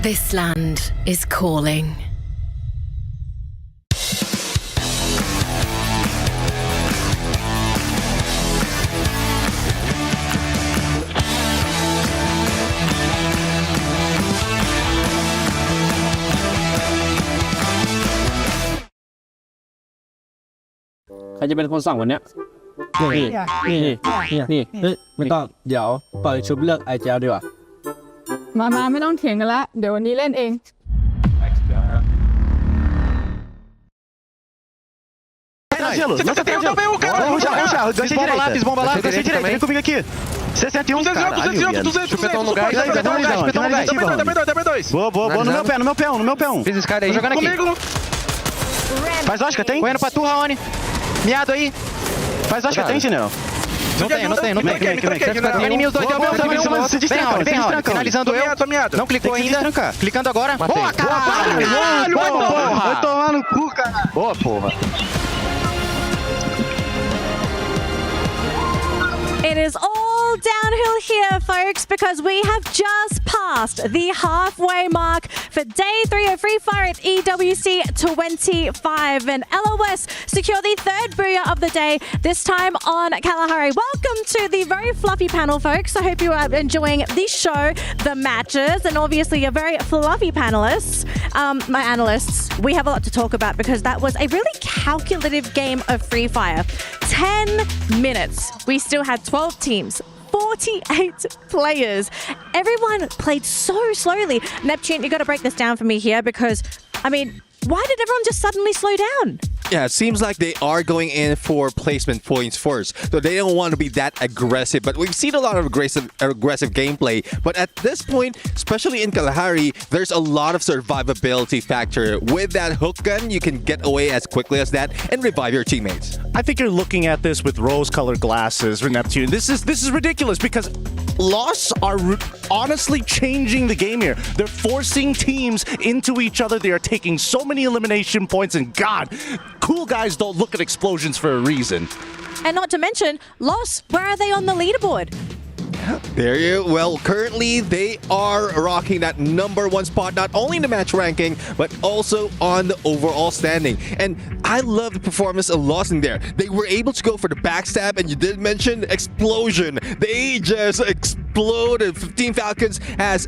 This land is calling.ใครจะเป็นคนสั่งวันเนี้ยนี่ไม่ต้องเดี๋ยวปล่อยชุบเลือกไอเจลดีกว่ามาไม่ต้องเถียงกันละเดี๋ยววันนี้เล่นเอง Angelo, não tá Angelo. Ruxa, gastei direita. Bomba lá, gastei direita. Vem comigo aqui. 61, caralho, 200. Chupetão no gás. Também dois. Boa, no meu pé, um. Fiz esse cara aí. Jogando aqui. Faz lógica, tem? Correndo pra tu, Raoni. Miado aí. Faz lógica, tem, General? Não tem. Vem em mim os dois, Vem, Raoni, finalizando eu. Não clicou ainda. Clicando agora. Boa, caralho! Vai tomar no cu, cara. Boa, porra. It is all downhill here, folks, because we have just passed the halfway mark for day 3 of Free Fire at EWC 25. And LOS secure the third booyah of the day, this time on Kalahari. Welcome to the very fluffy panel, folks. I hope you are enjoying the show, the matches, and obviously your very fluffy panelists. My analysts, we have a lot to talk about because that was a really calculative game of Free Fire. 10 minutes. We still had 12 teams, 4 48 players. Everyone played so slowly. Neptune, you got to break this down for me here because, I mean, why did everyone just suddenly slow down? Yeah, it seems like they are going in for placement points first. So they don't want to be that aggressive. But we've seen a lot of aggressive gameplay. But at this point, especially in Kalahari, there's a lot of survivability factor. With that hook gun, you can get away as quickly as that and revive your teammates. I think you're looking at this with rose-colored glasses for Neptune. This is ridiculous because Lost are honestly changing the game here. They're forcing teams into each other. They are taking so many elimination points, and God, cool guys don't look at explosions for a reason. And not to mention, Lost, where are they on the leaderboard? There you well, currently they are rocking that #1 spot, not only in the match ranking, but also on the overall standing. And I love the performance of Lost in there. They were able to go for the backstab, and you did mention explosion. They just exploded. 15 Falcons has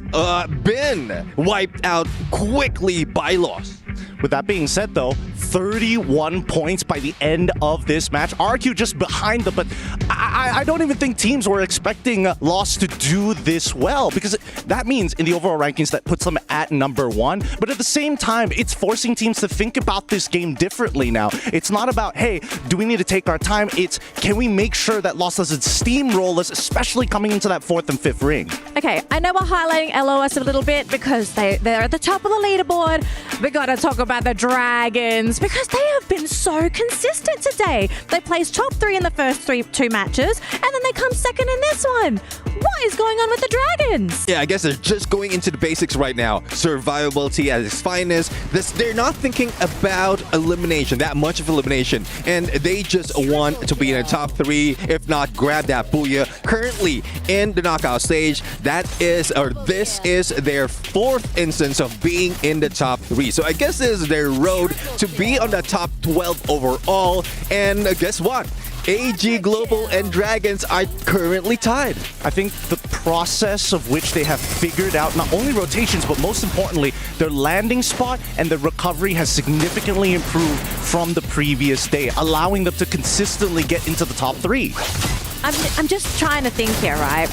been wiped out quickly by Lost. With that being said, though, 31 points by the end of this match. RQ just behind them, but I don't even think teams were expecting Lost to do this well, because that means in the overall rankings that puts them at #1. But at the same time, it's forcing teams to think about this game differently now. It's not about, hey, do we need to take our time? It's, can we make sure that Lost doesn't steamroll us, especially coming into that 4th and 5th ring? Okay, I know we're highlighting LOS a little bit because they're at the top of the leaderboard. We gotta talk about the Dragons because they have been so consistent today. They placed top 3 in the first two matches, and then they come second in this one. What is going on with the Dragons? Yeah, I guess they're just going into the basics right now. Survivability at its finest. They're not thinking about elimination, that much of elimination. And they just want to be in the top 3, if not grab that booyah. Currently in the knockout stage, this is their 4th instance of being in the top 3. So I guess this is their road to be on the top 12 overall. And guess what? AG Global and Dragons are currently tied. I think the process of which they have figured out not only rotations, but most importantly, their landing spot and their recovery has significantly improved from the previous day, allowing them to consistently get into the top 3. I'm just trying to think here, right?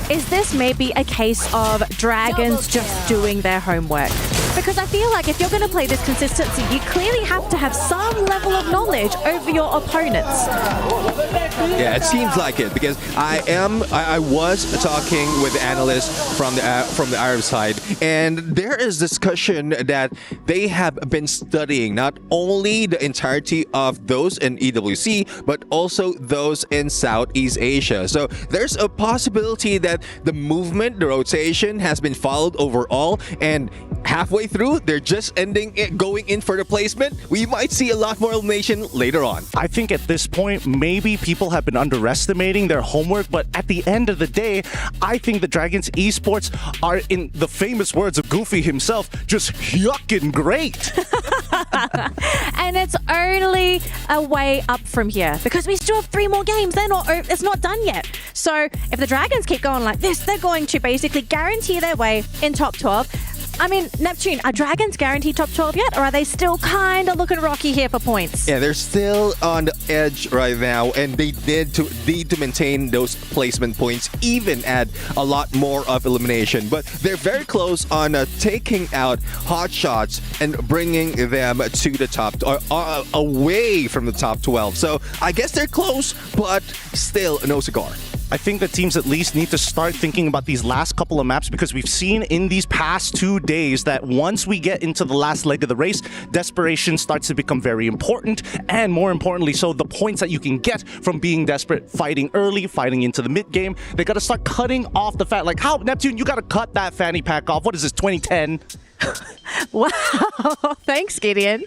Is this maybe a case of Dragons just doing their homework? Because I feel like if you're going to play this consistency, you clearly have to have some level of knowledge over your opponents. Yeah, it seems like it, because I was talking with analysts from the Arab side, and there is discussion that they have been studying not only the entirety of those in EWC, but also those in Southeast Asia. So there's a possibility that the movement, the rotation has been followed overall, and halfway through, they're just going in for the placement. We might see a lot more elimination later on. I think at this point, maybe people have been underestimating their homework, but at the end of the day, I think the Dragons Esports are, in the famous words of Goofy himself, just yucking great. And it's only a way up from here because we still have 3 more games. It's not done yet. So if the Dragons keep going like this, they're going to basically guarantee their way in top 12. I mean, Neptune, are Dragons guaranteed top 12 yet, or are they still kind of looking rocky here for points? Yeah, they're still on the edge right now, and they need to maintain those placement points, even add a lot more of elimination. But they're very close on taking out hot shots and bringing them to the top, away from the top 12. So I guess they're close, but still no cigar. I think that teams at least need to start thinking about these last couple of maps, because we've seen in these past 2 days that once we get into the last leg of the race, desperation starts to become very important, and more importantly, so the points that you can get from being desperate, fighting early, fighting into the mid game, they got to start cutting off the fat. Like, how, Neptune, you got to cut that fanny pack off. What is this, 2010? Wow, thanks, Gideon.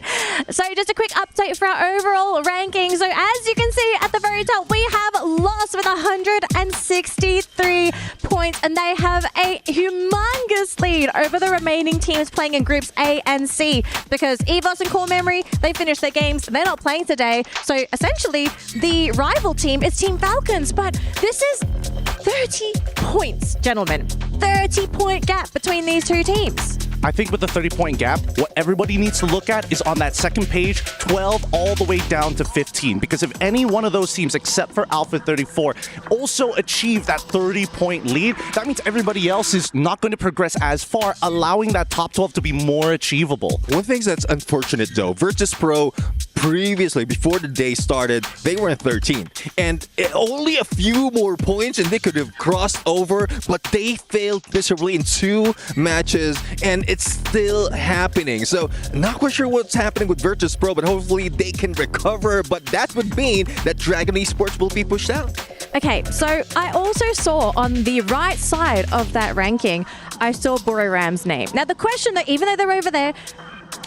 So just a quick update for our overall ranking. So as you can see at the very top, we have Lost with 163 points, and they have a humongous lead over the remaining teams playing in groups A and C, because EVOS and Core Memory, they finished their games. They're not playing today. So essentially, the rival team is Team Falcons, but this is 30 points, gentlemen. 30-point gap between these two teams. I think with the 30-point gap, what everybody needs to look at is on that second page, 12 all the way down to 15. Because if any one of those teams, except for Alpha 34, also achieve that 30-point lead, that means everybody else is not going to progress as far, allowing that top 12 to be more achievable. One thing that's unfortunate though, Virtus Pro previously, before the day started, they were in 13. And only a few more points and they could have crossed over, but they failed miserably in 2 matches and it's still happening. So not quite sure what's happening with Virtus Pro, but hopefully they can recover. But that would mean that Dragon Esports will be pushed out. Okay, so I also saw on the right side of that ranking, I saw Buram's name. Now the question that even though they're over there,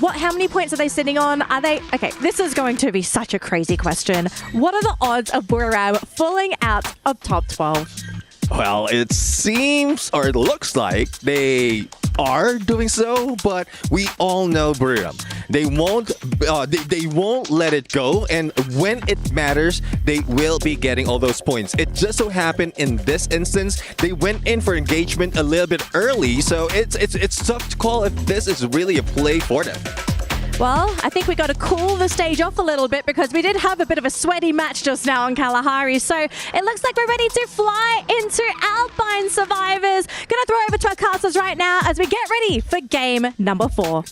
how many points are they sitting on? Okay, this is going to be such a crazy question. What are the odds of Buram falling out of top 12? Well, it seems, or it looks like they are doing so, but we all know Buram. They won't let it go, and when it matters, they will be getting all those points. It just so happened in this instance, they went in for engagement a little bit early, so it's tough to call if this is really a play for them. Well, I think we got to cool the stage off a little bit because we did have a bit of a sweaty match just now on Kalahari. So it looks like we're ready to fly into Alpine survivors. Gonna throw over to our casters right now as we get ready for game number 4.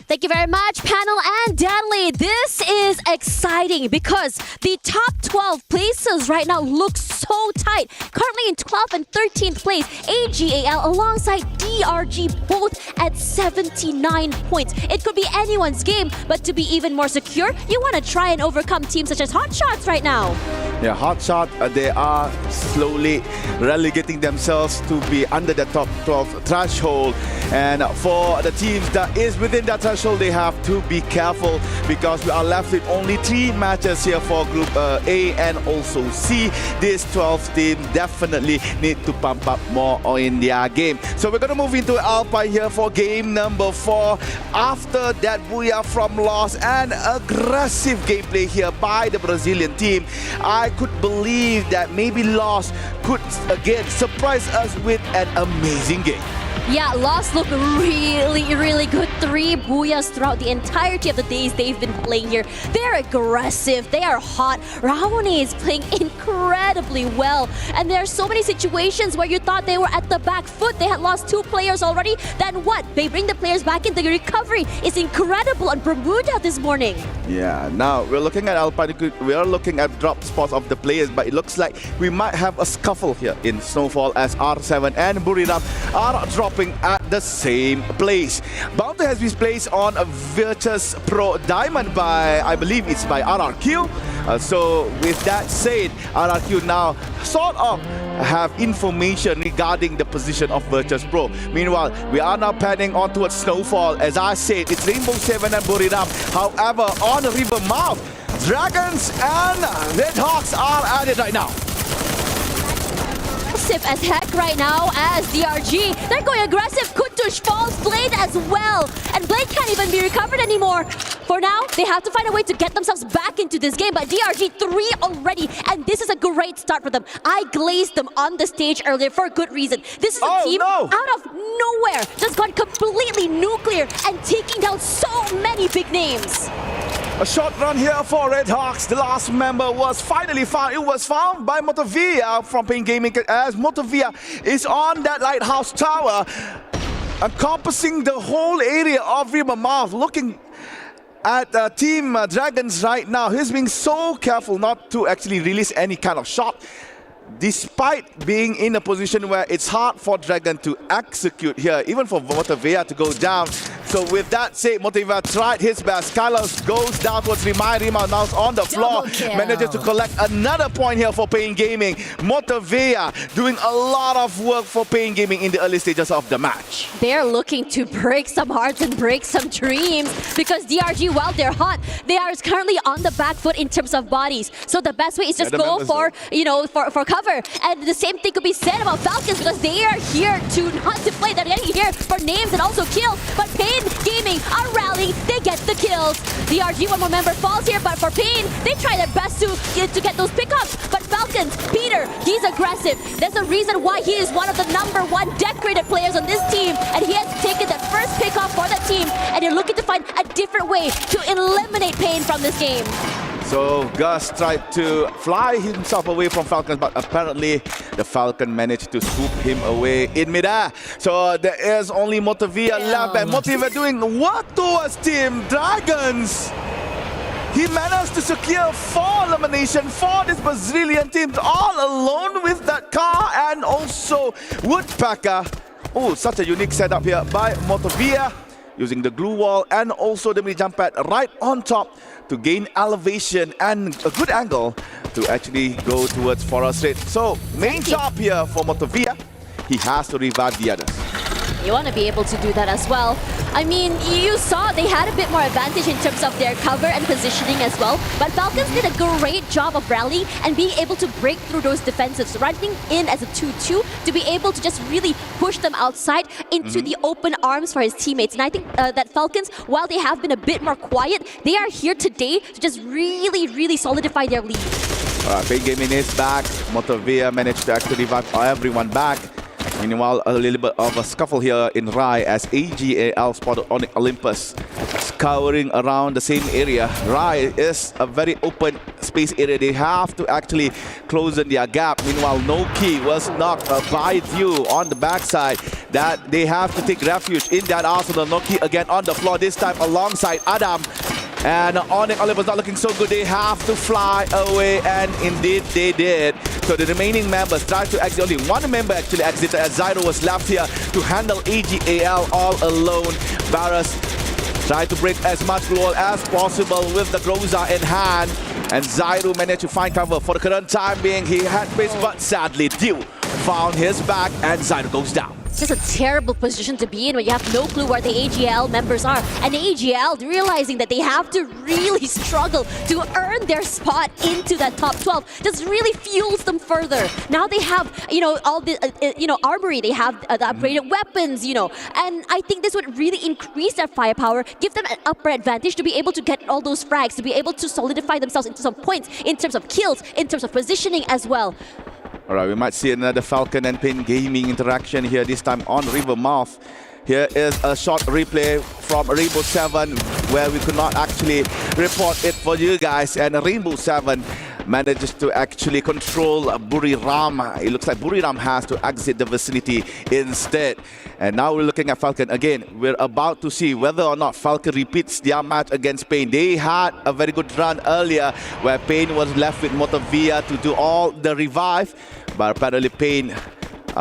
Thank you very much, panel and Danley. This is exciting because the top 12 places right now look so tight. Currently in 12th and 13th place, AGAL alongside DRG both at 79 points. It could be anyone's game, but to be even more secure, you want to try and overcome teams such as Hotshots right now. Yeah, Hotshot, they are slowly relegating themselves to be under the top 12 threshold. And for the teams that is within that threshold, they have to be careful because we are left with only 3 matches here for Group A and also C. This 12th team definitely need to pump up more in their game. So we're going to move into Alpine here for game number 4. After that booyah from Lost and aggressive gameplay here by the Brazilian team, I could believe that maybe Lost could again surprise us with an amazing game. Yeah, Lost look really good. 3 booyahs throughout the entirety of the days they've been playing here. They're aggressive, they are hot. Raoni is playing incredibly well. And there are so many situations where you thought they were at the back foot. They had lost 2 players already. Then what? They bring the players back in. The recovery is incredible on Bermuda this morning. Yeah, now we're looking at Alpine. We are looking at drop spots of the players, but it looks like we might have a scuffle here in Snowfall as R7 and Buram are dropping at the same place. Bounty has been placed on a Virtus Pro Diamond by, I believe it's by RRQ. So with that said, RRQ now sort of have information regarding the position of Virtus Pro. Meanwhile, we are now panning on towards Snowfall. As I said, it's Rainbow 7 and Buram. However, on the river mouth, Dragons and Red Hawks are at it right now. As heck right now as DRG. They're going aggressive. Kutush falls Blade as well. And Blade can't even be recovered anymore. For now, they have to find a way to get themselves back into this game. But DRG 3 already. And this is a great start for them. I glazed them on the stage earlier for a good reason. This is a team out of nowhere. Just gone completely nuclear and taking down so many big names. A short run here for Red Hawks. The last member was finally found. It was found by Motovia from Pain Gaming as Motovia is on that lighthouse tower, encompassing the whole area of River Mouth. Looking at Team Dragons right now, he's being so careful not to actually release any kind of shot, despite being in a position where it's hard for Dragon to execute here, even for Motovia to go down. So with that said, Motovia tried his best. Kylos goes down towards Rima. Rima now on the floor. Manages to collect another point here for Pain Gaming. Motovia doing a lot of work for Pain Gaming in the early stages of the match. They're looking to break some hearts and break some dreams because DRG, while they're hot, they are currently on the back foot in terms of bodies. So the best way is just go for, for cover. And the same thing could be said about Falcons because they are here to not to play. They're getting here for names and also kills. But Pain Gaming are rallying. They get the kills. DRG, one more member falls here, but for Pain, they try their best to get those pickups. But Falcons Falcons, Peter, he's aggressive. There's a reason why he is one of the #1 decorated players on this team, and he has taken that first pick off for that team, and they're looking to find a different way to eliminate Pain from this game. So Gus tried to fly himself away from Falcons, but apparently the Falcon managed to swoop him away in midair. So there is only Motovia left, and Motovia doing what towards Team Dragons? He managed to secure 4 elimination for this Brazilian team, all alone with that car and also Woodpecker. Oh, such a unique setup here by Motovia, using the glue wall and also the mini jump pad right on top to gain elevation and a good angle to actually go towards Forest Rate. So main job here for Motovia, he has to revive the others. You want to be able to do that as well. I mean, you saw they had a bit more advantage in terms of their cover and positioning as well, but Falcons did a great job of rallying and being able to break through those defensives, running in as a 2-2 to be able to just really push them outside into the open arms for his teammates. And I think that Falcons, while they have been a bit more quiet, they are here today to just really solidify their lead. Alright, Pain Gaming is back. Motovia managed to actually revive everyone back. Meanwhile, a little bit of a scuffle here in Rai as AGAL spotted Onyx Olympus scouring around the same area. Rai is a very open space area. They have to actually close in their gap. Meanwhile, Noki was knocked by View on the backside. That they have to take refuge in that arsenal. Noki again on the floor, this time alongside Adam. And Onyx Olympus not looking so good. They have to fly away, and indeed they did. So the remaining members tried to exit. Only one member actually exited as Zyro was left here to handle AGAL all alone. Varus tried to break as much wall as possible with the Groza in hand. And Zyro managed to find cover for the current time being. He had space, but sadly Dew found his back and Zyro goes down. It's just a terrible position to be in when you have no clue where the AGL members are. And the AGL realizing that they have to really struggle to earn their spot into that top 12 just really fuels them further. Now they have, all the, armory, they have the upgraded weapons, and I think this would really increase their firepower, give them an upper advantage to be able to get all those frags, to be able to solidify themselves into some points in terms of kills, in terms of positioning as well. Alright, we might see another Falcon and Pain Gaming interaction here, this time on Rivermouth. Here is a short replay from Rainbow 7 where we could not actually report it for you guys, and Rainbow 7 manages to actually control Buriram. It looks like Buriram has to exit the vicinity instead. And now we're looking at Falcon again. We're about to see whether or not Falcon repeats their match against Pain. They had a very good run earlier where Pain was left with Motovia to do all the revive, but apparently Pain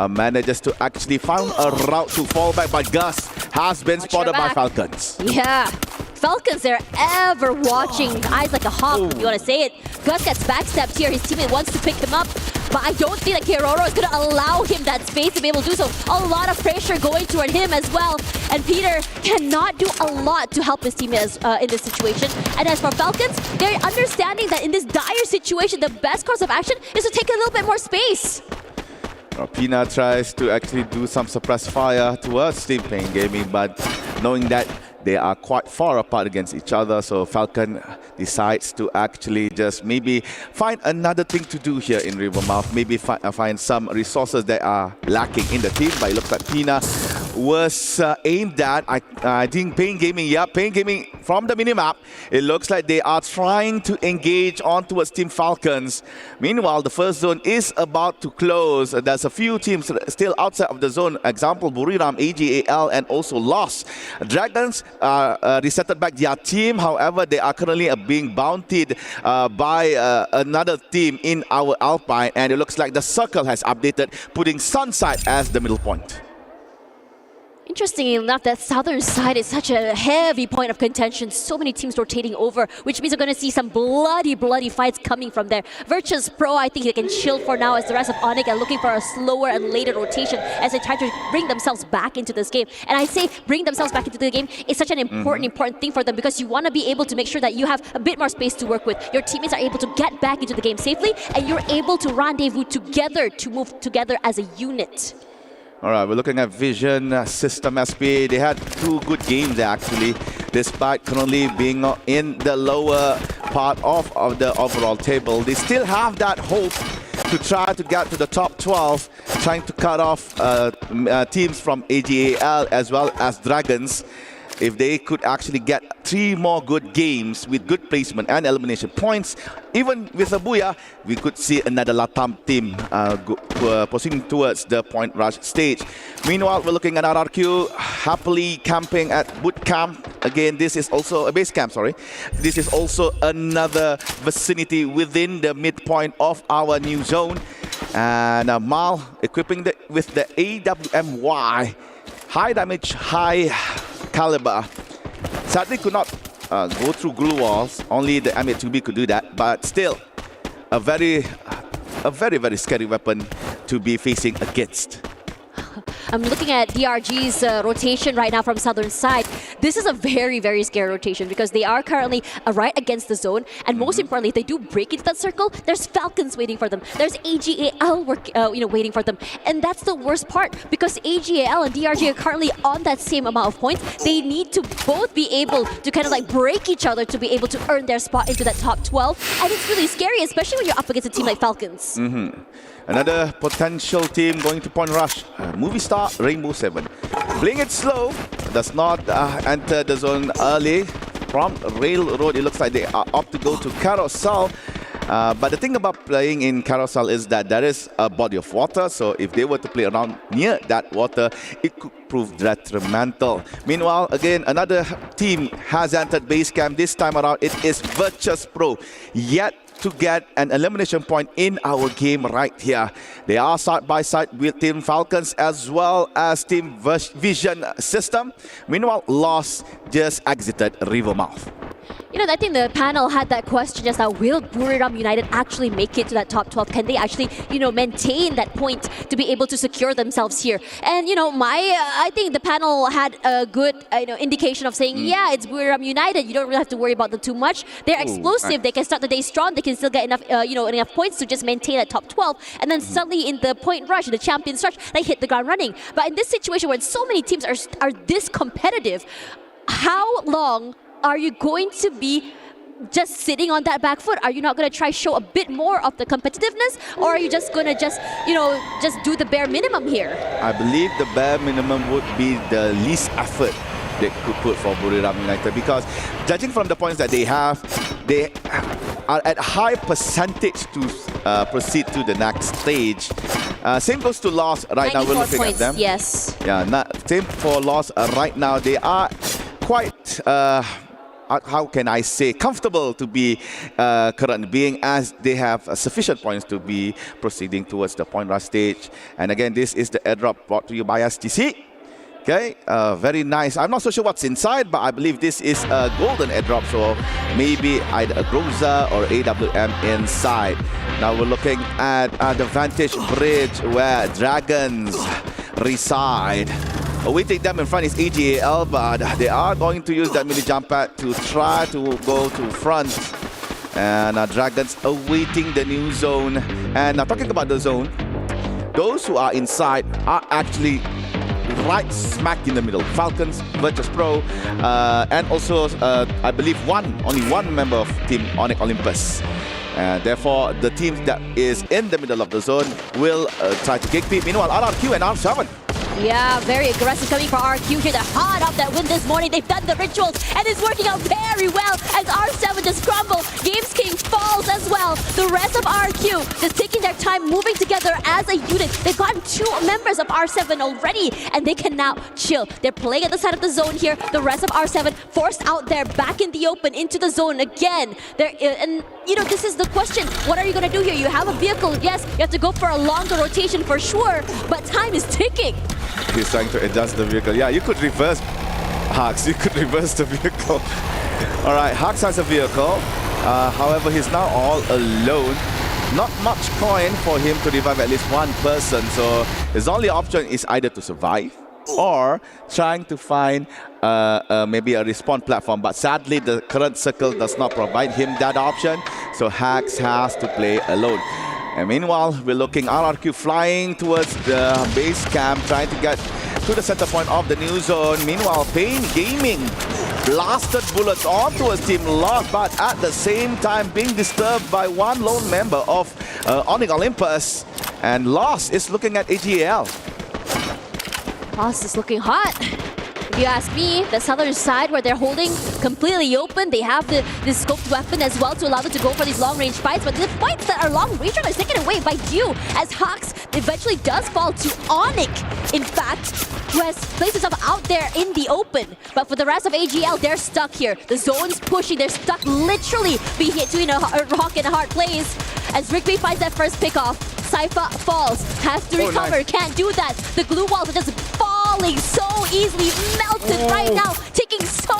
manages to actually find a route to fall back, but Gus has been spotted by Falcons. Yeah, Falcons, they're ever watching, eyes like a hawk, if you want to say it. Gus gets backstepped here, his teammate wants to pick him up, but I don't think that Keroro is going to allow him that space to be able to do so. A lot of pressure going toward him as well, and Peter cannot do a lot to help his teammates in this situation. And as for Falcons, they're understanding that in this dire situation, the best course of action is to take a little bit more space. Pina tries to actually do some suppressed fire towards Team Pain Gaming, but knowing that they are quite far apart against each other, so Falcon decides to actually just maybe find another thing to do here in Rivermouth, maybe find some resources that are lacking in the team. But it looks like Pina was aimed at, I think, Pain Gaming. Yeah, Pain Gaming from the minimap. It looks like they are trying to engage on towards Team Falcons. Meanwhile, the first zone is about to close. There's a few teams still outside of the zone. Example, Buriram, AGAL, and also Lost. Dragons resetted back their team. However, they are currently being bountied by another team in our Alpine, and it looks like the circle has updated, putting Sunside as the middle point. Interestingly enough, that southern side is such a heavy point of contention. So many teams rotating over, which means we're going to see some bloody fights coming from there. Virtus Pro, I think they can chill for now as the rest of Onyx are looking for a slower and later rotation as they try to bring themselves back into this game. And I say bring themselves back into the game is such an important thing for them, because you want to be able to make sure that you have a bit more space to work with. Your teammates are able to get back into the game safely, and you're able to rendezvous together, to move together as a unit. Alright, we're looking at Vision, System SP. They had two good games actually, despite currently being in the lower part of the overall table. They still have that hope to try to get to the top 12, trying to cut off teams from AGAL as well as Dragons. If they could actually get 3 more good games with good placement and elimination points, even with a Booyah, we could see another Latam team proceeding towards the point rush stage. Meanwhile, we're looking at RRQ happily camping at boot camp. Again, this is also a base camp, sorry. This is also another vicinity within the midpoint of our new zone. And Mal equipping with the AWMY, high damage, high caliber. Sadly could not go through glue walls. Only the M8-2B could do that, but still a very scary weapon to be facing against. I'm looking at DRG's rotation right now from southern side. This is a very scary rotation because they are currently right against the zone, and most importantly, if they do break into that circle, there's Falcons waiting for them. There's AGAL waiting for them, and that's the worst part because AGAL and DRG are currently on that same amount of points. They need to both be able to kind of like break each other to be able to earn their spot into that top 12, and it's really scary, especially when you're up against a team like Falcons. Another potential team going to point rush, Movie Star Rainbow 7. Playing it slow, does not enter the zone early. From Railroad, it looks like they are opt to go to Carousel. But the thing about playing in Carousel is that there is a body of water, so if they were to play around near that water, it could prove detrimental. Meanwhile, again, another team has entered base camp. This time around, it is Virtus Pro. Yet to get an elimination point in our game right here. They are side by side with Team Falcons as well as Team Vision System. Meanwhile, Lost just exited Rivermouth. You know, I think the panel had that question just now. Will Buram United actually make it to that top 12? Can they actually, maintain that point to be able to secure themselves here? And, I think the panel had a good, indication of saying, yeah, it's Buram United. You don't really have to worry about them too much. They're explosive. They can start the day strong. They can still get enough, enough points to just maintain that top 12. And then suddenly in the point rush, in the champions rush, they hit the ground running. But in this situation where so many teams are this competitive, how long are you going to be just sitting on that back foot? Are you not going to try show a bit more of the competitiveness, or are you just going to just do the bare minimum here? I believe the bare minimum would be the least effort they could put for Buram United, because judging from the points that they have, they are at high percentage to proceed to the next stage. Same goes to Lost right now. We're looking points, at them. Yes. Yeah, same for Lost right now. They are quite how can I say, comfortable to be current, being as they have sufficient points to be proceeding towards the point rush stage. And again, this is the airdrop brought to you by STC. Okay, very nice. I'm not so sure what's inside, but I believe this is a golden airdrop, so maybe either a Groza or AWM inside. Now we're looking at the Vantage Bridge where Dragons reside. Awaiting them in front is AGAL, but they are going to use that mini jump pad to try to go to front. And Dragons awaiting the new zone. And talking about the zone, those who are inside are actually right smack in the middle. Falcons, Virtus Pro, and also I believe only one member of Team Onyx Olympus. Therefore, the team that is in the middle of the zone will try to kick beat. Meanwhile, RRQ and R7. Yeah, very aggressive coming for RQ here. They're hot off that win this morning. They've done the rituals, and it's working out very well as R7 just crumble. Games King falls as well. The rest of RQ just taking their time, moving together as a unit. They've gotten 2 members of R7 already, and they can now chill. They're playing at the side of the zone here. The rest of R7 forced out there, back in the open, into the zone again. And this is the question. What are you going to do here? You have a vehicle. Yes, you have to go for a longer rotation for sure, but time is ticking. He's trying to adjust the vehicle. Yeah, you could reverse Hux. You could reverse the vehicle. All right, Hux has a vehicle. However, he's now all alone. Not much coin for him to revive at least one person. So his only option is either to survive or trying to find maybe a respawn platform. But sadly, the current circle does not provide him that option. So Hux has to play alone. And meanwhile, we're looking RRQ flying towards the base camp, trying to get to the center point of the new zone. Meanwhile, Pain Gaming blasted bullets on towards Team Lost, but at the same time being disturbed by one lone member of Onyx Olympus. And Loss is looking at AGL. Loss is looking hot. If you ask me, the southern side where they're holding completely open, they have the scoped weapon as well to allow them to go for these long-range fights, but the fights that are long-range are taken away by Dew, as Hawks eventually does fall to Onyx, in fact, who has placed himself out there in the open. But for the rest of AGL, they're stuck here. The zone's pushing, they're stuck literally between a rock and a hard place. As Rigby finds that first pick-off, Sypha falls, has to recover, nice. Can't do that. The glue walls are just falling so easily, melted right now, taking so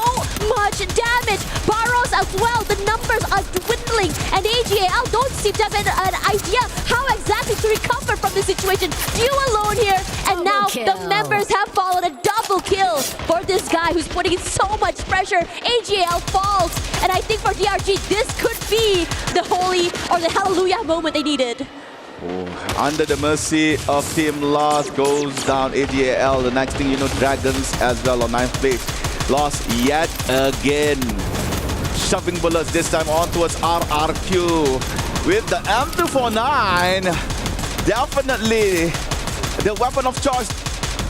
much damage. Barros as well, the numbers are dwindling, and AGL don't seem to have an idea how exactly to recover from this situation. You alone here, and now the members have followed a double kill for this guy who's putting in so much pressure. AGL falls, and I think for DRG, this could be the holy or the hallelujah moment they needed. Under the mercy of Team Lost goes down AGL. The next thing you know, Dragons as well on 9th place. Lost yet again. Shoving bullets this time on towards RRQ. With the M249, definitely the weapon of choice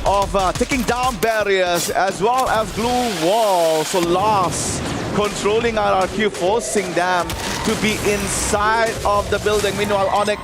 of taking down barriers as well as glue walls. So Lost controlling RRQ, forcing them to be inside of the building. Meanwhile, Onyx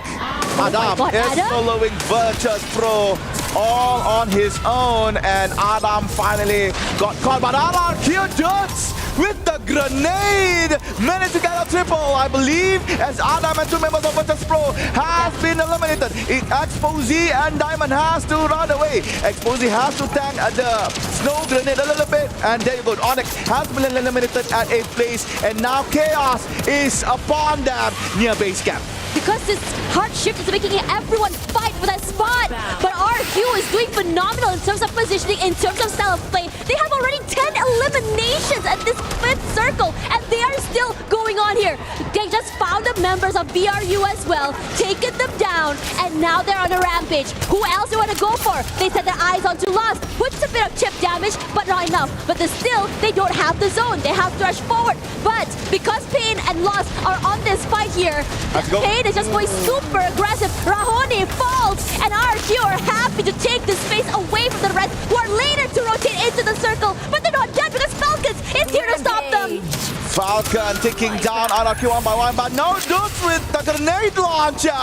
Adam is following Virtus Pro all on his own, and Adam finally got caught, but RRQ Dudes with the grenade managed to get a triple, I believe, as Adam and two members of Virtus Pro have been eliminated. Exposé and Diamond has to run away. Exposé has to tank the snow grenade a little bit, and there you go. Onyx has been eliminated at 8th place, and now Chaos is upon them near base camp. Because this hard shift is making everyone fight for that spot. But RQ is doing phenomenal in terms of positioning, in terms of style of play. They have already 10 eliminations at this 5th circle, and they are still going on here. They just found the members of BRU as well, taken them down, and now they're on a rampage. Who else they want to go for? They set their eyes onto Lost, puts a bit of chip damage, but not enough. But still, they don't have the zone. They have to rush forward. But because Pain and Lost are on this fight here, Pain is just going super aggressive. Rahone falls, and RQ are happy to take this space away from the rest, who are later to rotate into the circle. But they're not done because Falcons is here to stop them. Falcon taking down RRQ one by one, but no Dudes with the grenade launcher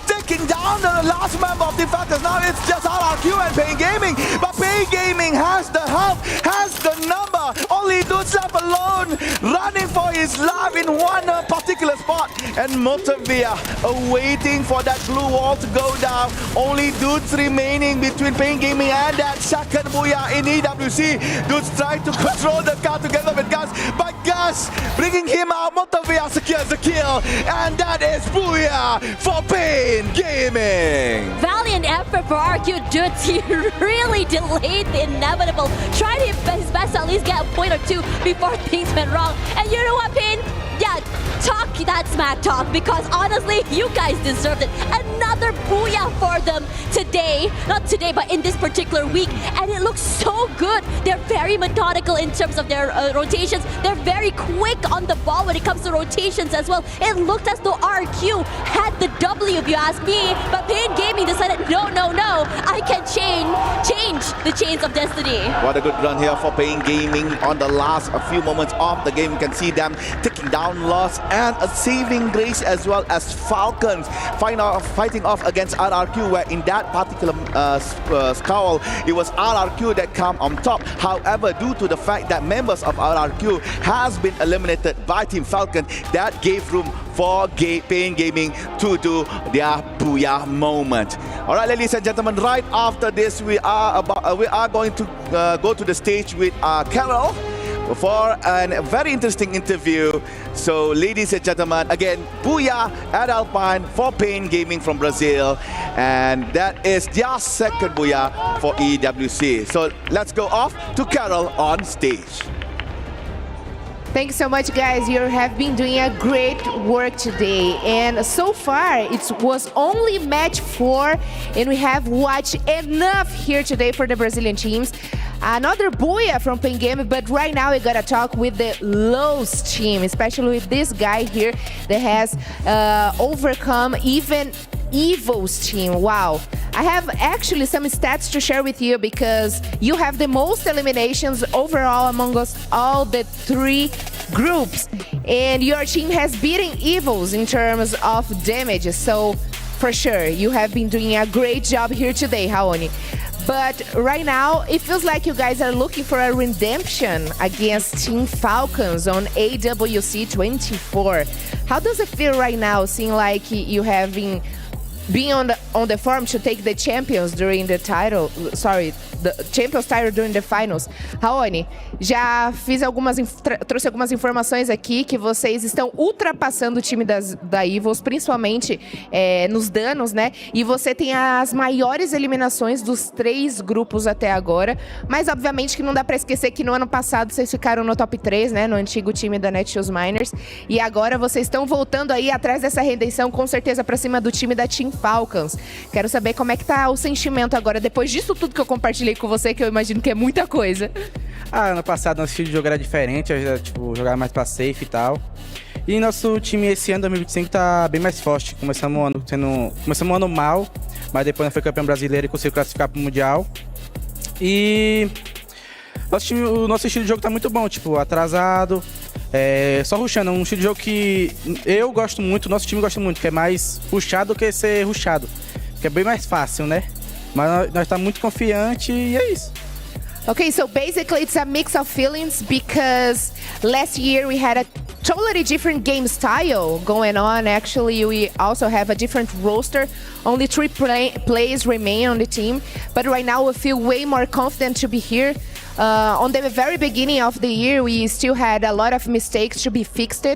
taking down the last member of the Falcons. Now it's just RRQ and Pain Gaming, but Pain Gaming has the help, has the number. Only Dudes left alone, running for his life in one particular spot, and Motavia awaiting for that blue wall to go down. Only Dudes remaining between Pain Gaming and that second Booyah in EWC. Dudes trying to control the car together with Gus, but Gus bringing him out. Motavia secures the kill, and that is Booyah for Pain Gaming. Valiant effort for RQ Dudes. He really delayed the inevitable. Tried his best to at least get a point or two before things went wrong. And you know what, Pain? Yeah, talk that smack talk, because honestly, you guys deserved it. Another booyah for them today. Not today, but in this particular week. And it looks so good. They're very methodical in terms of their rotations. They're very quick on the ball when it comes to rotations as well. It looked as though RQ had the W, if you ask me. But Pain Gaming decided, no, I can change the chains of destiny. What a good run here for Pain Gaming on the last few moments of the game. You can see them taking down Lost and a saving grace, as well as Falcons fighting off against RRQ, where in that particular scowl it was RRQ that come on top. However, due to the fact that members of RRQ has been eliminated by Team Falcon, that gave room for Pain Gaming to do their booyah moment. Alright, ladies and gentlemen, right after this we are going to go to the stage with Carol for a very interesting interview. So, ladies and gentlemen, again, booyah at Alpine for Pain Gaming from Brazil, and that is their second booyah for EWC. So, let's go off to Carol on stage. Thanks so much, guys. You have been doing a great work today. And so far, it was only match 4, and we have watched enough here today for the Brazilian teams. Another Buia from Pengame, but right now we gotta talk with the Lowe's team, especially with this guy here that has overcome even Evil's team. Wow. I have actually some stats to share with you because you have the most eliminations overall among us all the 3 groups, and your team has beaten Evils in terms of damage. So for sure, you have been doing a great job here today, Raoni. But right now, it feels like you guys are looking for a redemption against Team Falcons on AWC 24. How does it feel right now, seeing like you have been being on the farm to take the champions during the title, the champions title during the finals? Raoni, já trouxe algumas informações aqui que vocês estão ultrapassando o time da Evils, principalmente nos danos, né? E você tem as maiores eliminações dos 3 grupos até agora, mas obviamente que não dá pra esquecer que no ano passado vocês ficaram no top 3, né? No antigo time da Netshoes Miners, e agora vocês estão voltando aí atrás dessa redenção, com certeza pra cima do time da Team Falcons. Quero saber como é que tá o sentimento agora, depois disso tudo que eu compartilhei com você, que eu imagino que é muita coisa. Ano passado nosso estilo de jogo era diferente, jogava mais pra safe e tal. E nosso time esse ano, 2025, tá bem mais forte. Começamos o ano mal, mas depois nós foi campeão brasileiro e conseguiu classificar pro Mundial. E o nosso estilo de jogo tá muito bom, atrasado, só rushando. Um estilo de jogo que eu gosto muito, nosso time gosta muito, que é mais rushado do que ser rushado, que é bem mais fácil, né? Mas nós tá muito confiante e é isso. Okay, so basically it's a mix of feelings because last year we had a totally different game style going on. Actually, we also have a different roster. Only 3 players remain on the team. But right now we feel way more confident to be here. On the very beginning of the year, we still had a lot of mistakes to be fixed,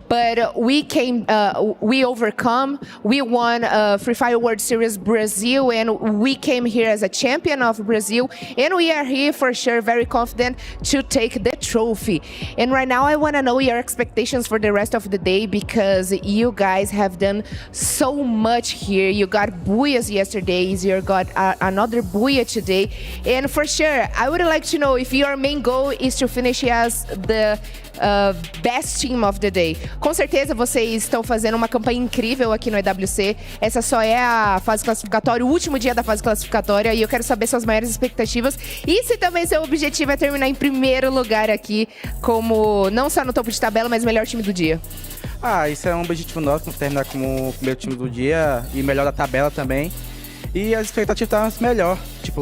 but we overcome. We won Free Fire World Series Brazil, and we came here as a champion of Brazil, and we are here for sure, very confident to take the trophy. And right now, I want to know your expectations for the rest of the day, because you guys have done so much here. You got Buyas yesterday, you got another Buya today, and for sure, I would like to know if your main goal is to finish as the best team of the day. Com certeza vocês estão fazendo uma campanha incrível aqui no EWC. Essa só é a fase classificatória, o último dia da fase classificatória, e eu quero saber suas maiores expectativas e se também seu objetivo é terminar em primeiro lugar aqui, como não só no topo de tabela, mas melhor time do dia. Isso é um objetivo nosso, terminar como o primeiro time do dia e melhor da tabela também. E as expectativas estão melhor,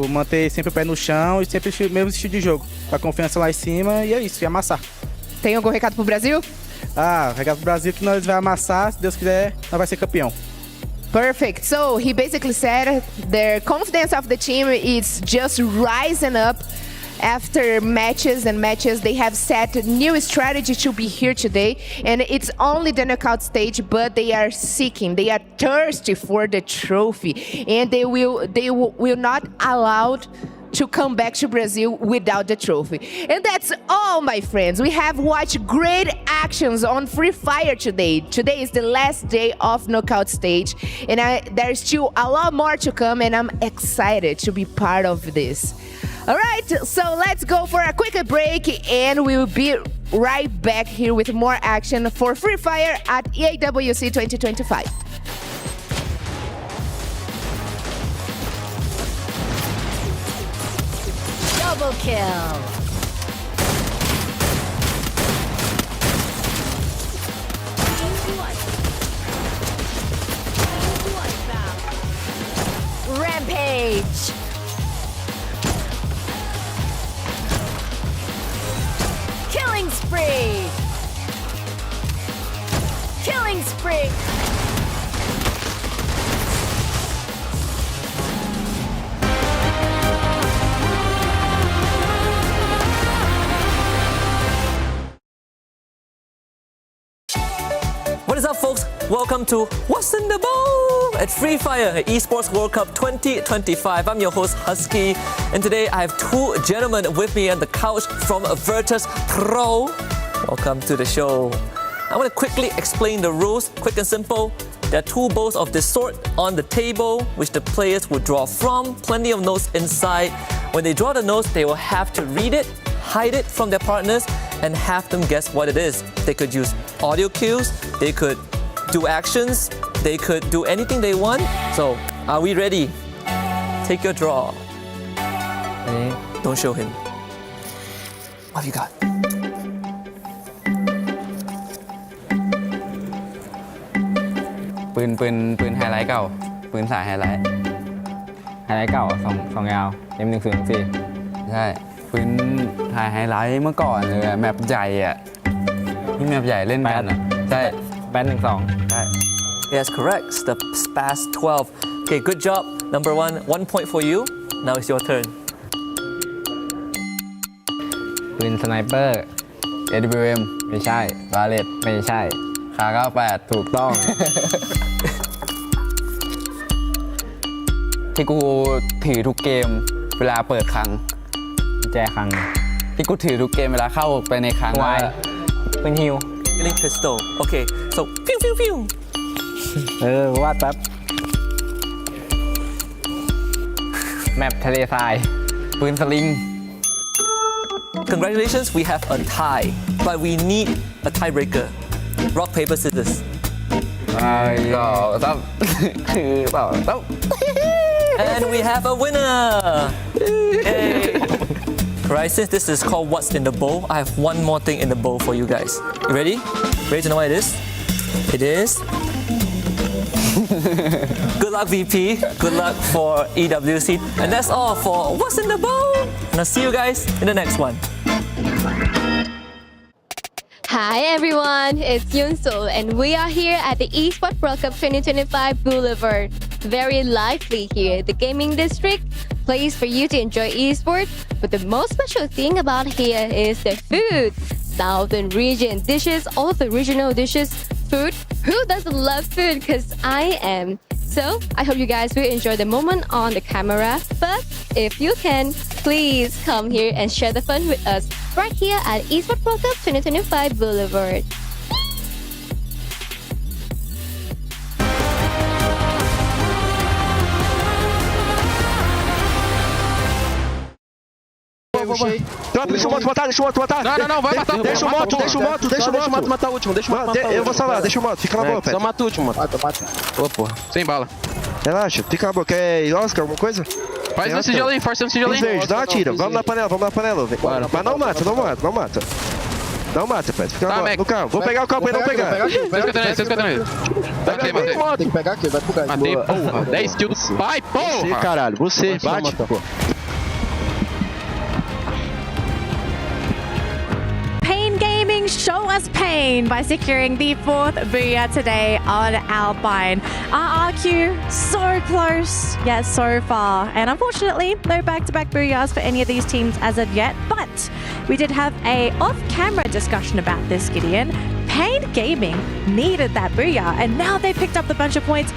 manter sempre o pé no chão e sempre o mesmo estilo de jogo, com a confiança lá em cima, e é isso, e amassar. Tem algum recado pro Brasil? O recado pro Brasil é que nós vamos amassar, se Deus quiser, nós vamos ser campeão. Perfect. So he basically said the confidence of the team is just rising up. After matches and matches, they have set a new strategy to be here today, and it's only the knockout stage, but they are seeking, they are thirsty for the trophy, and they will not allowed to come back to Brazil without the trophy. And that's all, my friends. We have watched great actions on Free Fire today. Today is the last day of knockout stage, and there's still a lot more to come, and I'm excited to be part of this. All right, so let's go for a quick break, and we'll be right back here with more action for Free Fire at EAWC 2025. Double kill. Rampage. Killing spree. Killing spree. What is up, folks? Welcome to What's in the Bowl at Free Fire Esports World Cup 2025. I'm your host, Husky, and today I have 2 gentlemen with me on the couch from Virtus Pro. Welcome to the show. I want to quickly explain the rules, quick and simple. There are 2 bowls of this sort on the table, which the players will draw from. Plenty of notes inside. When they draw the notes, they will have to read it, hide it from their partners, and have them guess what it is. They could use audio cues, they could do actions, they could do anything they want. So, are we ready? Take your draw. Don't show him. What have you got?ปืนไฮไลท์เก่าปืนสายไฮไลท์เก่าสองยาว M104 ใช่ปืนถ่ายไฮไลท์เมื่อก่อนเลยแมปใหญ่อะที่แมปใหญ่เล่นกันอะใช่แบน12ใช่ Yes, correct. It's the SPAS 12. Okay, good job. Number 1 point for you. Now it's your turn. ปืนสไนเปอร์ AWM ไม่ใช่บาเลตไม่ใช่คา98ถูกต้อง ที่กูถือทุกเกมเวลาเปิดคลังแจคลังที่กูถือทุกเกมเวลาเข้าไปในคลังไว้เป็นฮิว Killing pistol. Okay, so pew pew pew. วาดแป๊บแมปทะเลทรายปืนสลิง Congratulations, we have a tie, but we need a tiebreaker. Rock, paper, scissors. ต้องคือต้อง And we have a winner. Yay. Right, since this is called What's in the Bowl, I have one more thing in the bowl for you guys. You ready? Ready to know what it is? It is. Good luck, VP. Good luck for EWC. And that's all for What's in the Bowl. And I'll see you guys in the next one. Hi everyone, it's Yunsul and we are here at the Esports World Cup 2025 Boulevard. Very lively here. The gaming district, place for you to enjoy esports. But the most special thing about here is the food. Southern region dishes, all of the regional dishes, food. Who doesn't love food? Because I am. So I hope you guys will enjoy the moment on the camera. But if you can, please come here and share the fun with us right here at Esports World Cup 2025 Boulevard. Deixa o moto matar. Não, vai matar. Deixa o moto matar o último. Eu vou salvar, deixa o moto, fica na boa, Pet. Só mata o último, mano. Ô, porra, sem bala. Relaxa, fica na boa. Quer Oscar, alguma coisa? Faz no sigilo aí, força no sigilo aí. Verde, dá uma tira. Vamos na panela. Mas não mata. Não mata, Pet. Fica na boa, no carro. Vou pegar o carro pra ele não pegar. 6,59. Tem que pegar aqui, vai pro gás. Matei, porra. 10 kills do pai, porra. Você, caralho, você. Bate, pô. Pain Gaming show us pain by securing the 4th booyah today on Alpine. RRQ so close yet so far, and unfortunately no back-to-back booyahs for any of these teams as of yet, but we did have a off-camera discussion about this, Gideon. Pain Gaming needed that booyah and now they picked up the bunch of points.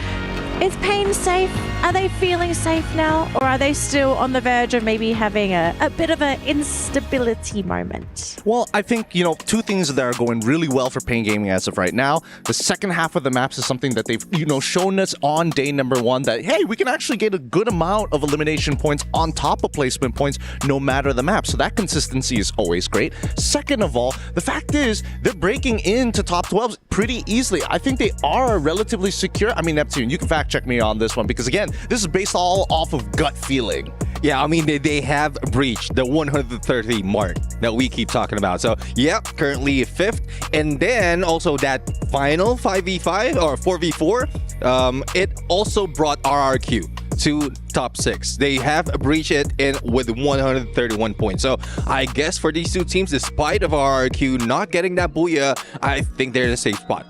Is Pain safe? Are they feeling safe now? Or are they still on the verge of maybe having a bit of an instability moment? Well, I think, two things that are going really well for Pain Gaming as of right now. The second half of the maps is something that they've, shown us on day number 1 that, hey, we can actually get a good amount of elimination points on top of placement points no matter the map. So that consistency is always great. Second of all, the fact is they're breaking into top 12s pretty easily. I think they are relatively secure. I mean, Neptune, you can fact check me on this one because, again, this is based all off of gut feeling. Yeah, I mean, they have breached the 130 mark that we keep talking about. So, yeah, currently 5th. And then also that final 5v5 or 4v4, it also brought RRQ to top 6. They have breached it with 131 points. So, I guess for these two teams, despite of RRQ not getting that booyah, I think they're in a safe spot.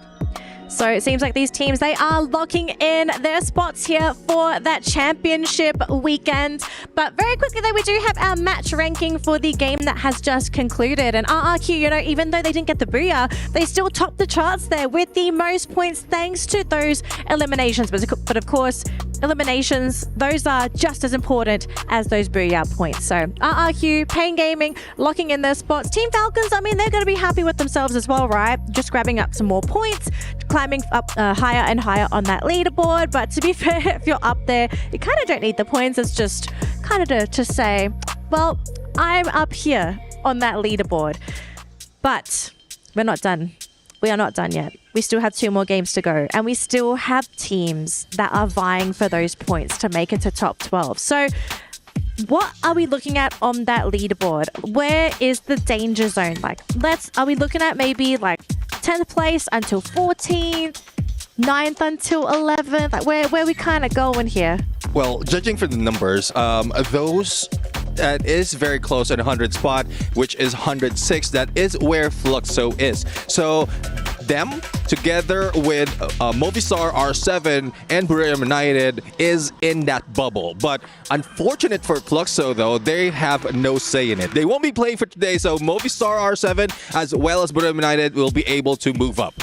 So it seems like these teams, they are locking in their spots here for that championship weekend. But very quickly though, we do have our match ranking for the game that has just concluded. And RRQ, you know, even though they didn't get the booyah, they still topped the charts there with the most points thanks to those eliminations. But of course, eliminations, those are just as important as those booyah points. So RRQ, Pain Gaming, locking in their spots. Team Falcons, I mean, they're going to be happy with themselves as well, right? Just grabbing up some more points, climbing up higher and higher on that leaderboard. But to be fair, if you're up there, you kind of don't need the points. It's just kind of to say, well, I'm up here on that leaderboard. But we're not done. We are not done yet. We still have 2 more games to go, and we still have teams that are vying for those points to make it to top 12. So what are we looking at on that leaderboard? Where is the danger zone? Like, are we looking at maybe like 10th place until 14th, 9th until 11th? Like, where we kind of going here? Well, judging from the numbers, those that is very close at 100 spot, which is 106. That is where Fluxo is. So them together with Movistar R7 and Buram United is in that bubble. But unfortunate for Fluxo though, they have no say in it. They won't be playing for today, so Movistar R7 as well as Buram United will be able to move up.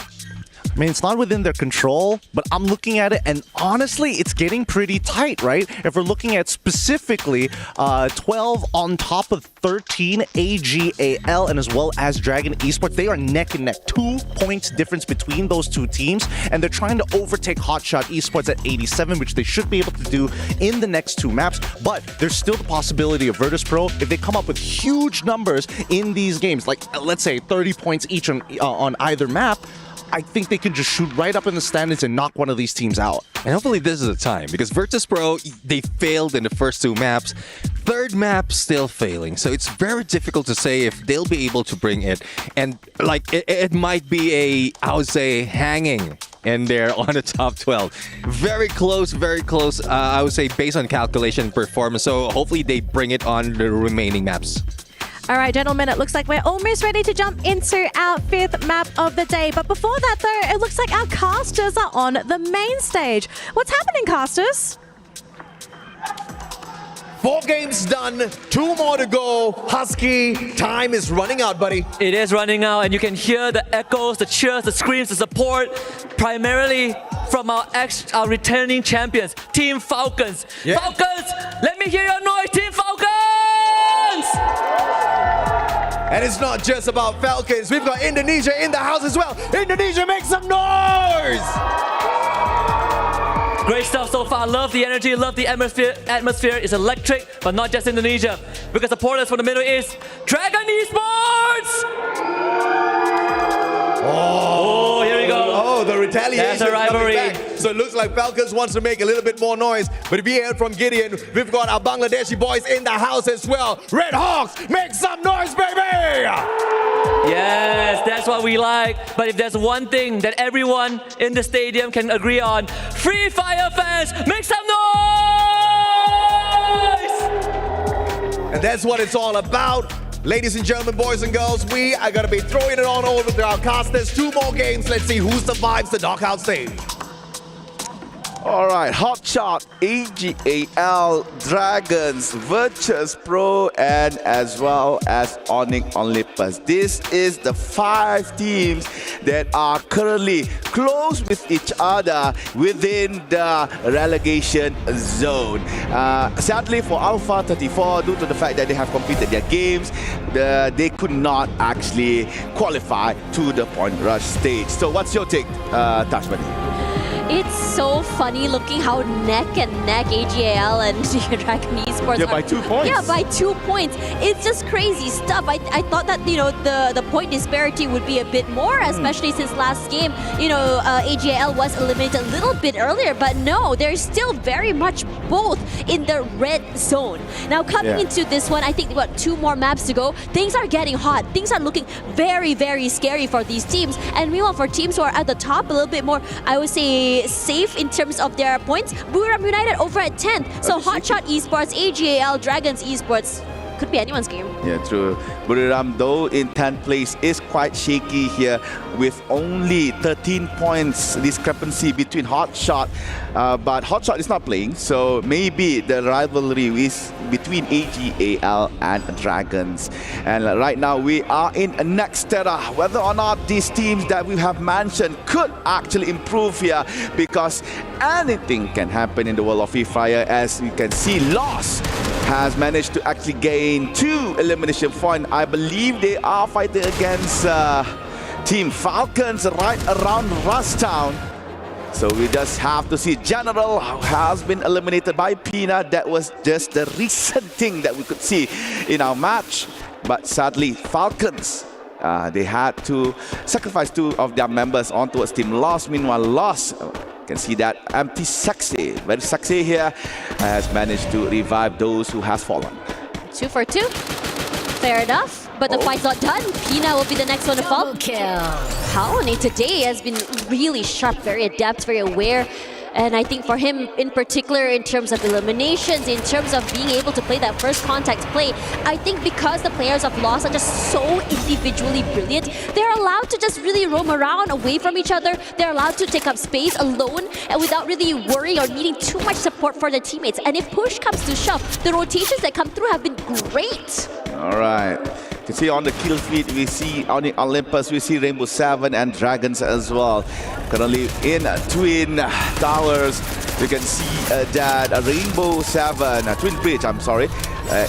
I mean, it's not within their control, but I'm looking at it, and honestly, it's getting pretty tight, right? If we're looking at specifically 12 on top of 13, AGAL, and as well as Dragon Esports, they are neck and neck. 2 points difference between those 2 teams, and they're trying to overtake Hotshot Esports at 87, which they should be able to do in the next 2 maps, but there's still the possibility of Virtus Pro, if they come up with huge numbers in these games, like let's say 30 points each on either map, I think they can just shoot right up in the standings and knock one of these teams out. And hopefully this is the time, because Virtus Pro, they failed in the first 2 maps. 3rd map still failing, so it's very difficult to say if they'll be able to bring it. And like it might be I would say, hanging in there on the top 12. Very close, I would say, based on calculation and performance. So hopefully they bring it on the remaining maps. All right, gentlemen, it looks like we're almost ready to jump into our 5th map of the day. But before that, though, it looks like our casters are on the main stage. What's happening, casters? 4 games done, 2 more to go. Husky, time is running out, buddy. It is running out, and you can hear the echoes, the cheers, the screams, the support, primarily from our returning champions, Team Falcons. Yeah. Falcons, let me hear your noise, Team Falcons! And it's not just about Falcons. We've got Indonesia in the house as well. Indonesia, make some noise! Great stuff so far. Love the energy, love the atmosphere. Atmosphere is electric, but not just Indonesia. Because supporters from the Middle East, Dragon Esports! Oh, here we go. Oh, the retaliation. That's a rivalry. So it looks like Falcons wants to make a little bit more noise. But if you heard from Gideon, we've got our Bangladeshi boys in the house as well. Red Hawks, make some noise, baby! Yes, that's what we like. But if there's one thing that everyone in the stadium can agree on, Free Fire fans, make some noise! And that's what it's all about. Ladies and gentlemen, boys and girls, we are going to be throwing it on over to our casters. 2 more games. Let's see who survives the knockout stage. All right, Hotshot, AGAL, Dragons, Virtus Pro, and as well as Onyx Olympus. This is the 5 teams that are currently close with each other within the relegation zone. Sadly for Alpha 34, due to the fact that they have completed their games, they could not actually qualify to the point rush stage. So what's your take, Tashmani? It's so funny looking how neck and neck AGAL and Dragon Esports are. By 2 points. Yeah, by 2 points. It's just crazy stuff. I thought that, you know, the point disparity would be a bit more, especially since last game, you know, AGAL was eliminated a little bit earlier, but no, they're still very much both in the red zone. Now coming into this one, I think we've got 2 more maps to go. Things are getting hot. Things are looking very, very scary for these teams. And meanwhile, for teams who are at the top, a little bit more, I would say, safe in terms of their points. Buram United over at 10th. So Hotshot Esports, AGAL, Dragons Esports, could be anyone's game. Yeah, true. Buram, though, in 10th place is quite shaky here with only 13 points discrepancy between Hotshot. But Hotshot is not playing, so maybe the rivalry is between AGAL and Dragons. And right now we are in Nextterra. Whether or not these teams that we have mentioned could actually improve here, because anything can happen in the world of Free Fire. As you can see, Lost has managed to actually gain 2 elimination points. I believe they are fighting against Team Falcons right around Rustown. So we just have to see. General has been eliminated by Pina. That was just the recent thing that we could see in our match. But sadly, Falcons, they had to sacrifice 2 of their members on towards Team Lost. Meanwhile, Lost, you can see that empty Sexy, very Sexy here, has managed to revive those who has fallen. 2 for 2. Fair enough, but the fight's not done. Pina will be the next one to fall. Kaone today has been really sharp, very adept, very aware. And I think for him in particular, in terms of eliminations, in terms of being able to play that first contact play, I think because the players of Lost are just so individually brilliant, they're allowed to just really roam around away from each other. They're allowed to take up space alone and without really worrying or needing too much support for their teammates. And if push comes to shove, the rotations that come through have been great. All right. You can see on the kill feed, we see on the Olympus, we see Rainbow 7 and Dragons as well. Currently in Twin Towers, you can see that Rainbow 7, Twin Bridge, I'm sorry,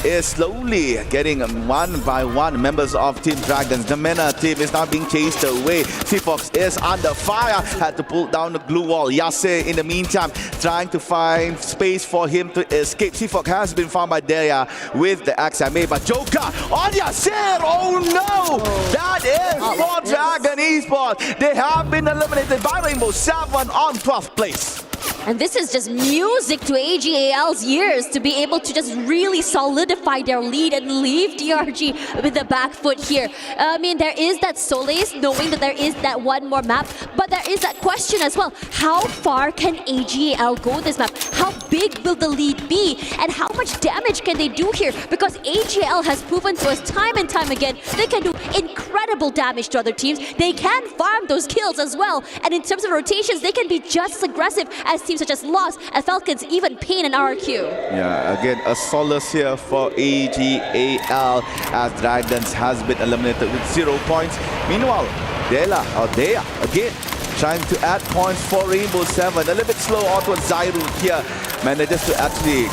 is slowly getting one by one members of Team Dragons. The MENA team is now being chased away. Seafox is under fire, had to pull down the glue wall. Yase, in the meantime, trying to find space for him to escape. Seafox has been found by Deya with the XMA, but Joker on Yasir! Oh no! That is for Dragon Esports. They have been eliminated by Rainbow 7 on 12th place. And this is just music to AGAL's ears to be able to just really solidify their lead and leave DRG with the back foot here. I mean, there is that solace knowing that there is that one more map, but there is that question as well. How far can AGAL go this map? How big will the lead be? And how much damage can they do here? Because AGAL has proven to us time and time again, they can do incredible damage to other teams. They can farm those kills as well. And in terms of rotations, they can be just as aggressive as teams such as Lost and Falcons, even Pain and RRQ. Yeah, again, a solace here for AGAL as Dragons has been eliminated with 0 points. Meanwhile, Deya again trying to add points for Rainbow 7. A little bit slow onto Zairu here. Manages to actually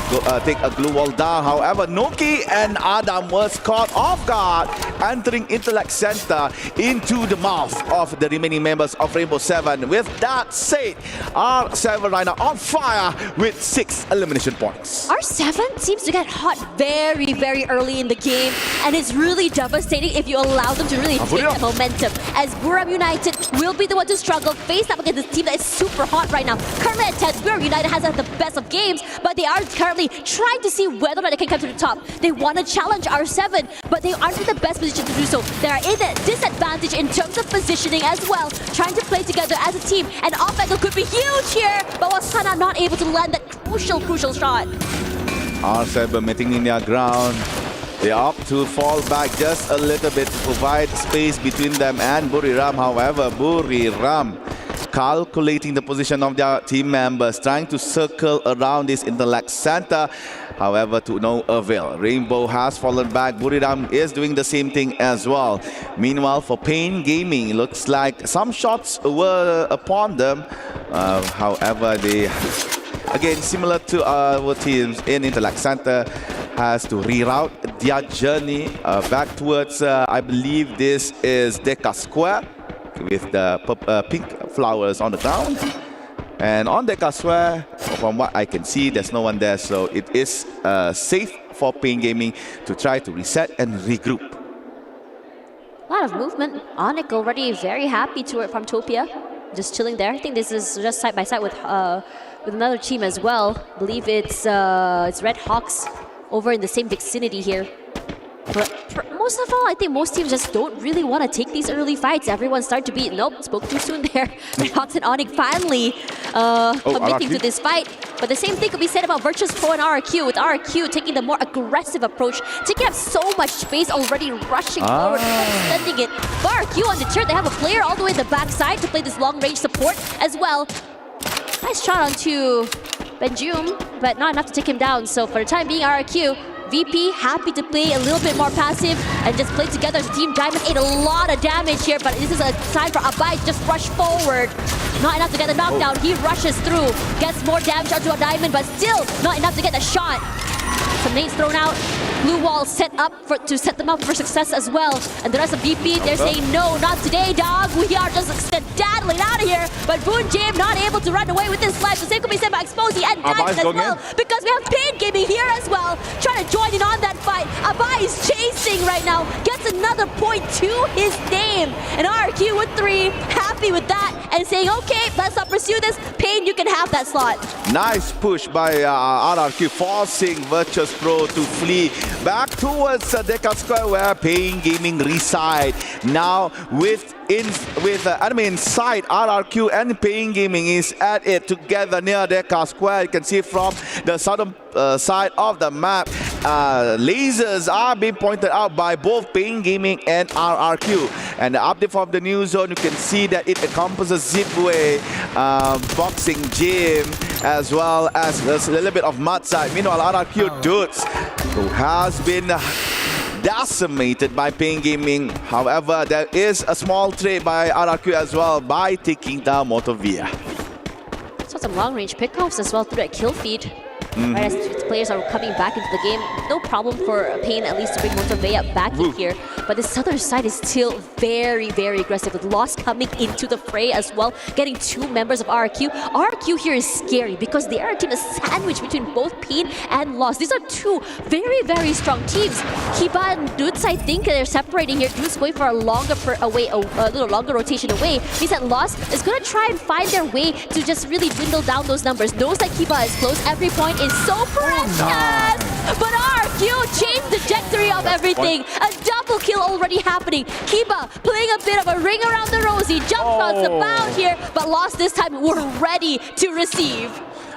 take a glue wall down. However, Noki and Adam was caught off guard, entering Intellect Center into the mouth of the remaining members of Rainbow 7. With that said, R7 right now on fire with 6 elimination points. R7 seems to get hot very, very early in the game, and it's really devastating if you allow them to really take the momentum. As Buram United will be the one to struggle, face up against this team that is super hot right now. Currently at 10th, Buram United has had the best of games, but they are currently trying to see whether or not they can come to the top. They want to challenge R7, but they aren't in the best position to do so. They are in a disadvantage in terms of positioning as well, trying to play together as a team. And off angle could be huge here, but Wasana not able to land that crucial shot. R7 maintaining their ground. They opt to fall back just a little bit to provide space between them and Buriram. However, Buriram calculating the position of their team members, trying to circle around this Intellect Center. However, to no avail. Rainbow has fallen back. Buriram is doing the same thing as well. Meanwhile, for Pain Gaming, looks like some shots were upon them. However, they, again, similar to our teams in Intellect Center, has to reroute their journey back towards, I believe this is Deca Square with the pink flowers on the ground. And on Deca Square, from what I can see, there's no one there, so it is safe for Pain Gaming to try to reset and regroup. A lot of movement. Onyx already very happy from Topia, just chilling there. I think this is just side by side with another team as well. I believe it's Red Hawks over in the same vicinity here. But most of all, I think most teams just don't really want to take these early fights. Everyone started to beat. Nope, spoke too soon there. Red Hawks and Onyx finally committing to this fight. But the same thing could be said about Virtus Pro and RRQ, with RRQ taking the more aggressive approach, taking up so much space already, rushing forward, extending it. But RRQ undeterred, they have a player all the way in the backside to play this long-range support as well. Nice shot onto Benjum, but not enough to take him down. So for the time being, RRQ, VP happy to play a little bit more passive and just play together as a team. Diamond ate a lot of damage here, but this is a sign for Abai to just rush forward. Not enough to get the knockdown. He rushes through, gets more damage onto a Diamond, but still not enough to get the shot. Some nades thrown out. Blue wall set up to set them up for success as well. And the rest of VP, they're saying, no, not today, dog. We are just daddling out of here. But Boon Jam not able to run away with his life. The same could be said by Exposy and Diamond as well. Because we have Pain Gaming here as well, trying to join in on that fight. Abai is chasing right now. Gets another point to his name. And RRQ with 3, happy with that. And saying, okay, let's not pursue this. Pain, you can have that slot. Nice push by RRQ, forcing Virtus Pro to flee back towards Deca Square, where Pain Gaming reside. Now with enemy inside, RRQ and Pain Gaming is at it together near Deca Square. You can see from the southern side of the map, lasers are being pointed out by both Pain Gaming and RRQ. And the update from the new zone, you can see that it encompasses Zipway, boxing gym, as well as a little bit of Matchday. Meanwhile, RRQ dudes, who has been decimated by Pain Gaming. However, there is a small trade by RRQ as well by taking down Motovia. Saw some long-range pickoffs as well through that kill feed. Right, as players are coming back into the game, no problem for Pain at least to bring Motovea back in here. But the southern side is still very, very aggressive, with Lost coming into the fray as well, getting 2 members of RRQ. RRQ here is scary because the RRQ team is sandwiched between both Pain and Lost. These are 2 very, very strong teams. Kiba and Dudes, I think they're separating here. Dudes going for a longer a little longer rotation away. Means that Lost is going to try and find their way to just really dwindle down those numbers. Knows that Kiba is close. Every point is so precious. But RRQ changed the trajectory of everything. A double kill already happening. Kiba playing a bit of a ring around the rosy. Jump shots abound here, but Lost this time were ready to receive.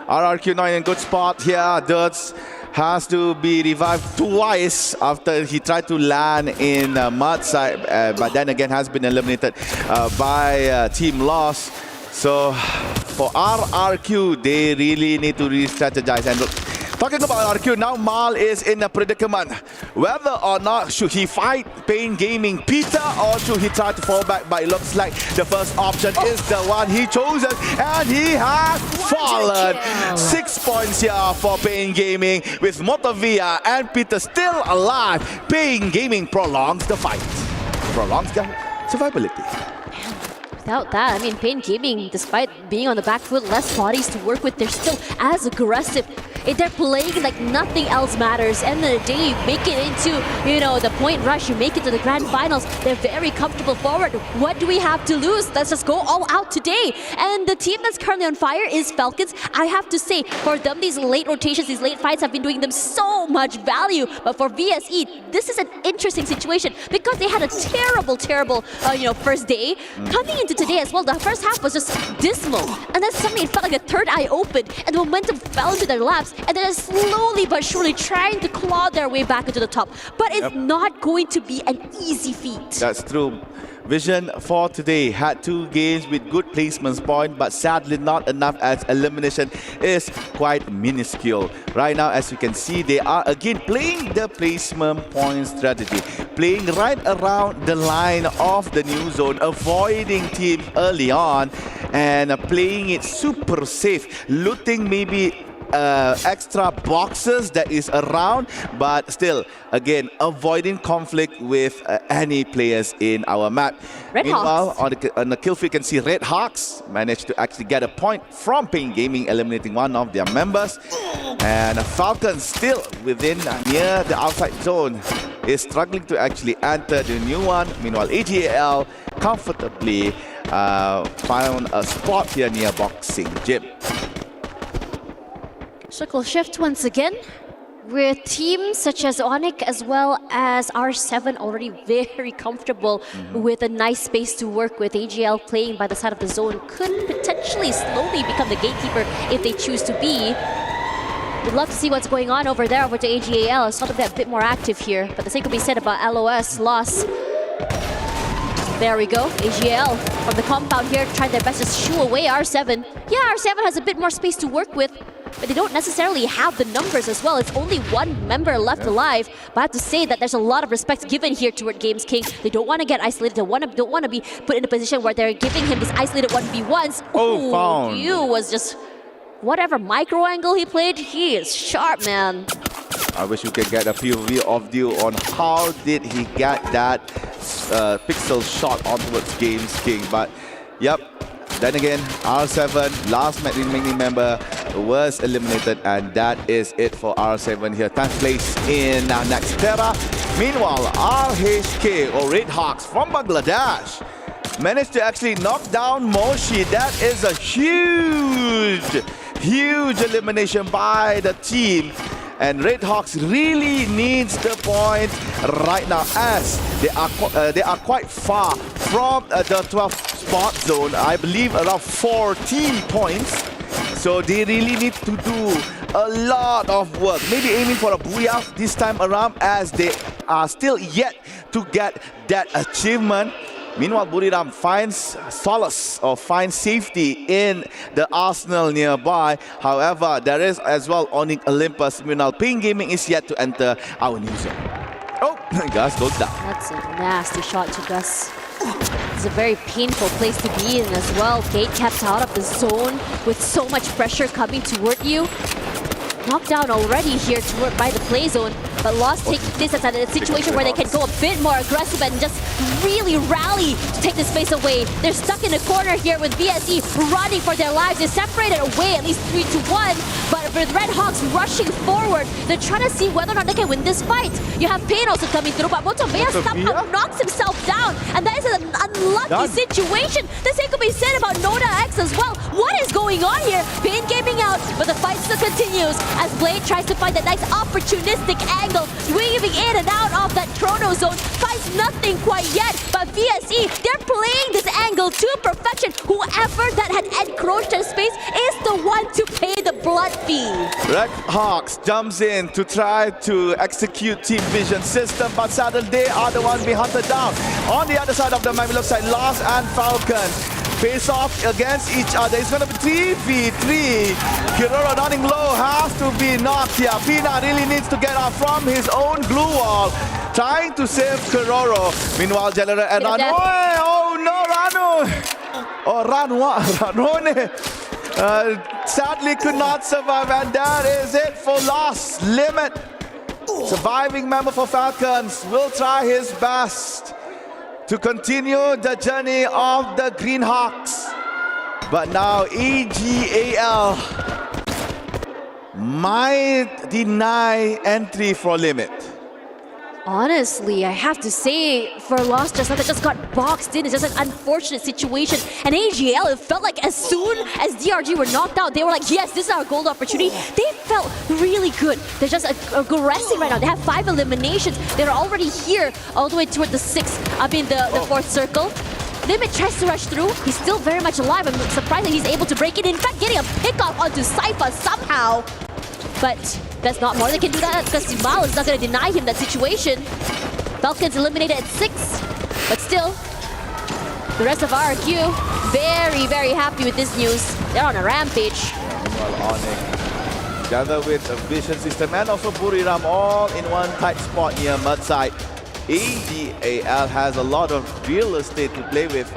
RRQ not in a good spot here. Dirts has to be revived twice after he tried to land in Matchday, but then again has been eliminated by Team Lost. So for RRQ, they really need to re-strategize. And look, talking about RRQ, now Mal is in a predicament. Whether or not should he fight Pain Gaming Peter, or should he try to fall back? But it looks like the first option is the one he chosen, and he has fallen. 6 points here for Pain Gaming, with Motovia and Peter still alive. Pain Gaming prolongs the fight, prolongs their survivability. Without that, I mean, Pain Gaming, despite being on the back foot, less bodies to work with, they're still as aggressive. They're playing like nothing else matters. End of the day, you make it into, you know, the point rush, you make it to the grand finals. They're very comfortable forward. What do we have to lose? Let's just go all out today. And the team that's currently on fire is Falcons. I have to say, for them, these late rotations, these late fights have been doing them so much value. But for VSE, this is an interesting situation because they had a terrible, first day. Coming into today as well, the first half was just dismal. And then suddenly it felt like the third eye opened and the momentum fell into their laps. And they're slowly but surely trying to claw their way back into the top. But it's not going to be an easy feat. That's true. Vision for today had 2 games with good placements point, but sadly not enough, as elimination is quite minuscule. Right now, as you can see, they are again playing the placement point strategy, playing right around the line of the new zone, avoiding teams early on, and playing it super safe, looting maybe extra boxes that is around, but still, again, avoiding conflict with any players in our map. Meanwhile, on the kill feed, you can see Red Hawks managed to actually get a point from Pain Gaming, eliminating one of their members. And Falcons still within near the outside zone is struggling to actually enter the new one. Meanwhile, AGAL comfortably found a spot here near boxing gym. Circle shift once again. with teams such as Onyx as well as R7 already very comfortable with a nice space to work with. AGL playing by the side of the zone could potentially slowly become the gatekeeper if they choose to be. We'd love to see what's going on over there over to AGL. It's not a bit more active here, but the same could be said about LOS loss. There we go, AGL from the compound here trying their best to shoo away R7. Yeah, R7 has a bit more space to work with, but they don't necessarily have the numbers as well. It's only one member left alive, but I have to say that there's a lot of respect given here toward Games King. They don't want to get isolated, they don't want to be put in a position where they're giving him this isolated 1v1s. Found. You was just, whatever micro angle he played, he is sharp, man. I wish we could get a POV of Dio on how did he get that pixel shot onwards Games King, but yep. Then again, R7, last remaining member, was eliminated, and that is it for R7 here. 10th place in Nextterra. Meanwhile, RHK, or Red Hawks from Bangladesh, managed to actually knock down Moshi. That is a huge elimination by the team. And Red Hawks really needs the point right now, as they are quite far from the 12th spot zone. I believe around 14 points. So they really need to do a lot of work. Maybe aiming for a booyah this time around, as they are still yet to get that achievement. Meanwhile, Buram finds solace or finds safety in the arsenal nearby. However, there is as well Onyx Olympus. Meanwhile, Ping Gaming is yet to enter our new zone. Oh, Gus goes down. That's a nasty shot to Gus. It's a very painful place to be in as well. Gate kept out of the zone with so much pressure coming toward you. Knocked down already here toward by the play zone, but Lost take this as a situation where they can go a bit more aggressive and just really rally to take this space away. They're stuck in a corner here with VSE running for their lives. They're separated away at least 3-1, but with Red Hawks rushing forward, they're trying to see whether or not they can win this fight. You have Pain also coming through, but Motovea somehow knocks himself down, and that is an unlucky situation. The same could be said about Noda X as well. What is going on here? Pain gaming out, but the fight still continues as Blade tries to find that nice opportunistic angle, weaving in and out of that chrono zone. Finds nothing quite yet, but VSE, they're playing this angle to perfection. Whoever that had encroached their space is the one to pay the blood fee. Red Hawks jumps in to try to execute Team Vision system, but sadly they are the one being hunted down. On the other side of the map, it looks like Lost and Falcon face off against each other. It's going to be 3v3. Kiroro running low, has to be knocked here. Pina really needs to get out from his own glue wall, trying to save Kiroro. Meanwhile, General and Ranu. Oh no, Ranu! Oh, Ranone. Sadly could not survive, and that is it for Lost. Limit. Surviving member for Falcons will try his best to continue the journey of the Green Hawks. But now EGAL might deny entry for Limit. Honestly, I have to say, for Lost just now, they just got boxed in. It's just an unfortunate situation. And AGL, it felt like as soon as DRG were knocked out, they were like, yes, this is our gold opportunity. They felt really good. They're just aggressing right now. They have 5 eliminations. They're already here, all the way toward the 4th circle. Limit tries to rush through. He's still very much alive. I'm surprised that he's able to break it. In fact, getting a pick-off onto Sypha somehow. But that's not more they can do that, because Simal is not going to deny him that situation. Falcons eliminated at 6, but still, the rest of RRQ very, very happy with this news. They're on a rampage. Meanwhile, Onyx, together with a Vision System and also Buram, all in one tight spot near Mudside. EGAL has a lot of real estate to play with.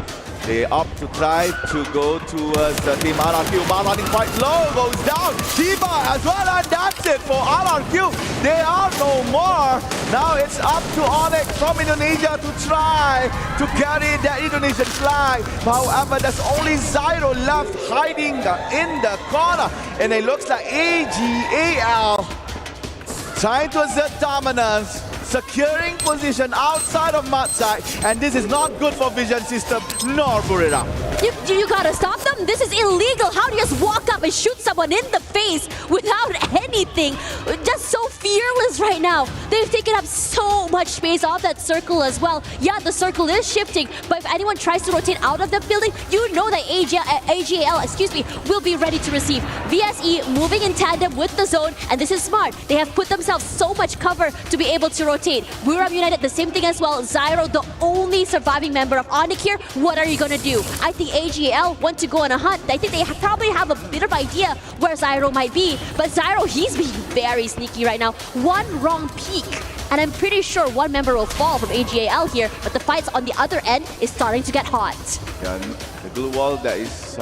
They opt to try to go towards the team RRQ. Bar running quite low, goes down. Tiba as well, and that's it for RRQ. They are no more. Now it's up to Onyx from Indonesia to try to carry that Indonesian flag. However, there's only Zyro left hiding in the corner. And it looks like EGAL trying to assert dominance, securing position outside of Matsai, and this is not good for Vision System nor Burira. You gotta stop them. This is illegal. How do you just walk up and shoot someone in the face without anything? Just so fearless right now. They've taken up so much space off that circle as well. Yeah, the circle is shifting, but if anyone tries to rotate out of the building, you know that AGL, will be ready to receive. VSE moving in tandem with the zone, and this is smart. They have put themselves so mumuch cover to be able to rotate. Buram United, the same thing as well. Zyro, the only surviving member of Onyx here. What are you gonna do? I think AGL want to go on a hunt. I think they probably have a bit of idea where Zyro might be, but Zyro, he's being very sneaky right now. One wrong peek, and I'm pretty sure one member will fall from AGAL here, but the fights on the other end is starting to get hot. Yeah, the glue wall that is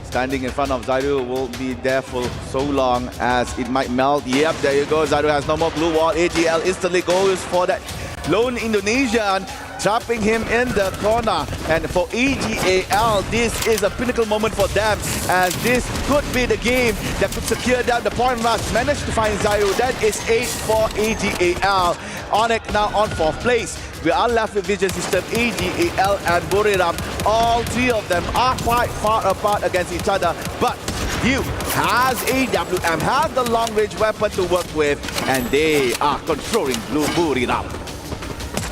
standing in front of Zyro will be there for so long as it might melt. Yep, there you go. Zyro has no more glue wall. AGL instantly goes for that lone Indonesian, trapping him in the corner. And for AGAL, this is a pinnacle moment for them, as this could be the game that could secure down the point rush. Managed to find Zyro. That is 8 for AGAL. Onyx now on 4th place. We are left with Vision System, AGAL and Buriram. All three of them are quite far apart against each other, but Hugh has AWM, has the long-range weapon to work with, and they are controlling Buriram.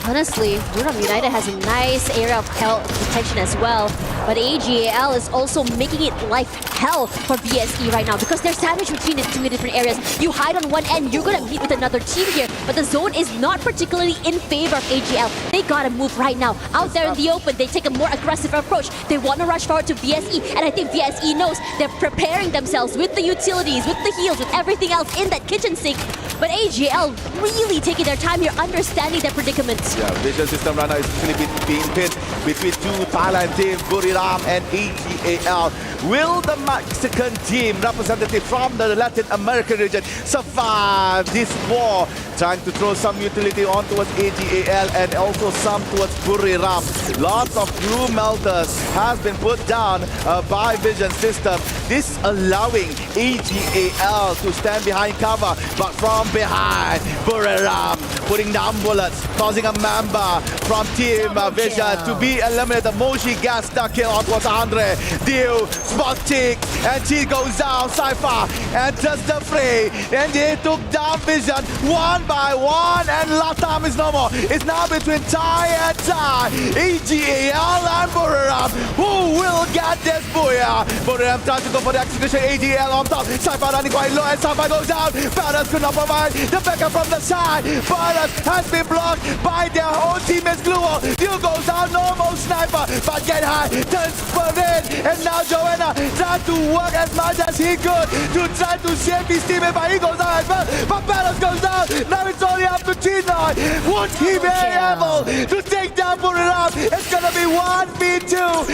Honestly, Buram United has a nice area of hell protection as well, but AGAL is also making it life hell for VSE right now because they're sandwiched between the two different areas. You hide on one end, you're gonna meet with another team here, but the zone is not particularly in favor of AGL. They gotta move right now. Out there in the open, they take a more aggressive approach. They want to rush forward to VSE, and I think VSE knows they're preparing themselves with the utilities, with the heals, with everything else in that kitchen sink. But AGL really taking their time here, understanding their predicaments. Yeah, Vision System runner is actually being pinned between two Thailand teams, Buriram and AGAL. Will the Mexican team, representative from the Latin American region, survive this war? Trying to throw some utility on towards AGAL and also some towards Buriram. Lots of glue melters has been put down by Vision System. This allowing AGAL to stand behind cover, but from behind, Buriram putting down bullets, causing a member from Team Vision to be eliminated. Moshi gets the kill on towards Andre. Deal, spot tick, and she goes down. Cypher enters the fray, and they took down Vision one by one, and Latam is no more. It's now between Thai and Thai. AGAL and Buriram. Who will get this booyah? Buriram tries to go for the execution. AGAL on top. Cypher running quite low, and Cypher goes down. Paras could not provide the backup from the side. Paras has been blocked by their own teammates. Gluo. Deal goes down. Normal sniper, but get high. Turns for it, and now Joanna tries to work as much as he could to try to save his teammate, but he goes down as well. But Paras goes down. Now it's only up to T9. Would he be able to take down Buriram? It's gonna be 1v2.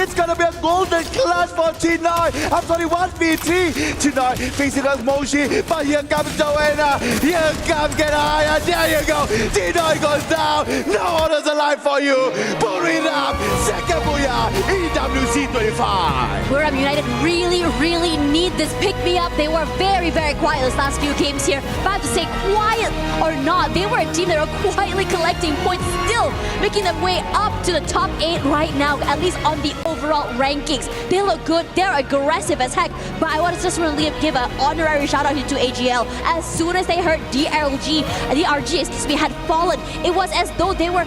It's gonna be a golden clutch for T9. I'm sorry, 1v3. T9 facing us Moshi, but here comes Joanna. Here comes Get High, and there you go. T9 goes down. No others alive for you. Buriram, second booyah, EWC 25. Buram United really need this pick-me-up. They were very quiet this last few games here. But I have to say, quiet or not, they were a team that were quietly collecting points, still making their way up to the top 8 right now, at least on the overall rankings. They look good, they're aggressive as heck, but I want to just really give an honorary shout out here to AGL. As soon as they heard DRG had fallen, it was as though they were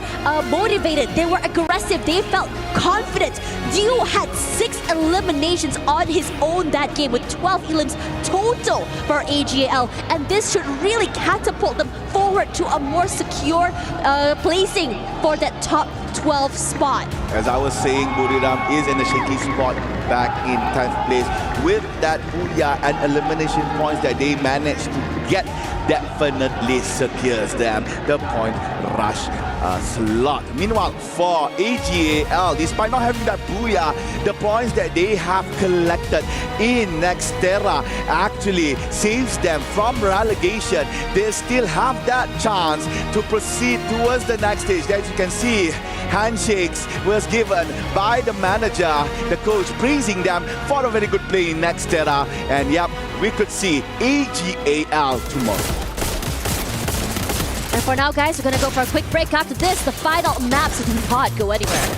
motivated, they were aggressive, they felt confident. Dio had 6 eliminations on his own that game with 12 elims total for AGL, and this should really catapult them forward to a more secure placing for that top 12 spot. As I was saying, Buriram is in a shaky spot back in 10th place. With that booyah and elimination points that they managed to get, definitely secures them the point rush slot. Meanwhile, for AGAL, despite not having that booyah, the points that they have collected in Nextterra actually saves them from relegation. They still have that chance to proceed towards the next stage. As you can see, handshakes was given by the manager, the coach, praising them for a very good play in Nextterra. And yep, we could see AGAL tomorrow. And for now, guys, we're going to go for a quick break. After this, the final maps of the pod. Go anywhere.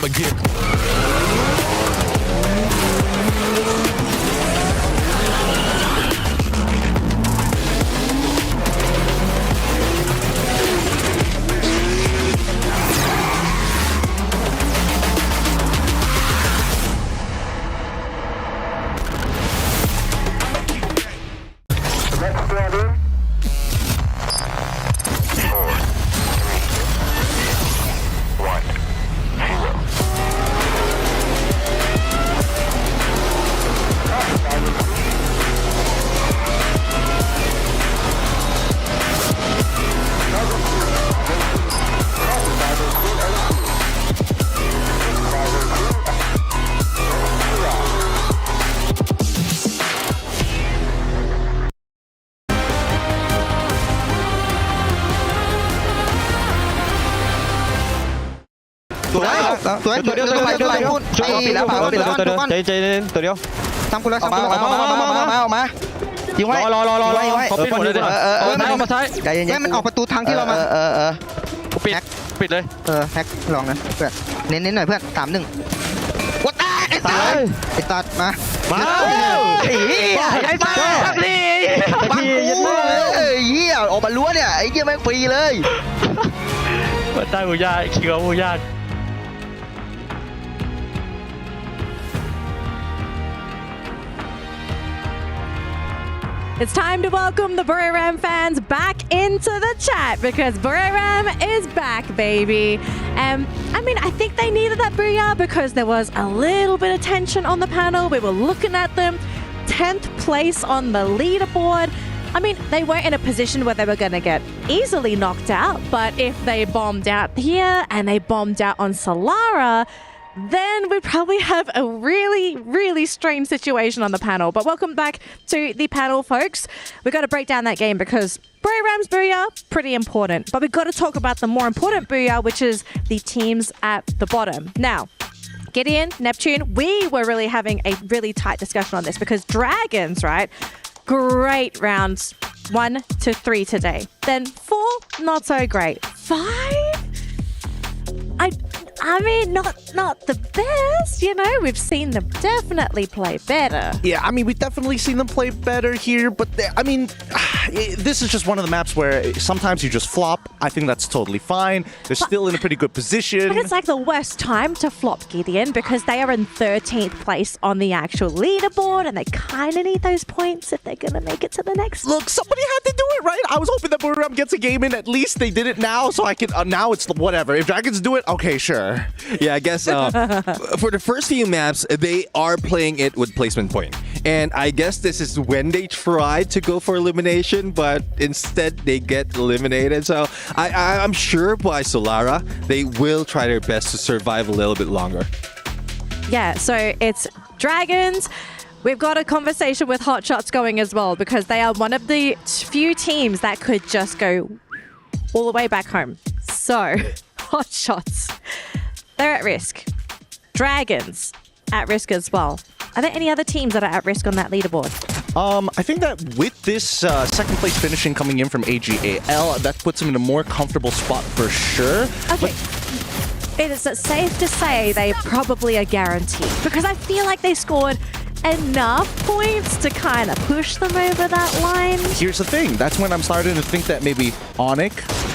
I'ma get.ตัวเดียวช่วยปิดแล้วเผาปิดแล้วใจเย็นตัวเดียวทำกูแล้วออกมายิงไว้รอไว้ปิดหมดเลยมาซ้ายใจเย็นมันออกประตูทางที่เรามาปิดเลยแฮกลองนะเพื่อนเน้นหน่อยเพื่อน3-1วัดไอ้ตัดมาไอ้เหี้ยไอ้ตัดบังกูเหี้ยออกมาล้วเนี่ยไอ้เหี้ยแม่งฟรีเลยวัดใต้หูยากขี้เขาหูยากIt's time to welcome the Buram fans back into the chat because Buram is back, baby. I mean, I think they needed that booyah because there was a little bit of tension on the panel. We were looking at them. 10th place on the leaderboard. I mean, they weren't in a position where they were going to get easily knocked out, but if they bombed out here and they bombed out on Solara, then we probably have a really, really strange situation on the panel. But welcome back to the panel, folks. We've got to break down that game because Buram's booyah, pretty important. But we've got to talk about the more important booyah, which is the teams at the bottom. Now, Gideon, Neptune, we were really having a really tight discussion on this because Dragons, right? Great rounds 1 to 3 today. Then 4, not so great. 5? I mean, not the best, you know? We've seen them definitely play better. Yeah, I mean, we've definitely seen them play better here, but I mean, this is just one of the maps where sometimes you just flop. I think that's totally fine. They're still in a pretty good position. But it's like the worst time to flop Gideon because they are in 13th place on the actual leaderboard and they kind of need those points if they're going to make it to the next. Look, somebody had to do it, right? I was hoping that Buram gets a game in. At least they did it now, so I can... now it's whatever. If Dragons do it, okay, sure. Yeah, I guess for the first few maps, they are playing it with placement point. And I guess this is when they try to go for elimination, but instead they get eliminated. So I'm sure by Solara, they will try their best to survive a little bit longer. Yeah, so it's Dragons. We've got a conversation with Hotshots going as well because they are one of the few teams that could just go all the way back home. So, Hotshots, they're at risk. Dragons, at risk as well. Are there any other teams that are at risk on that leaderboard? I think that with this second place finishing coming in from AGAL, that puts them in a more comfortable spot for sure. Okay. It is safe to say they probably are guaranteed because I feel like they scored enough points to kind of push them over that line. Here's the thing. That's when I'm starting to think that maybe Onic,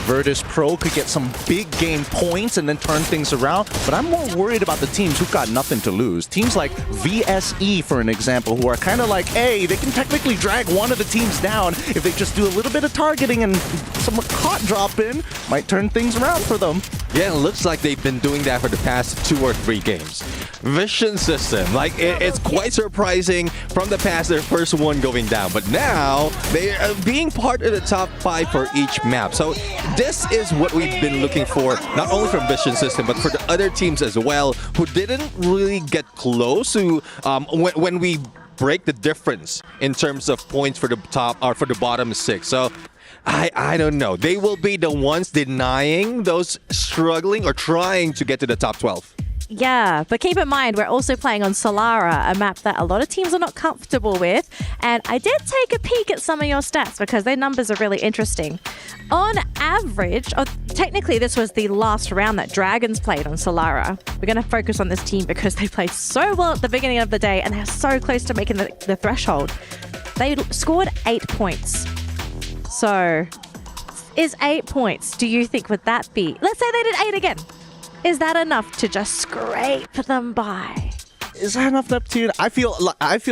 Virtus Pro could get some big game points and then turn things around. But I'm more worried about the teams who've got nothing to lose. Teams like VSE, for an example, who are kind of like, hey, they can technically drag one of the teams down if they just do a little bit of targeting and some caught drop in, might turn things around for them. Yeah, it looks like they've been doing that for the past 2 or 3 games. Vision system, like it's quite surprising from the past, their first one going down, but now they are being part of the top 5 for each map. So this is what we've been looking for, not only from Vision system, but for the other teams as well, who didn't really get close to when we break the difference in terms of points for the top or for the bottom 6. So I don't know. They will be the ones denying those struggling or trying to get to the top 12. Yeah, but keep in mind, we're also playing on Solara, a map that a lot of teams are not comfortable with. And I did take a peek at some of your stats because their numbers are really interesting. On average, or technically this was the last round that Dragons played on Solara. We're going to focus on this team because they played so well at the beginning of the day and they're so close to making the threshold. They scored 8 points. So, is 8 points, do you think, would that be? Let's say they did 8 again. Is that enough to just scrape them by? Is that enough, Neptune? I feel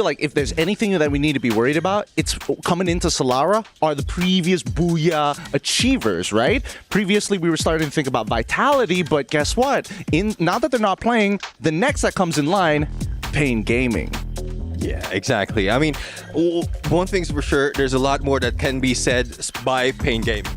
like if there's anything that we need to be worried about, it's coming into Solara are the previous Booyah achievers, right? Previously, we were starting to think about Vitality, but guess what? Now that they're not playing, the next that comes in line, Pain Gaming. Yeah, exactly. I mean, one thing's for sure, there's a lot more that can be said by Pain Gaming.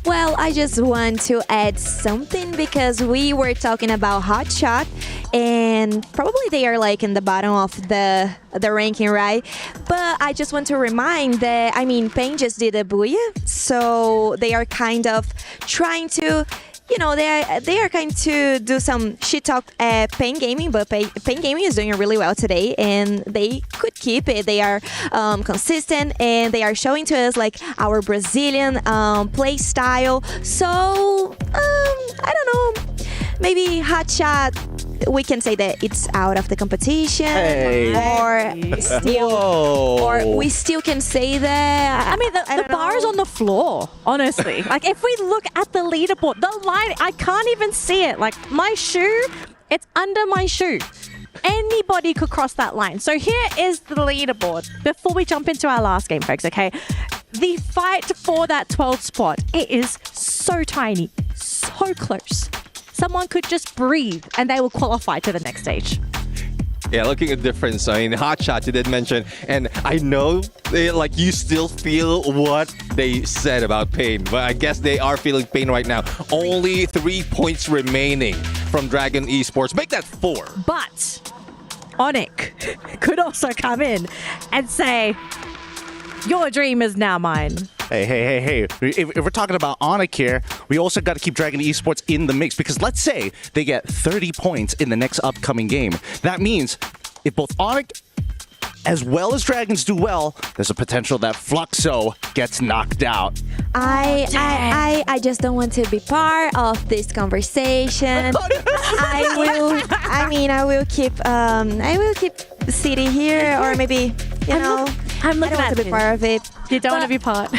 Well, I just want to add something because we were talking about Hotshot and probably they are like in the bottom of the ranking, right? But I just want to remind that, I mean, Pain just did a Booyah, so they are kind of trying to, you know, they are going to do some shit talk at Pain Gaming, but Pain Gaming is doing really well today, and they could keep it. They are consistent, and they are showing to us like our Brazilian play style. So I don't know, maybe Hotshot, we can say that it's out of the competition, or we still can say that. I mean, the bar is on the floor, honestly. Like, if we look at the leaderboard, the line, I can't even see it. Like, my shoe, it's under my shoe. Anybody could cross that line. So here is the leaderboard before we jump into our last game, folks, okay? The fight for that 12th spot, it is so tiny, so close. Someone could just breathe and they will qualify to the next stage. Yeah, looking at the difference. I mean, Hotshot you did mention, and I know like you still feel what they said about Pain, but I guess they are feeling Pain right now. Only 3 points remaining from Dragon Esports. Make that 4. But Onic could also come in and say, your dream is now mine. Hey. If we're talking about Onic here, we also got to keep Dragon Esports in the mix because let's say they get 30 points in the next upcoming game. That means if both Onic as well as Dragons do well, there's a potential that Fluxo gets knocked out. I just don't want to be part of this conversation. I will keep sitting here, or maybe, you know, I'm looking I don't want to be part of it. You don't want to be part.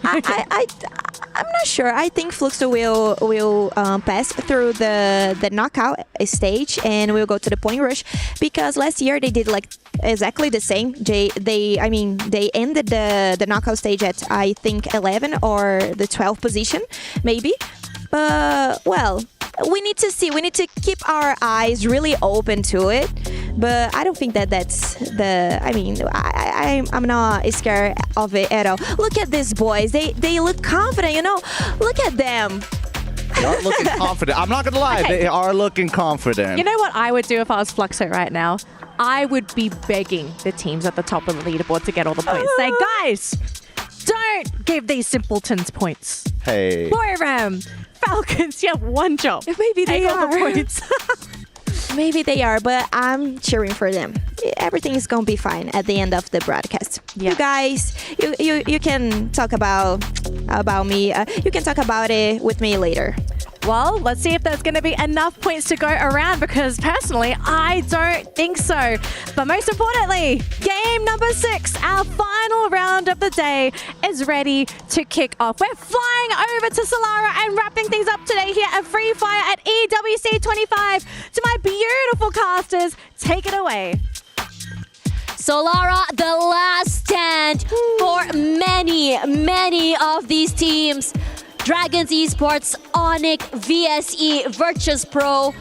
I'm not sure. I think Fluxo will pass through the knockout stage and will go to the point rush because last year they did like exactly the same. They ended the knockout stage at I think 11 or the 12th position maybe. But well, we need to see. We need to keep our eyes really open to it. But I don't think that's the. I mean, I'm not scared of it at all. Look at these boys. They look confident. You know, look at them. They are looking confident. I'm not gonna lie. Okay. They are looking confident. You know what I would do if I was Fluxo right now? I would be begging the teams at the top of the leaderboard to get all the points. Say, guys, don't give these simpletons points. Hey. Buram, Falcons, you have one job. Maybe they all are. the points. Maybe they are, but I'm cheering for them. Everything is gonna be fine at the end of the broadcast. Yeah. You guys, you can talk about me. You can talk about it with me later. Well, let's see if there's going to be enough points to go around because personally, I don't think so. But most importantly, game number 6, our final round of the day is ready to kick off. We're flying over to Solara and wrapping things up today here at Free Fire at EWC 25. To my beautiful casters, take it away. Solara, the last stand for many of these teams. Dragons Esports, Onic, VSE, Virtus Pro.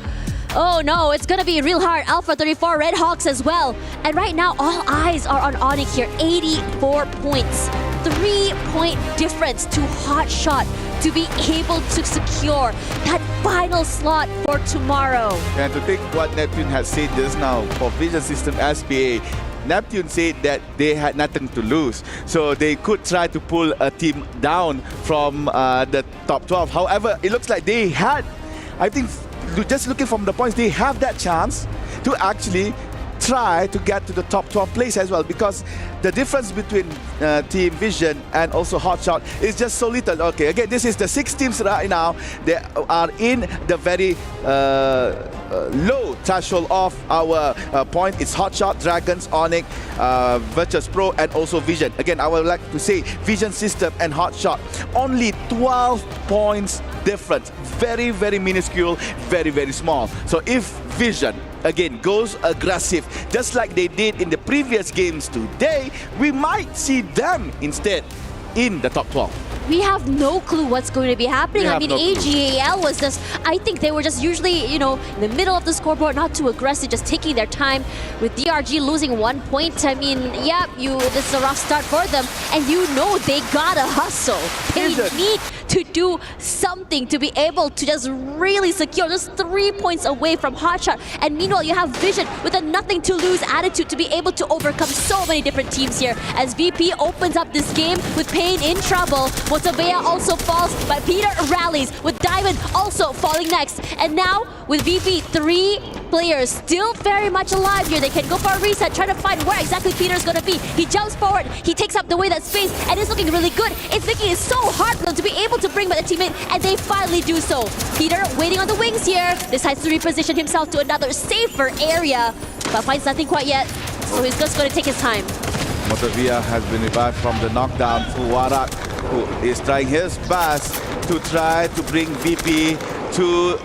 Oh no, it's gonna be real hard. Alpha 34, Red Hawks as well. And right now, all eyes are on Onic here. 84 points. 3-point difference to Hotshot to be able to secure that final slot for tomorrow. And to take what Neptune has said just now for Vision System SPA, Neptune said that they had nothing to lose, so they could try to pull a team down from the top 12. However, it looks like they had I think just looking from the points, they have that chance to actually try to get to the top 12 place as well, because the difference between Team Vision and also Hotshot is just so little. Okay, again, this is the 6 teams right now. They are in the very low threshold of our point. It's Hotshot, Dragons, Onyx, Virtus Pro, and also Vision. Again, I would like to say Vision System and Hotshot, only 12 points difference. Very, very minuscule, very, very small. So if Vision again goes aggressive just like they did in the previous games today, we might see them instead in the top 12. We have no clue what's going to be happening. I mean, AGAL was just, I think they were just usually, you know, in the middle of the scoreboard, not too aggressive, just taking their time. With DRG losing 1 point, I mean, yeah, this is a rough start for them. And you know they gotta hustle. They need to do something to be able to just really secure just 3 points away from Hotshot. And meanwhile, you have Vision with a nothing to lose attitude to be able to overcome so many different teams here. As VP opens up this game with Pain in trouble. Motavea also falls, but Peter rallies with Diamond also falling next. And now with VP, 3 players still very much alive here. They can go for a reset, try to find where exactly Peter's gonna be. He jumps forward, he takes up the way that space, and it's looking really good. It's making it so hard for them to be able to bring back the teammate, and they finally do so. Peter, waiting on the wings here, decides to reposition himself to another safer area, but finds nothing quite yet, so he's just gonna take his time. Motavea has been revived from the knockdown. Fuwarak, who is trying his best to try to bring VP to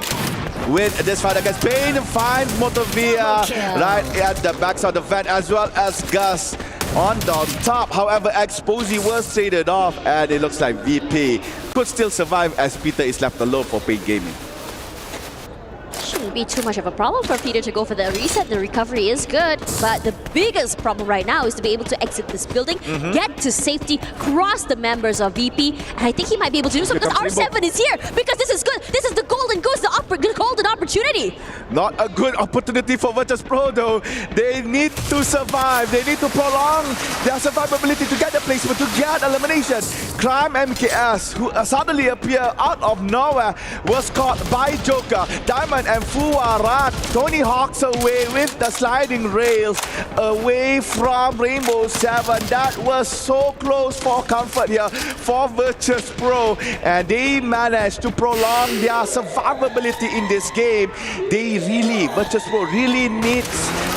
win this fight against Pain. Finds Motavea right at the backside of the vent, as well as Gus on the top. However, Exposy was traded off, and it looks like VP could still survive as Peter is left alone for Pain Gaming. Shouldn't be too much of a problem for Peter to go for the reset. The recovery is good, but the biggest problem right now is to be able to exit this building, get to safety, cross the members of VP, and I think he might be able to do so because R7 is here, because this is good. This is the golden goose, the golden opportunity. Not a good opportunity for Virtus Pro though. They need to survive. They need to prolong their survivability to get the placement, to get elimination. Crime MKS, who suddenly appeared out of nowhere, was caught by Joker. Diamond and Fuwarak. Tony Hawk's away with the sliding rails away from Rainbow 7. That was so close for comfort here for Virtus Pro, and they managed to prolong their survivability in this game. Virtus Pro really needs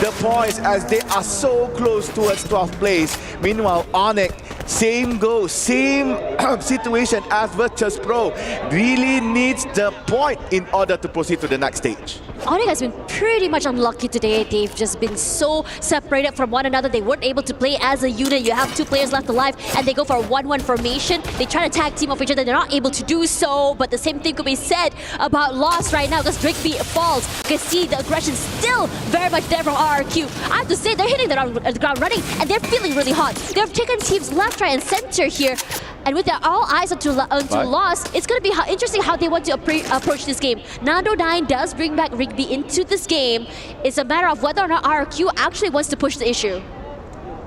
the points as they are so close towards 12th place. Meanwhile, Onyx, same goal, same situation as Virtus Pro, really needs the point in order to proceed to the next stage. Onyx has been pretty much unlucky today. They've just been so separated from one another. They weren't able to play as a unit. You have 2 players left alive, and they go for a 1-1 formation. They try to tag team off each other. They're not able to do so, but the same thing could be said about Lost right now because Drigby falls. You can see the aggression still very much there from RRQ. I have to say, they're hitting the ground running, and they're feeling really hot. They've taken teams left, right, and center here. And with their all eyes onto Lost, it's going to be interesting how they want to approach this game. Nando9 does bring back Rigby into this game. It's a matter of whether or not RRQ actually wants to push the issue.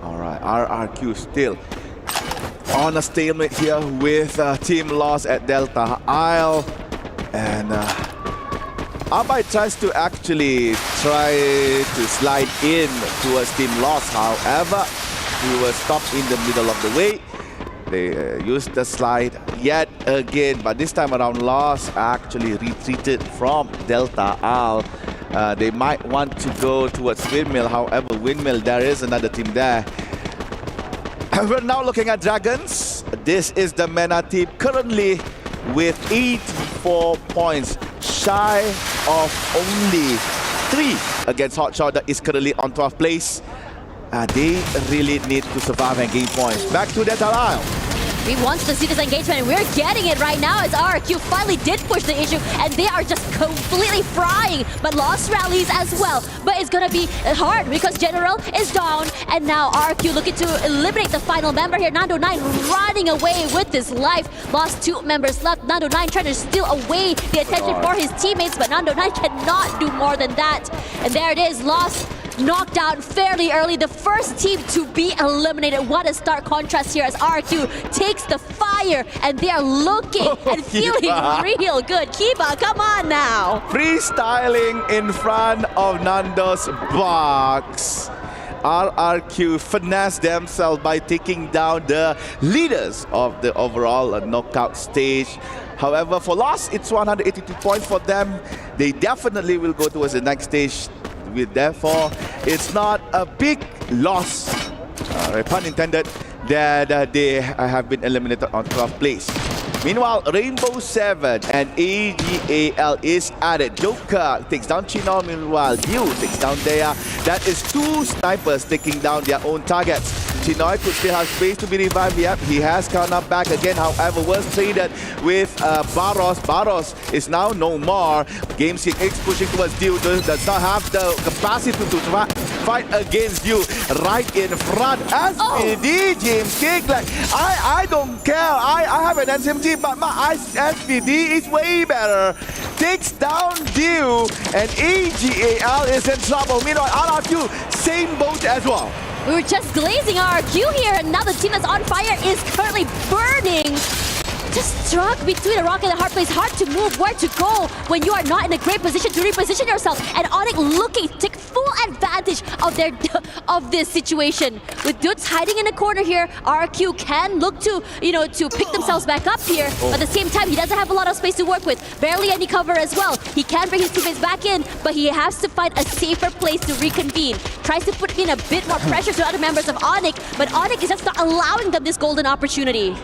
All right, RRQ still on a stalemate here with Team Lost at Delta Isle. And Alpine tries to actually slide in towards Team Lost. However, he was stopped in the middle of the way. They used the slide yet again, but this time around Lost actually retreated from Delta Isle. They might want to go towards Windmill. However, Windmill, there is another team there. And we're now looking at Dragons. This is the MENA team currently with 84 points, shy of only 3 against Hotshot that is currently on 12th place. They really need to survive and gain points. Back to Delta Isle. We want to see this engagement, and we're getting it right now as RRQ finally did push the issue, and they are just completely frying. But Lost rallies as well. But it's gonna be hard because General is down, and now RRQ looking to eliminate the final member here. Nando9 running away with his life. Lost 2 members left. Nando9 trying to steal away the attention for his teammates, but Nando9 cannot do more than that. And there it is, Lost knocked out fairly early. The first team to be eliminated. What a stark contrast here as RQ takes the fire and they are looking and feeling real good. Kiba, come on now. Freestyling in front of Nando's box. RRQ finessed themselves by taking down the leaders of the overall knockout stage. However, for loss, it's 182 points for them. They definitely will go towards the next stage. Therefore, it's not a big loss, pun intended, that they have been eliminated on 12th place. Meanwhile, Rainbow 7 and AGAL is added. Joker takes down Chino, meanwhile Yu takes down Dea. That is two snipers taking down their own targets. Chinoy could still have space to be revived. Yep, he has come up back again. However, was traded with Baros. Baros is now no more. Game King X pushing towards Yu. Does not have the capacity to fight against Yu. Right in front. SPD, James King. Like, I don't care. I have an SMG, but my SPD is way better. Takes down Yu, and AGAL is in trouble. Meanwhile, RRQ, same boat as well. We were just glazing RQ here, and now the team that's on fire is currently burning. Just stuck between a rock and a hard place. Hard to move, where to go when you are not in a great position to reposition yourself. And Onyx looking to take full advantage of this situation. With Dudes hiding in a corner here, RQ can look to, to pick themselves back up here. But at the same time, he doesn't have a lot of space to work with. Barely any cover as well. He can bring his teammates back in, but he has to find a safer place to reconvene. Tries to put in a bit more pressure to other members of Onyx, but Onyx is just not allowing them this golden opportunity.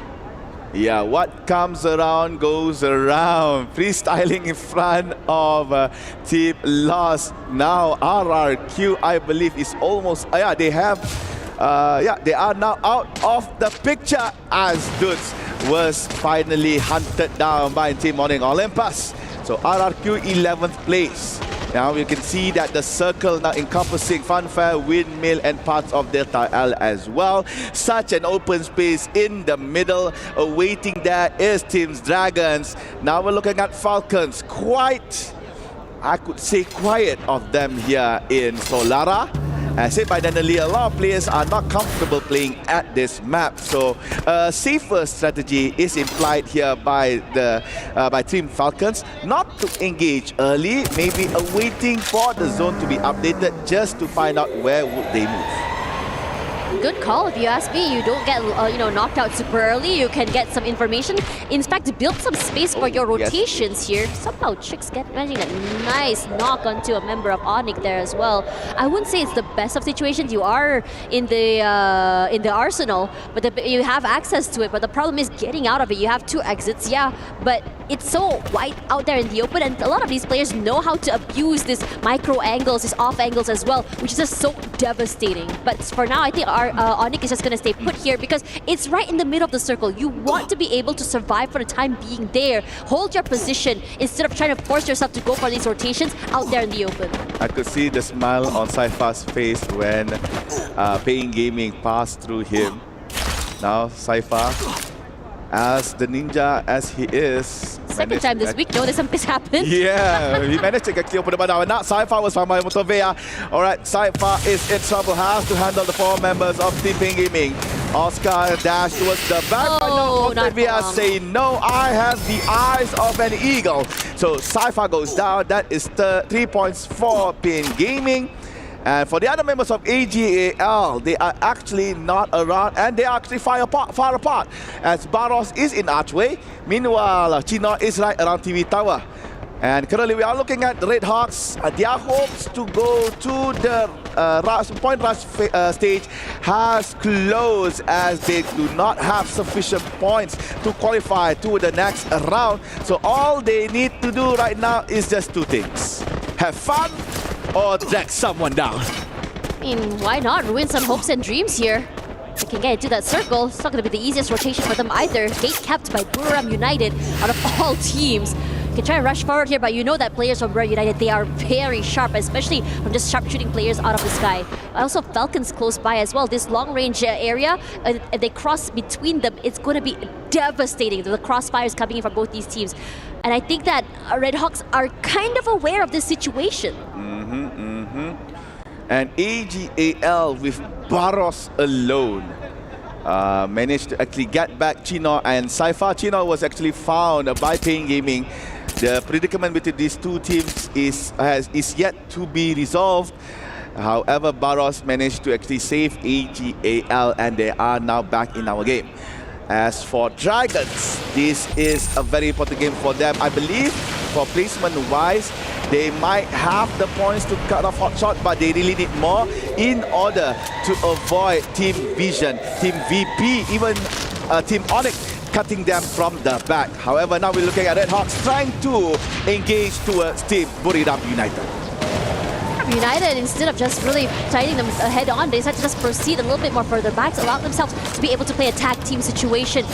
Yeah, what comes around goes around. Freestyling in front of Team Lost. Now RRQ, I believe, is almost. They have. They are now out of the picture as Dudes was finally hunted down by Team Morning Olympus. So RRQ 11th place. Now you can see that the circle now encompassing Funfair, Windmill and parts of Delta L as well. Such an open space in the middle. Awaiting that is Team's Dragons. Now we're looking at Falcons. Quite, I could say, quiet of them here in Solara. As said by Danali, a lot of players are not comfortable playing at this map, so a safer strategy is implied here by Team Falcons, not to engage early, maybe awaiting for the zone to be updated just to find out where would they move. Good call if you ask me. You don't get knocked out super early. You can get some information. In fact, build some space for your rotations here. Somehow Chicks managing a nice knock onto a member of Onyx there as well. I wouldn't say it's the best of situations. You are in the arsenal, but you have access to it. But the problem is getting out of it. You have two exits, yeah, but it's so wide out there in the open, and a lot of these players know how to abuse these micro angles, these off angles as well, which is just so devastating. But for now, I think our Onyx is just going to stay put here because it's right in the middle of the circle. You want to be able to survive for the time being there. Hold your position instead of trying to force yourself to go for these rotations out there in the open. I could see the smile on Saifa's face when Paying Gaming passed through him. Now Saifa, as the ninja as he is, second time this week, notice something's happened. Yeah, he managed to get clear for the now, and now Saifa was found by Motovea. Alright, Saifa is in trouble, has to handle the four members of Team Gaming. Oscar dash towards the back, but now Motovea say no, I have the eyes of an eagle. So Saifa goes down, that is 3 points for Pin Gaming. And for the other members of AGAL, they are actually not around, and they are actually far apart as Baros is in Archway. Meanwhile, Chino is right around TV Tower. And currently we are looking at the Red Hawks. Their hopes to go to the point rush stage has closed as they do not have sufficient points to qualify to the next round. So all they need to do right now is just two things: have fun or drag someone down. I mean, why not ruin some hopes and dreams here? They can get into that circle. It's not going to be the easiest rotation for them either. Gate kept by Buram United out of all teams. You can try and rush forward here, but you know that players from Buram United, they are very sharp, especially from just sharpshooting players out of the sky. Also, Falcons close by as well. This long-range area, they cross between them. It's going to be devastating. The crossfires coming in from both these teams. And I think that Red Hawks are kind of aware of this situation. And AGAL with Barros alone managed to actually get back Chino, and Saifa Chino was actually found by Pain Gaming. The predicament between these two teams is yet to be resolved. However, Barros managed to actually save AGAL, and they are now back in our game. As for Dragons, this is a very important game for them. I believe for placement-wise, they might have the points to cut off Hotshot, but they really need more in order to avoid Team Vision, Team VP, even Team Onyx cutting them from the back. However, now we're looking at Red Hawks trying to engage towards Team Buram United. United, instead of just really fighting them head on, they decided to just proceed a little bit more further back to allow themselves to be able to play a tag team situation.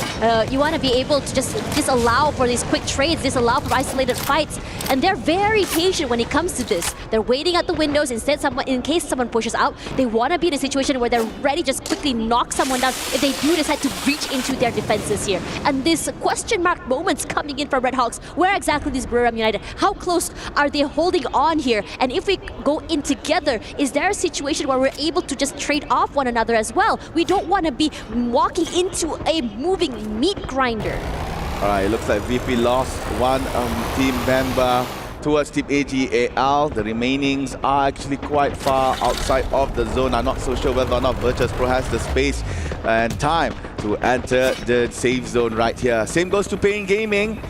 You want to be able to just disallow for these quick trades, disallow for isolated fights, and they're very patient when it comes to this. They're waiting at the windows. Instead, in case someone pushes out, they want to be in a situation where they're ready to just quickly knock someone down if they do decide to reach into their defenses here. And this question mark moments coming in from Red Hawks. Where exactly is Buram United? How close are they holding on here? And if we go in together, is there a situation where we're able to just trade off one another as well? We don't want to be walking into a moving meat grinder. Alright, it looks like VP lost one team member towards Team AGAL. The remainings are actually quite far outside of the zone. I'm not so sure whether or not Virtus Pro has the space and time to enter the safe zone right here. Same goes to Pain Gaming.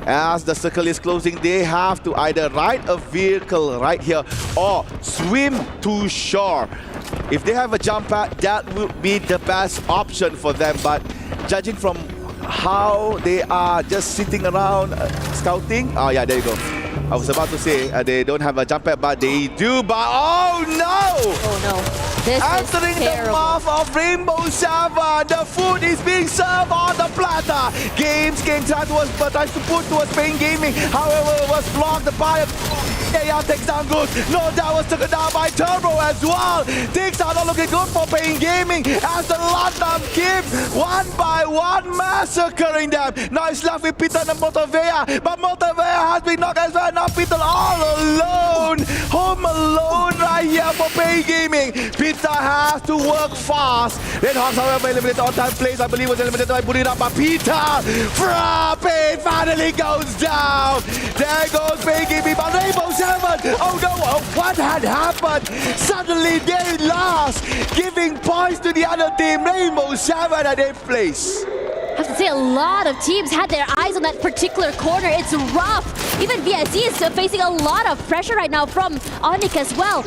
As the circle is closing, they have to either ride a vehicle right here or swim to shore. If they have a jump pad, that would be the best option for them. But judging from how they are just sitting around scouting, oh yeah, there you go. I was about to say they don't have a jump pad, but they do. But oh no! Oh no. This Entering the mouth of Rainbow Seven, the food is being served on the platter. Games came tries to put towards Pain Gaming, however, it was blocked by AR takes down good. No, that was taken down by Turbo as well. Things are not looking good for Pain Gaming as the Latam keep one by one massacring them. Now it's left with Peter and Motovea, but Motovea has been knocked as well. Now Peter all alone, home alone right here for Pain Gaming. Peter has to work fast. Red Hawks, however, eliminated on time plays. I believe was eliminated by Buram, but Peter from Pain finally goes down. There goes Pain Gaming, but Rainbow 7. Oh no, what had happened? Suddenly they lost, giving points to the other team. Rainbow 7 at 8th place. I have to say, a lot of teams had their eyes on that particular corner. It's rough. Even BSC is facing a lot of pressure right now from Onyx as well.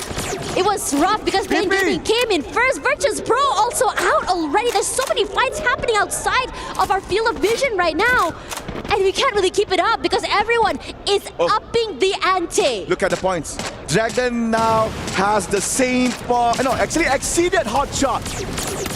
It was rough because Pain Gaming came in first. Virtus Pro also out already. There's so many fights happening outside of our field of vision right now. And we can't really keep it up because everyone is upping the ante. Look at the points. Dragon now has the same point. No, actually exceeded Hotshot.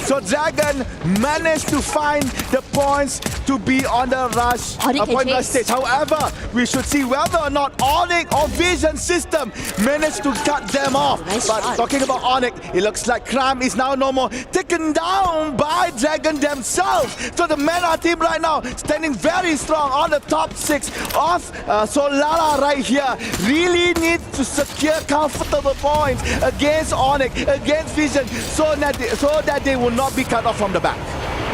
So Dragon managed to find the points to be on the rush, point rush stage. However, we should see whether or not Onyx or Vision System managed to cut them off. Nice but shot. Talking about Onyx, it looks like Kram is now no more taken down by Dragon themselves. So the Mena team right now standing very strong on the top 6 of Solara right here. Really needs to secure comfortable points against Onyx, against Vision, so that they will not be cut off from the back.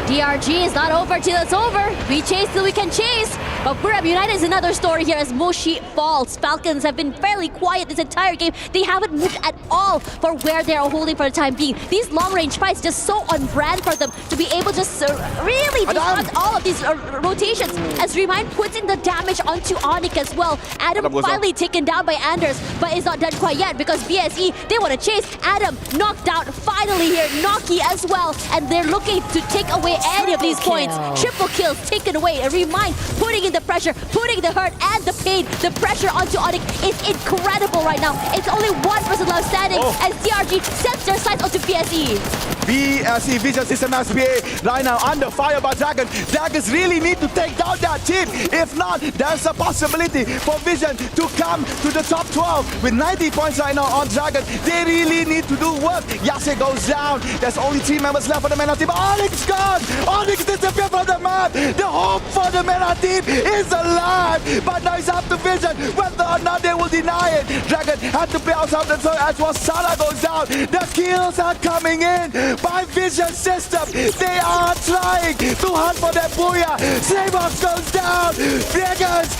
DRG is not over till it's over. We chase till we can chase. But Buram United is another story here as Moshi falls. Falcons have been fairly quiet this entire game. They haven't moved at all for where they are holding for the time being. These long-range fights just so on brand for them to be able to just really disrupt all of these rotations. As Remind puts in the damage onto Onyx as well. Adam finally taken down by Anders, but it's not done quite yet because BSE, they want to chase. Adam knocked out finally here. Noki as well. And they're looking to take away any of these points. Triple kills taken away. And Remind putting in the pressure, putting the hurt and the pain. The pressure onto Onyx is incredible right now. It's only one person left standing as DRG sets their sights onto BSE. BSE Vision System SPA right now under fire by Dragon. Dragons really need to take down that team. If not, there's a possibility for Vision to come to the top 12 with 90 points right now on Dragon. They really need to do work. Yase goes down. There's only 3 members left for the Mena team. Onyx gone! Onyx disappeared from the map! The hope for the Mena team is alive! But now it's up to Vision whether or not they will deny it. Dragon had to play outside the zone as well. Solara goes down. The kills are coming in by Vision System. They are trying to hunt for that booyah. Slaybox goes down. Dragons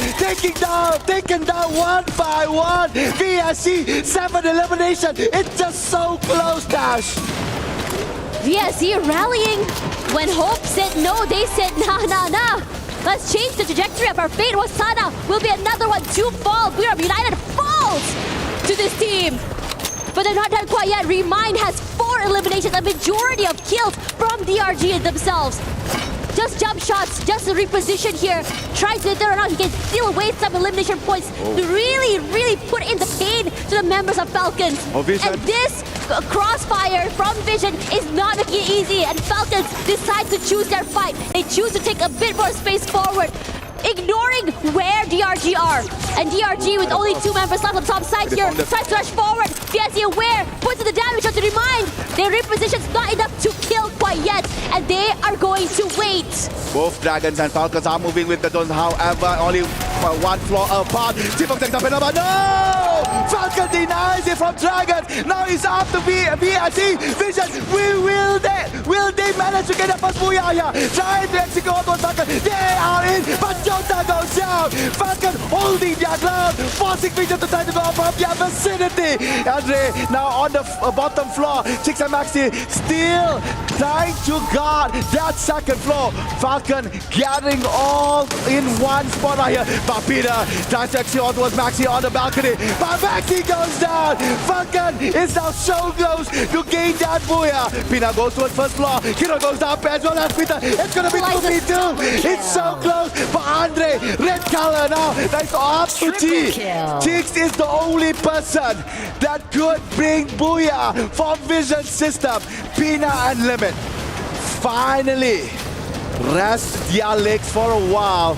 taken down one by one. VSC 7 elimination. It's just so close, Dash. VSC rallying. When Hope said no, they said nah. Let's change the trajectory of our fate. Wasana will be another one to fall. Buram United falls to this team. But they're not done quite yet. Remind has 4 eliminations, a majority of kills from DRG themselves. Just jump shots, just a reposition here. Tries to turn around, he can still waste some elimination points to really put in the pain to the members of Falcons. And this crossfire from Vision is not making it easy, and Falcons decide to choose their fight. They choose to take a bit more space forward, ignoring where DRG are. And DRG with only 2 members left on top side here, tries to rush forward. VSC aware, puts in the damage on to Remind. Their reposition's not enough to kill quite yet, and they are going to wait. Both Dragons and Falcons are moving with the Dons, however, only one floor apart. T-Fox takes up another, no! Falcon denies it from Dragons. Now it's up to VSC. Vision, will they manage to get the first booyah here? Trying to execute on Falcon. They are in, but Jota goes down. Falcon holding their ground, forcing Vision to try to go from their vicinity. Andre now on the bottom floor. Chicks and Maxi still trying to guard that second floor. Falcon gathering all in one spot right here. But Peter tries to execute on towards Maxi on the balcony. But Maxi goes down. Falcon is now so close to gain that booyah. Peter goes towards first floor. Kiro goes down as well as Peter. It's gonna be 2v2. It's so close. But Andre, red color now. That's up to T. Chicks is the only person that could bring booyah for Vision System. Pina and Limit finally rest their legs for a while,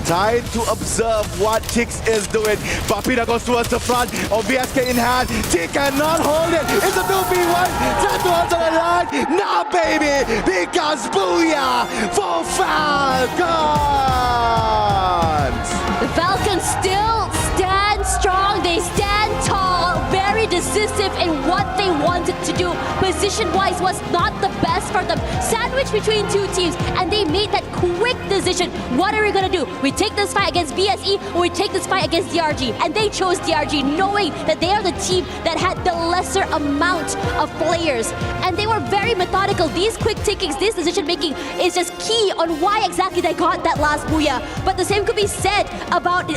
trying to observe what Chicks is doing. But Pina goes towards the front of VSK in hand. T cannot hold it. It's a 2v1. Try to hold on the line. Now, baby, because booyah for Falcons. The Falcons still stand strong. They stand tall, very decisive in what they wanted to do. Position-wise was not the best for them. Sandwiched between 2 teams, and they made that quick decision. What are we gonna do? We take this fight against VSE, or we take this fight against DRG? And they chose DRG, knowing that they are the team that had the lesser amount of players. And they were very methodical. These quick takings, this decision-making is just key on why exactly they got that last booyah. But the same could be said about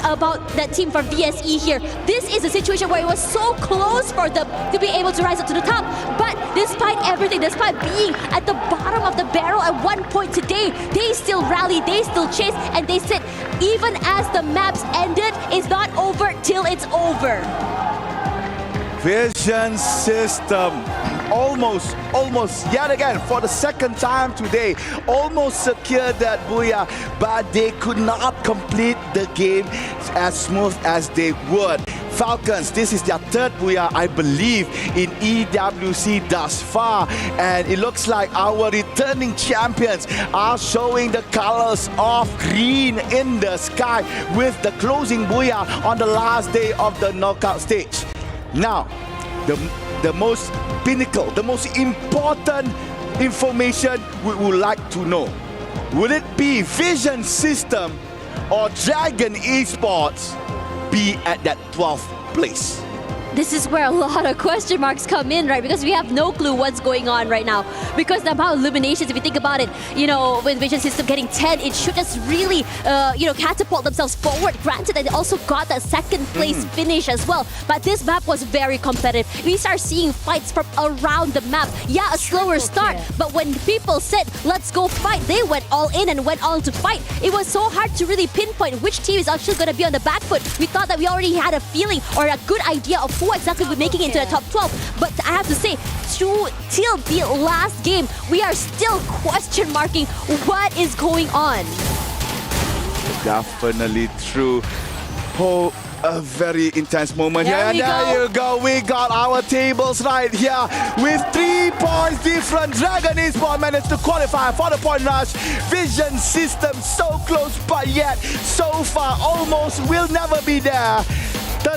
that team from VSE here. This is a situation where it was so close for them to be able to rise up to the top. But despite everything, despite being at the bottom of the barrel at one point today, they still rally, they still chase, and they said, even as the maps ended, it's not over till it's over. Vision System almost yet again for the second time today almost secured that booyah, but they could not complete the game as smooth as they would. Falcons, this is their 3rd booyah, I believe, in EWC thus far, and it looks like our returning champions are showing the colors of green in the sky with the closing booyah on the last day of the knockout stage. Now, the most pinnacle, the most important information we would like to know. Will it be Vision System or Dragon Esports be at that 12th place? This is where a lot of question marks come in, right? Because we have no clue what's going on right now. Because the amount of eliminations, if you think about it, with Vision System getting 10, it should just really, catapult themselves forward. Granted, they also got that 2nd place finish as well. But this map was very competitive. We start seeing fights from around the map. Yeah, a slower start. But when people said, let's go fight, they went all in and went on to fight. It was so hard to really pinpoint which team is actually going to be on the back foot. We thought that we already had a feeling or a good idea of who exactly will be making it into the top 12. But I have to say, till the last game, we are still question marking what is going on. Definitely true. Oh, a very intense moment here. And there you go. We got our tables right here. With 3 points different, Dragon Esports managed to qualify for the point rush. Vision System so close, but yet so far almost will never be there.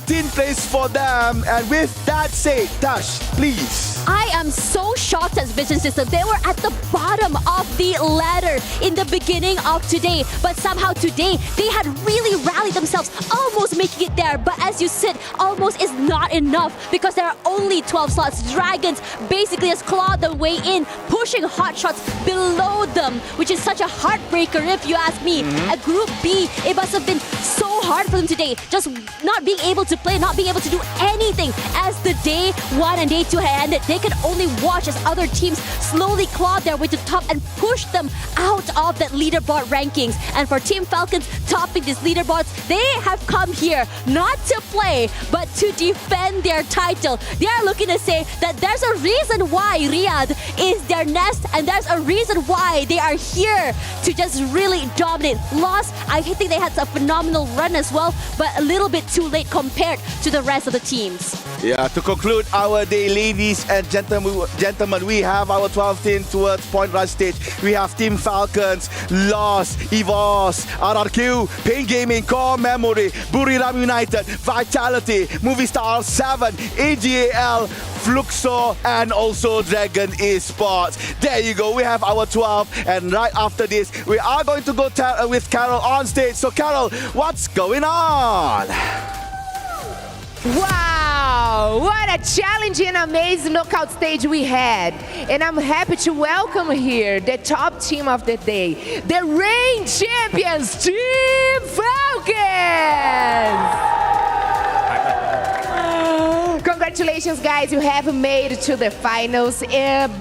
13th place for them. And with that said, Tash, please. I am so shocked as Vision System. They were at the bottom of the ladder in the beginning of today. But somehow today, they had really rallied themselves, almost making it there. But as you said, almost is not enough because there are only 12 slots. Dragons basically has clawed their way in, pushing hot shots below them, which is such a heartbreaker if you ask me. At Group B, it must have been so hard for them today. Just not being able to play, not being able to do anything. As the day 1 and day 2 had ended, they could only watch as other teams slowly clawed their way to the top and pushed them out of that leaderboard rankings. And for Team Falcons topping these leaderboards, they have come here not to play, but to defend their title. They are looking to say that there's a reason why Riyadh is their nest, and there's a reason why they are here to just really dominate. Lost, I think they had a phenomenal run as well, but a little bit too late compared to the rest of the teams. Yeah, to conclude our day, ladies and gentlemen, we have our 12th team towards Point Rush stage. We have Team Falcons, Lost, EVOS, RRQ, Pain Gaming, Core Memory, Buram United, Vitality, Movie Star 7, AGAL, Fluxo, and also Dragon Esports. There you go, we have our 12, and right after this, we are going to go with Carol on stage. So Carol, what's going on? Wow, what a challenging, amazing knockout stage we had. And I'm happy to welcome here the top team of the day, the reigning champions, Team Falcons! Congratulations, guys, you have made it to the finals.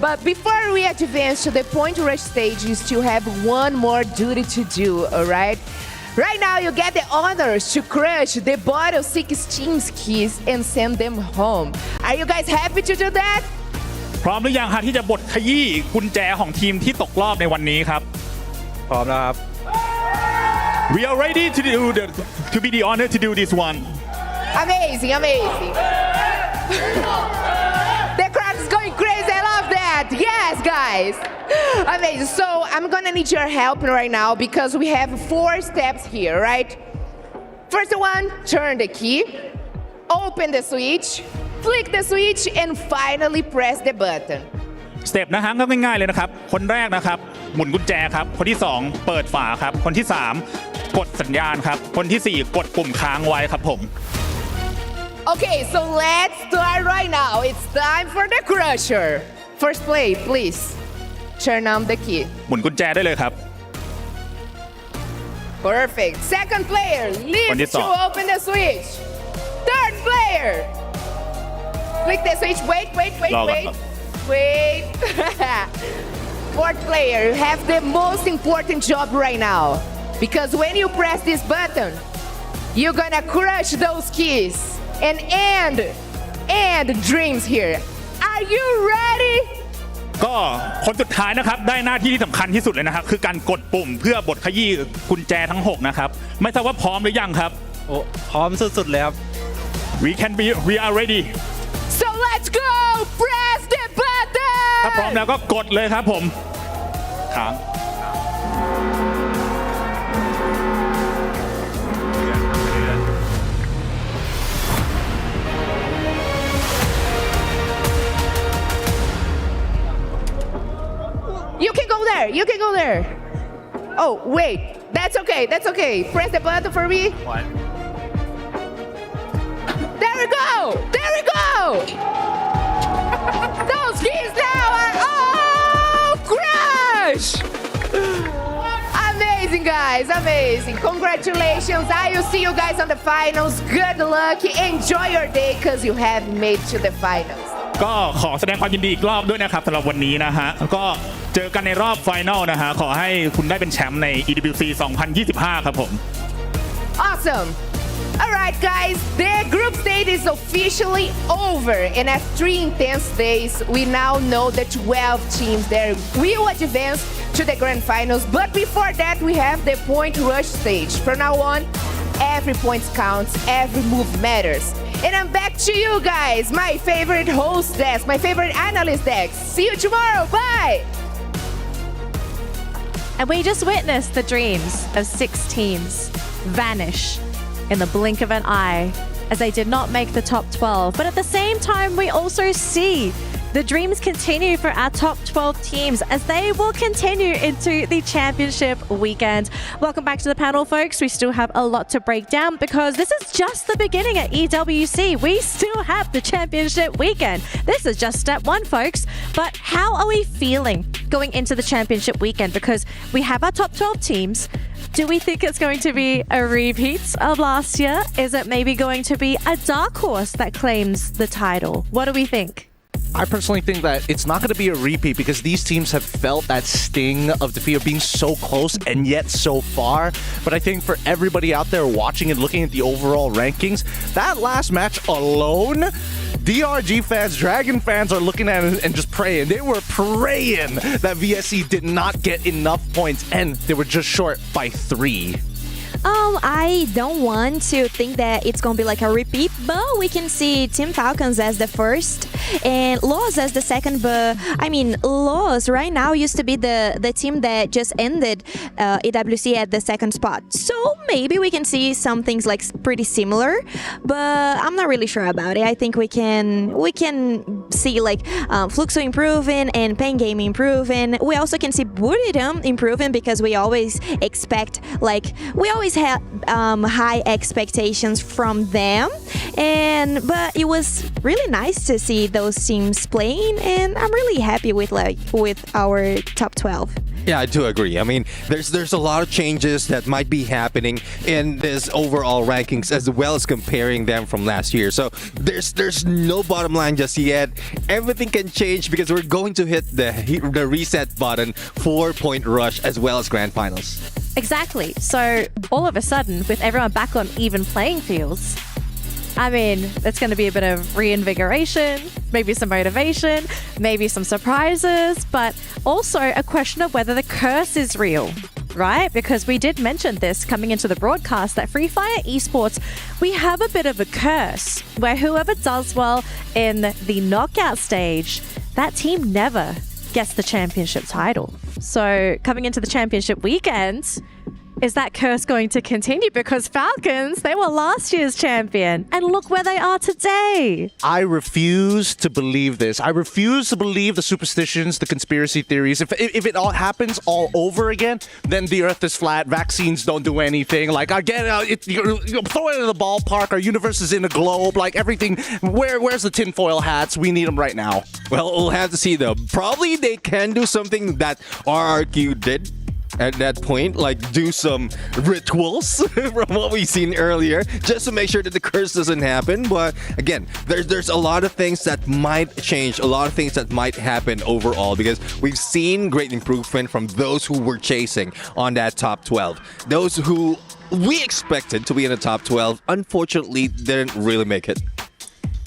But before we advance to the Point Rush stage, you still have one more duty to do, all right? Right now, you get the honors to crush the bottom 16 keys and send them home. Are you guys happy to do that? พร้อมหรือยังฮะที่จะบดขยี้กุญแจของทีมที่ตกรอบในวันนี้ครับพร้อมแล้วครับ We are ready to be the honor to do this one. Amazing, amazing. The crowd is going crazy. I love that. Yes, guys. Amazing. So I'm gonna need your help right now because we have 4 steps here, right? First one, turn the key, open the switch, flick the switch, and finally press the button. สเต็ปนะฮะก็ง่ายๆเลยนะครับคนแรกนะครับหมุนกุญแจครับคนที่2เปิดฝาครับคนที่3กดสัญญาณครับคนที่4กดปุ่มค้างไว้ครับผม Okay, so let's start right now. It's time for the crusher. First play, please. Turn on the key. หมุนกุญแจได้เลยครับ Perfect. Second player, leave to open the switch. Third player. Flick the switch. Wait. Fourth player, you have the most important job right now. Because when you press this button, you're gonna crush those keys and end dreams here. Are you ready? ก็คนสุดท้ายนะครับได้หน้าที่ที่สำคัญที่สุดเลยนะครับคือการกดปุ่มเพื่อบดขยี้กุญแจทั้ง6นะครับไม่ทราบว่าพร้อมหรือยังครับโอ้พร้อมสุดๆเลยครับ We are ready So let's go press the button ถ้าพร้อมแล้วก็กดเลยครับผมค้าง You can go there. Oh, wait. That's okay. Press the button for me. What? There we go. Those keys now are all crush. Amazing, guys. Amazing. Congratulations. I will see you guys on the finals. Good luck. Enjoy your day because you have made to the finals. ก็ขอแสดงความยินดีอีกรอบด้วยนะครับสำหรับวันนี้นะฮะก็เจอกันในรอบไฟนอลนะฮะขอให้คุณได้เป็นแชมป์ใน EWC 2025 ครับผม Awesome. All right, guys, the group stage is officially over, and after 3 intense days, we now know the 12 teams that will advance to the grand finals. But before that, we have the Point Rush stage. From now on, every point counts, every move matters. And I'm back to you guys, my favorite host desk, my favorite analyst desk. See you tomorrow. Bye. And we just witnessed the dreams of 6 teams vanish in the blink of an eye as they did not make the top 12. But at the same time, we also see the dreams continue for our top 12 teams as they will continue into the championship weekend. Welcome back to the panel, folks. We still have a lot to break down because this is just the beginning at EWC. We still have the championship weekend. This is just step one, folks. But how are we feeling going into the championship weekend? Because we have our top 12 teams. Do we think it's going to be a repeat of last year? Is it maybe going to be a dark horse that claims the title? What do we think? I personally think that it's not going to be a repeat because these teams have felt that sting of defeat of being so close and yet so far. But I think for everybody out there watching and looking at the overall rankings, that last match alone, DRG fans, Dragon fans are looking at it and just praying. They were praying that VSC did not get enough points and they were just short by 3. I don't want to think that it's going to be like a repeat, but we can see Team Falcons as the first and Loss as the second. But I mean, Loss right now used to be the team that just ended EWC at the second spot. So maybe we can see some things like pretty similar, but I'm not really sure about it. I think we can see like Fluxo improving and Pain Game improving. We also can see Buram improving because we always expect we always have high expectations from them, but it was really nice to see those teams playing, and I'm really happy with our top 12. Yeah, I do agree. I mean, there's a lot of changes that might be happening in this overall rankings as well as comparing them from last year. So there's no bottom line just yet. Everything can change because we're going to hit the reset button for Point Rush as well as Grand Finals. Exactly. So all of a sudden, with everyone back on even playing fields, I mean, it's going to be a bit of reinvigoration, maybe some motivation, maybe some surprises, but also a question of whether the curse is real, right? Because we did mention this coming into the broadcast that Free Fire Esports, we have a bit of a curse where whoever does well in the knockout stage, that team never gets the championship title. So coming into the championship weekend, is that curse going to continue? Because Falcons, they were last year's champion. And look where they are today. I refuse to believe this. I refuse to believe the superstitions, the conspiracy theories. If it all happens all over again, then the earth is flat, vaccines don't do anything. Like, again, you throw it in the ballpark, our universe is in a globe, like everything. Where's the tinfoil hats? We need them right now. Well, we'll have to see though. Probably they can do something that RRQ did at that point, like do some rituals from what we've seen earlier, just to make sure that the curse doesn't happen. But again, there's a lot of things that might change, a lot of things that might happen overall, because we've seen great improvement from those who were chasing on that top 12. Those who we expected to be in the top 12, unfortunately, didn't really make it.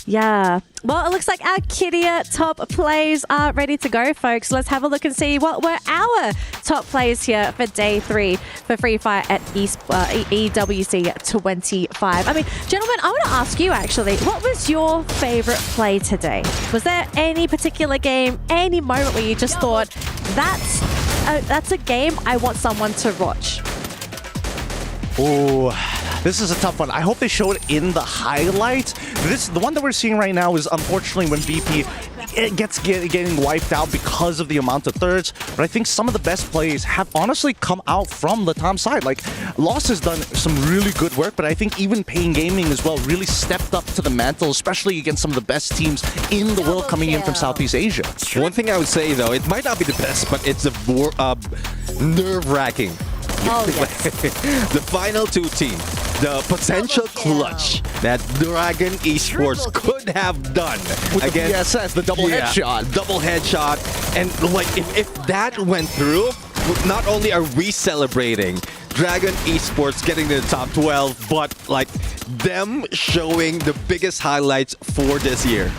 Yeah. Well, it looks like our Kidia top plays are ready to go, folks. Let's have a look and see what were our top plays here for day 3 for Free Fire at EWC 25. I mean, gentlemen, I want to ask you actually, what was your favorite play today? Was there any particular game, any moment where you just thought, that's a game I want someone to watch? Oh, this is a tough one. I hope they show it in the highlights. The one that we're seeing right now is unfortunately when VP getting wiped out because of the amount of thirds. But I think some of the best plays have honestly come out from the Tom side. Like, Lost has done some really good work, but I think even Pain Gaming as well really stepped up to the mantle, especially against some of the best teams in the world coming in from Southeast Asia. One thing I would say though, it might not be the best, but it's nerve-wracking. Oh, yes. The final 2 teams, the potential clutch that Dragon Esports could have done against the double headshot. Double headshot. And like if that went through, not only are we celebrating Dragon Esports getting to the top 12, but like them showing the biggest highlights for this year.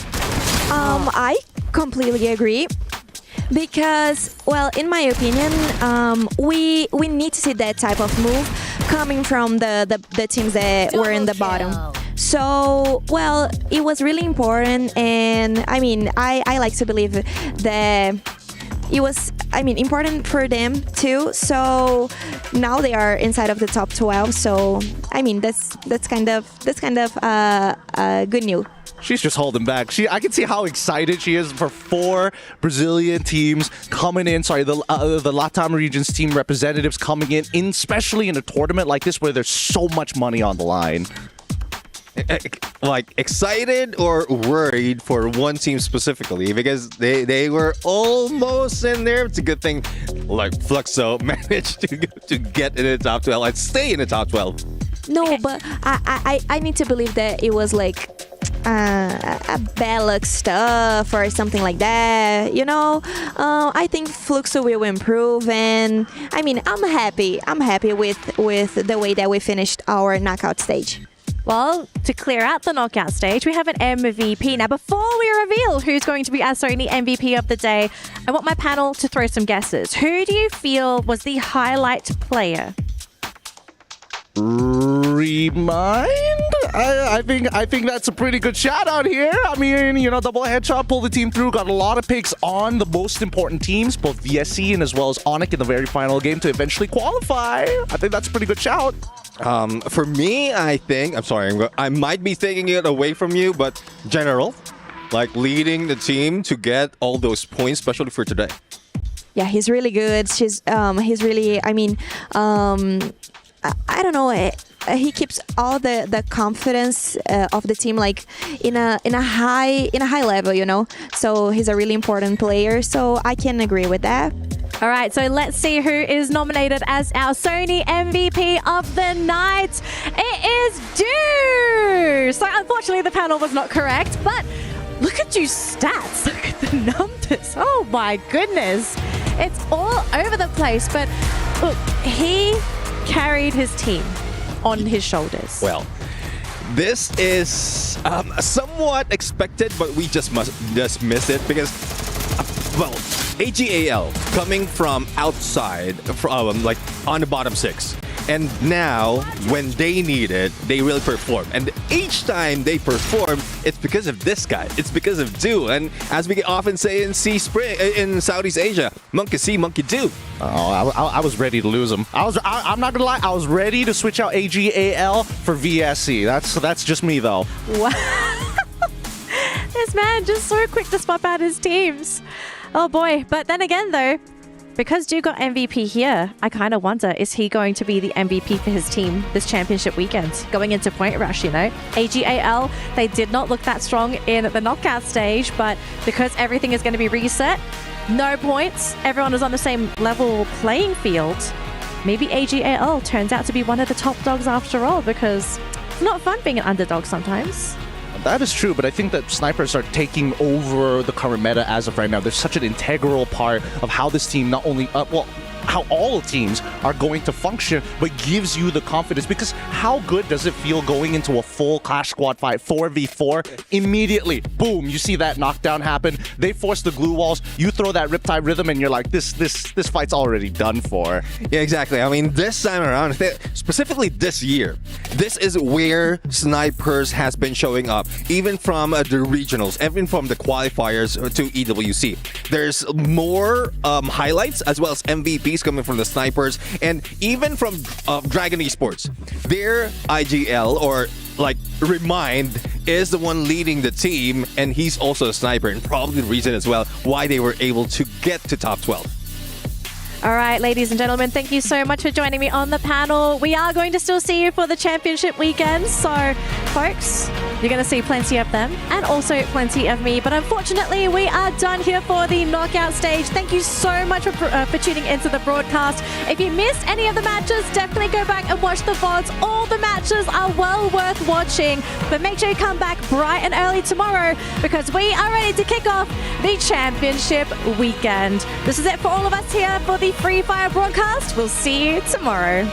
I completely agree. Because, well, in my opinion, we need to see that type of move coming from the teams that were in the bottom. So, well, it was really important, and I mean, I like to believe that it was, I mean, important for them too. So now they are inside of the top 12. So I mean, that's kind of good news. She's just holding back. I can see how excited she is for 4 Brazilian teams coming in. Sorry, the LATAM region's team representatives coming in, especially in a tournament like this where there's so much money on the line. Like excited or worried for one team specifically, because they were almost in there. It's a good thing like Fluxo managed to get in the top 12 and stay in the top 12. No, but I need to believe that it was like a bad luck stuff or something like that, you know. I think Fluxo will improve, and I mean, I'm happy with the way that we finished our knockout stage. Well, to clear out the knockout stage, we have an MVP. Now, before we reveal who's going to be our Sony MVP of the day, I want my panel to throw some guesses. Who do you feel was the highlight player? Remind? I think that's a pretty good shout out here. I mean, you know, double headshot, pulled the team through, got a lot of picks on the most important teams, both VSC and as well as Onic in the very final game to eventually qualify. I think that's a pretty good shout. For me, I think, I'm sorry, I might be taking it away from you, but General, like leading the team to get all those points, especially for today. Yeah, he's really good. He's really, I mean, I don't know. He keeps all the confidence of the team like in a high level, you know. So he's a really important player. So I can agree with that. All right, so let's see who is nominated as our Sony MVP of the night. It is Due. So unfortunately, the panel was not correct, but look at Due's stats. Look at the numbers. Oh my goodness. It's all over the place, but look, he carried his team on his shoulders. Well, this is somewhat expected, but we just missed it because, well, AGAL coming from outside, like on the bottom 6. And now, when they need it, they really perform. And each time they perform, it's because of this guy. It's because of Due. And as we often say in in Southeast Asia, monkey see, monkey do. Oh, I was ready to lose him. I'm not gonna lie. I was ready to switch out AGAL for VSC. That's just me though. Wow. This man just so quick to swap out his teams. Oh boy. But then again though, because Due got MVP here, I kind of wonder, is he going to be the MVP for his team this championship weekend? Going into Point Rush, you know? AGAL, they did not look that strong in the knockout stage, but because everything is going to be reset, no points, everyone is on the same level playing field, maybe AGAL turns out to be one of the top dogs after all, because it's not fun being an underdog sometimes. That is true, but I think that snipers are taking over the current meta as of right now. They're such an integral part of how this team not only, how all teams are going to function, but gives you the confidence. Because how good does it feel going into a full Clash Squad fight, 4v4, immediately, boom, you see that knockdown happen. They force the glue walls, you throw that Riptide Rhythm, and you're like, this fight's already done for. Yeah, exactly. I mean, this time around, specifically this year, this is where snipers has been showing up, even from the regionals, even from the qualifiers to EWC. There's more highlights as well as MVPs coming from the snipers, and even from Dragon Esports. Their IGL, or like Remind, is the one leading the team, and he's also a sniper, and probably the reason as well why they were able to get to top 12. All right, ladies and gentlemen, thank you so much for joining me on the panel. We are going to still see you for the championship weekend. So, folks, you're going to see plenty of them and also plenty of me. But unfortunately, we are done here for the knockout stage. Thank you so much for tuning into the broadcast. If you missed any of the matches, definitely go back and watch the VODs. All the matches are well worth watching. But make sure you come back bright and early tomorrow, because we are ready to kick off the championship weekend. This is it for all of us here for the Free Fire broadcast. We'll see you tomorrow.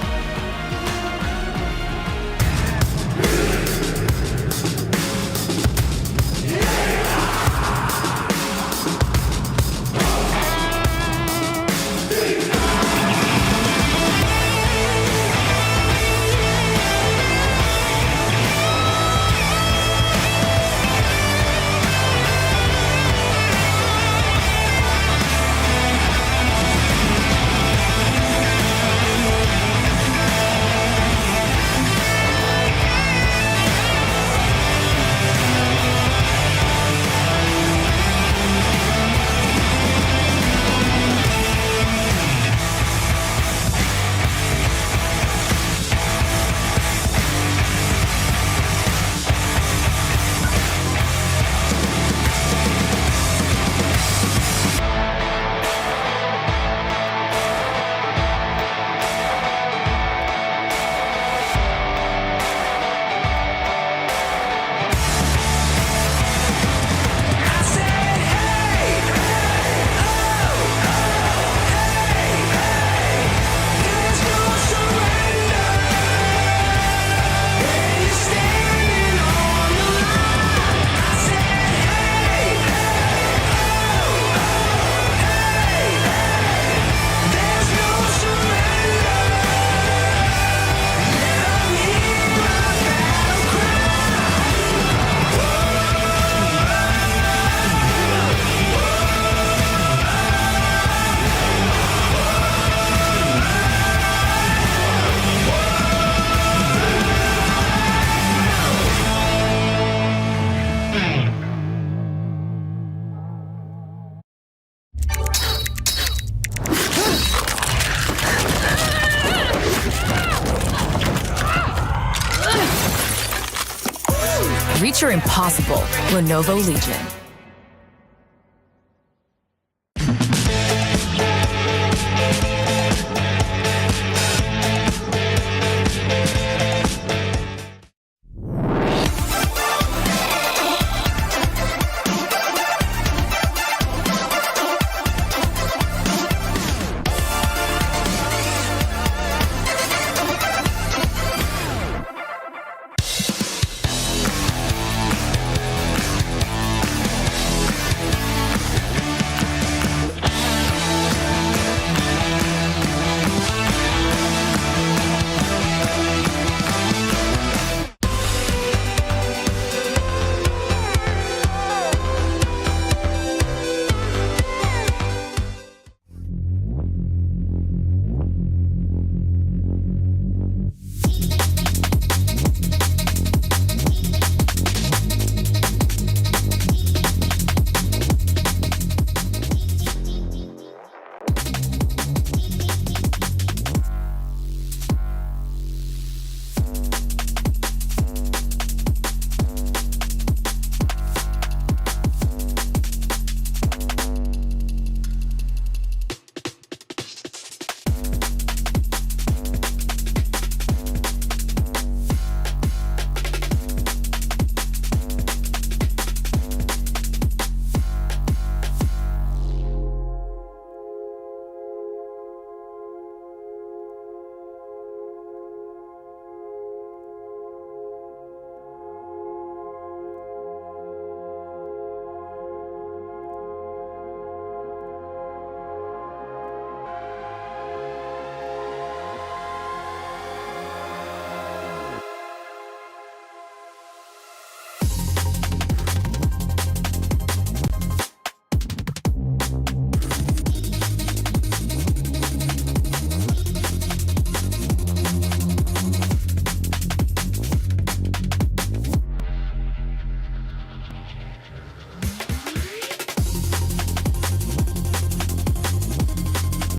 Picture impossible. Lenovo Legion.